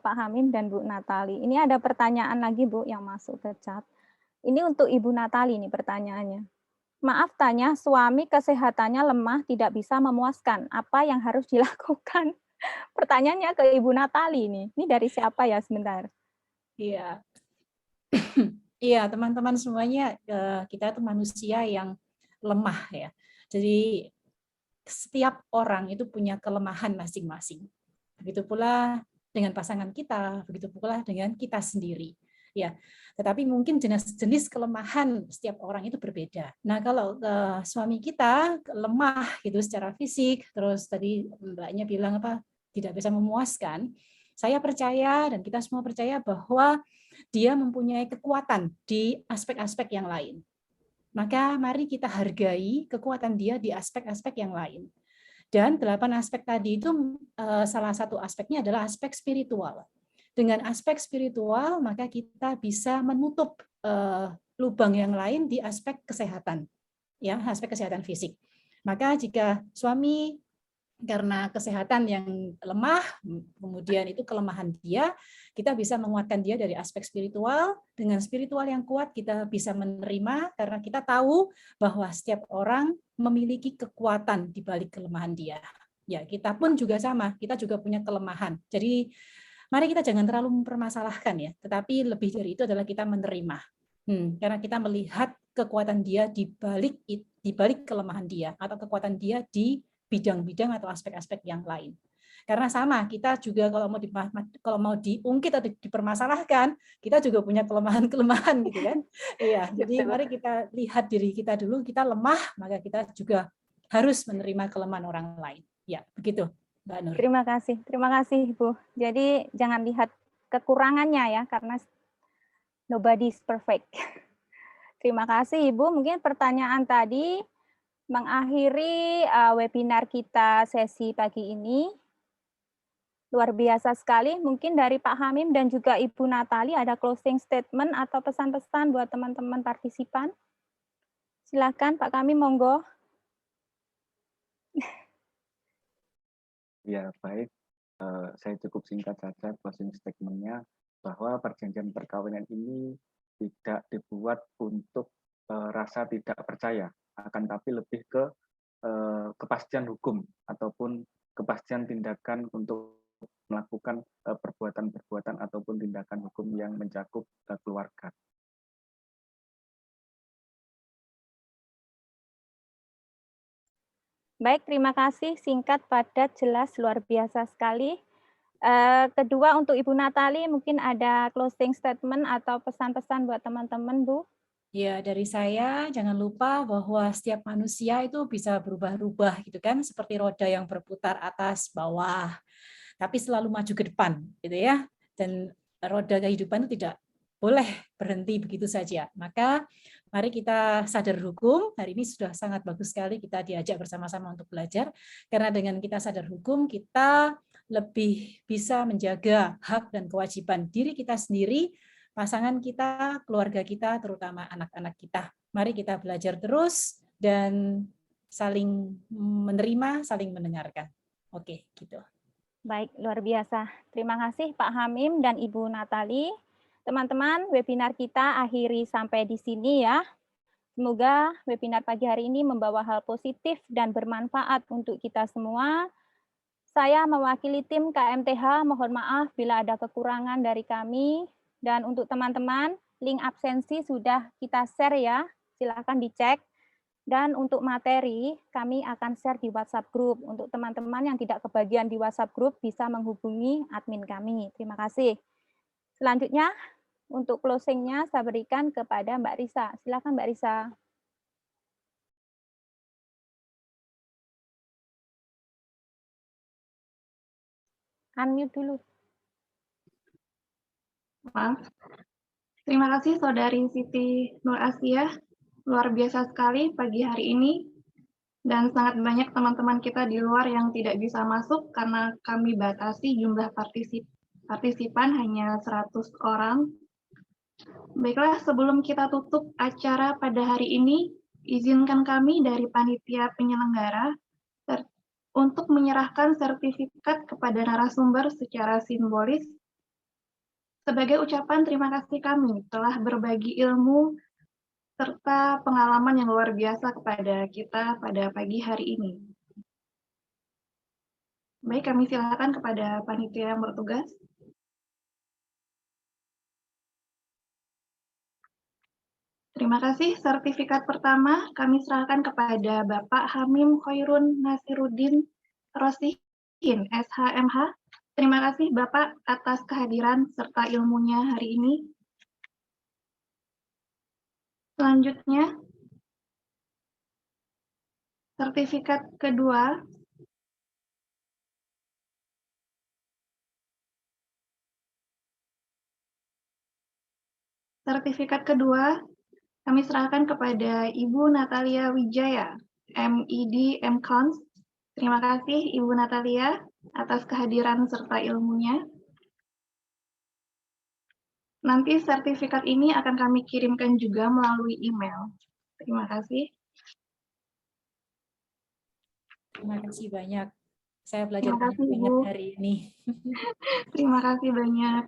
Pak Hamim dan Bu Natali. Ini ada pertanyaan lagi Bu yang masuk ke chat. Ini untuk Ibu Natali nih pertanyaannya. Maaf tanya, suami kesehatannya lemah tidak bisa memuaskan. Apa yang harus dilakukan? Pertanyaannya ke Ibu Natali nih. Ini dari siapa ya sebentar? Iya. Iya, teman-teman semuanya, kita itu manusia yang lemah ya. Jadi setiap orang itu punya kelemahan masing-masing. Begitu pula dengan pasangan kita, begitu pula dengan kita sendiri. Ya, tetapi mungkin jenis kelemahan setiap orang itu berbeda. Nah, kalau suami kita lemah gitu secara fisik, terus tadi Mbaknya bilang apa tidak bisa memuaskan, saya percaya dan kita semua percaya bahwa dia mempunyai kekuatan di aspek-aspek yang lain. Maka mari kita hargai kekuatan dia di aspek-aspek yang lain. Dan 8 aspek tadi itu salah satu aspeknya adalah aspek spiritual. Dengan aspek spiritual, maka kita bisa menutup lubang yang lain di aspek kesehatan, ya, aspek kesehatan fisik. Maka jika suami karena kesehatan yang lemah, kemudian itu kelemahan dia, kita bisa menguatkan dia dari aspek spiritual. Dengan spiritual yang kuat, kita bisa menerima karena kita tahu bahwa setiap orang memiliki kekuatan di balik kelemahan dia. Ya, kita pun juga sama, kita juga punya kelemahan. Jadi mari kita jangan terlalu mempermasalahkan ya, tetapi lebih dari itu adalah kita menerima. Karena kita melihat kekuatan dia di balik kelemahan dia atau kekuatan dia di bidang-bidang atau aspek-aspek yang lain. Karena sama, kita juga kalau mau diungkit atau dipermasalahkan, kita juga punya kelemahan-kelemahan gitu kan. Iya, jadi mari kita lihat diri kita dulu, kita lemah, maka kita juga harus menerima kelemahan orang lain. Ya, begitu. Mbak Nur. Terima kasih Bu. Jadi jangan lihat kekurangannya ya, karena nobody is perfect. Terima kasih Ibu. Mungkin pertanyaan tadi mengakhiri webinar kita sesi pagi ini. Luar biasa sekali. Mungkin dari Pak Hamim dan juga Ibu Natali ada closing statement atau pesan-pesan buat teman-teman partisipan. Silakan Pak Hamim, monggo. Ya, baik. Saya cukup singkat saja closing statement-nya, bahwa perjanjian perkawinan ini tidak dibuat untuk rasa tidak percaya, akan tapi lebih ke kepastian hukum ataupun kepastian tindakan untuk melakukan perbuatan-perbuatan ataupun tindakan hukum yang mencakup keluarga. Baik, terima kasih. Singkat, padat, jelas, luar biasa sekali. Kedua, untuk Ibu Natali, mungkin ada closing statement atau pesan-pesan buat teman-teman, Bu? Ya, dari saya jangan lupa bahwa setiap manusia itu bisa berubah-ubah gitu kan, seperti roda yang berputar atas bawah, tapi selalu maju ke depan gitu ya. Dan roda kehidupan itu tidak boleh berhenti begitu saja. Maka mari kita sadar hukum. Hari ini sudah sangat bagus sekali kita diajak bersama-sama untuk belajar, karena dengan kita sadar hukum kita lebih bisa menjaga hak dan kewajiban diri kita sendiri, pasangan kita, keluarga kita, terutama anak-anak kita. Mari kita belajar terus dan saling menerima, saling mendengarkan. Oke, gitu. Baik, luar biasa. Terima kasih Pak Hamim dan Ibu Natali. Teman-teman, webinar kita akhiri sampai di sini ya. Semoga webinar pagi hari ini membawa hal positif dan bermanfaat untuk kita semua. Saya mewakili tim KMTH, mohon maaf bila ada kekurangan dari kami. Dan untuk teman-teman, link absensi sudah kita share ya, silakan dicek. Dan untuk materi, kami akan share di WhatsApp Group. Untuk teman-teman yang tidak kebagian di WhatsApp Group, bisa menghubungi admin kami. Terima kasih. Selanjutnya, untuk closing-nya saya berikan kepada Mbak Risa. Silakan Mbak Risa. Unmute dulu. Maaf. Terima kasih Saudari Siti Nur Asia. Luar biasa sekali pagi hari ini. Dan sangat banyak teman-teman kita di luar yang tidak bisa masuk karena kami batasi jumlah partisipan hanya 100 orang. Baiklah, sebelum kita tutup acara pada hari ini, izinkan kami dari panitia penyelenggara untuk menyerahkan sertifikat kepada narasumber secara simbolis sebagai ucapan terima kasih kami telah berbagi ilmu serta pengalaman yang luar biasa kepada kita pada pagi hari ini. Baik, kami silakan kepada panitia yang bertugas. Terima kasih. Sertifikat pertama kami serahkan kepada Bapak Hamim Khairun Nasiruddin Rosihin, SHMH. Terima kasih Bapak atas kehadiran serta ilmunya hari ini. Selanjutnya, sertifikat kedua kami serahkan kepada Ibu Natalia Wijaya, MED MCons. Terima kasih Ibu Natalia atas kehadiran serta ilmunya. Nanti sertifikat ini akan kami kirimkan juga melalui email. Terima kasih. Terima kasih banyak. Saya belajar Terima kasih, banyak Ibu. hari ini. Terima kasih banyak.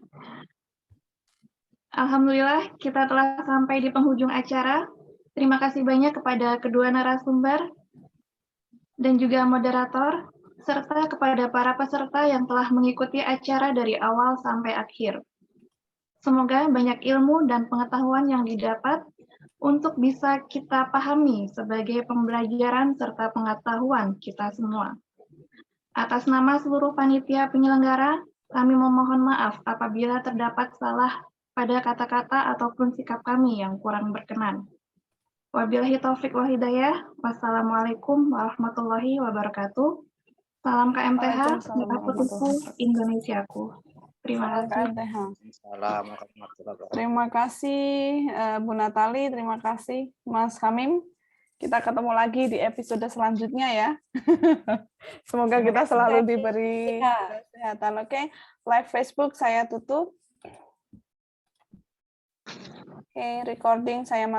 Alhamdulillah, kita telah sampai di penghujung acara. Terima kasih banyak kepada kedua narasumber dan juga moderator, serta kepada para peserta yang telah mengikuti acara dari awal sampai akhir. Semoga banyak ilmu dan pengetahuan yang didapat untuk bisa kita pahami sebagai pembelajaran serta pengetahuan kita semua. Atas nama seluruh panitia penyelenggara, kami memohon maaf apabila terdapat salah pada kata-kata ataupun sikap kami yang kurang berkenan. Wabillahi taufik wal hidayah. Wassalamualaikum warahmatullahi wabarakatuh. Salam KMTH, Merakutuku Indonesiaku. Terima kasih. Terima kasih Bu Natali, terima kasih Mas Hamim. Kita ketemu lagi di episode selanjutnya ya. Semoga kita selalu diberi kesehatan. Oke, live Facebook saya tutup. Oke, recording saya mati.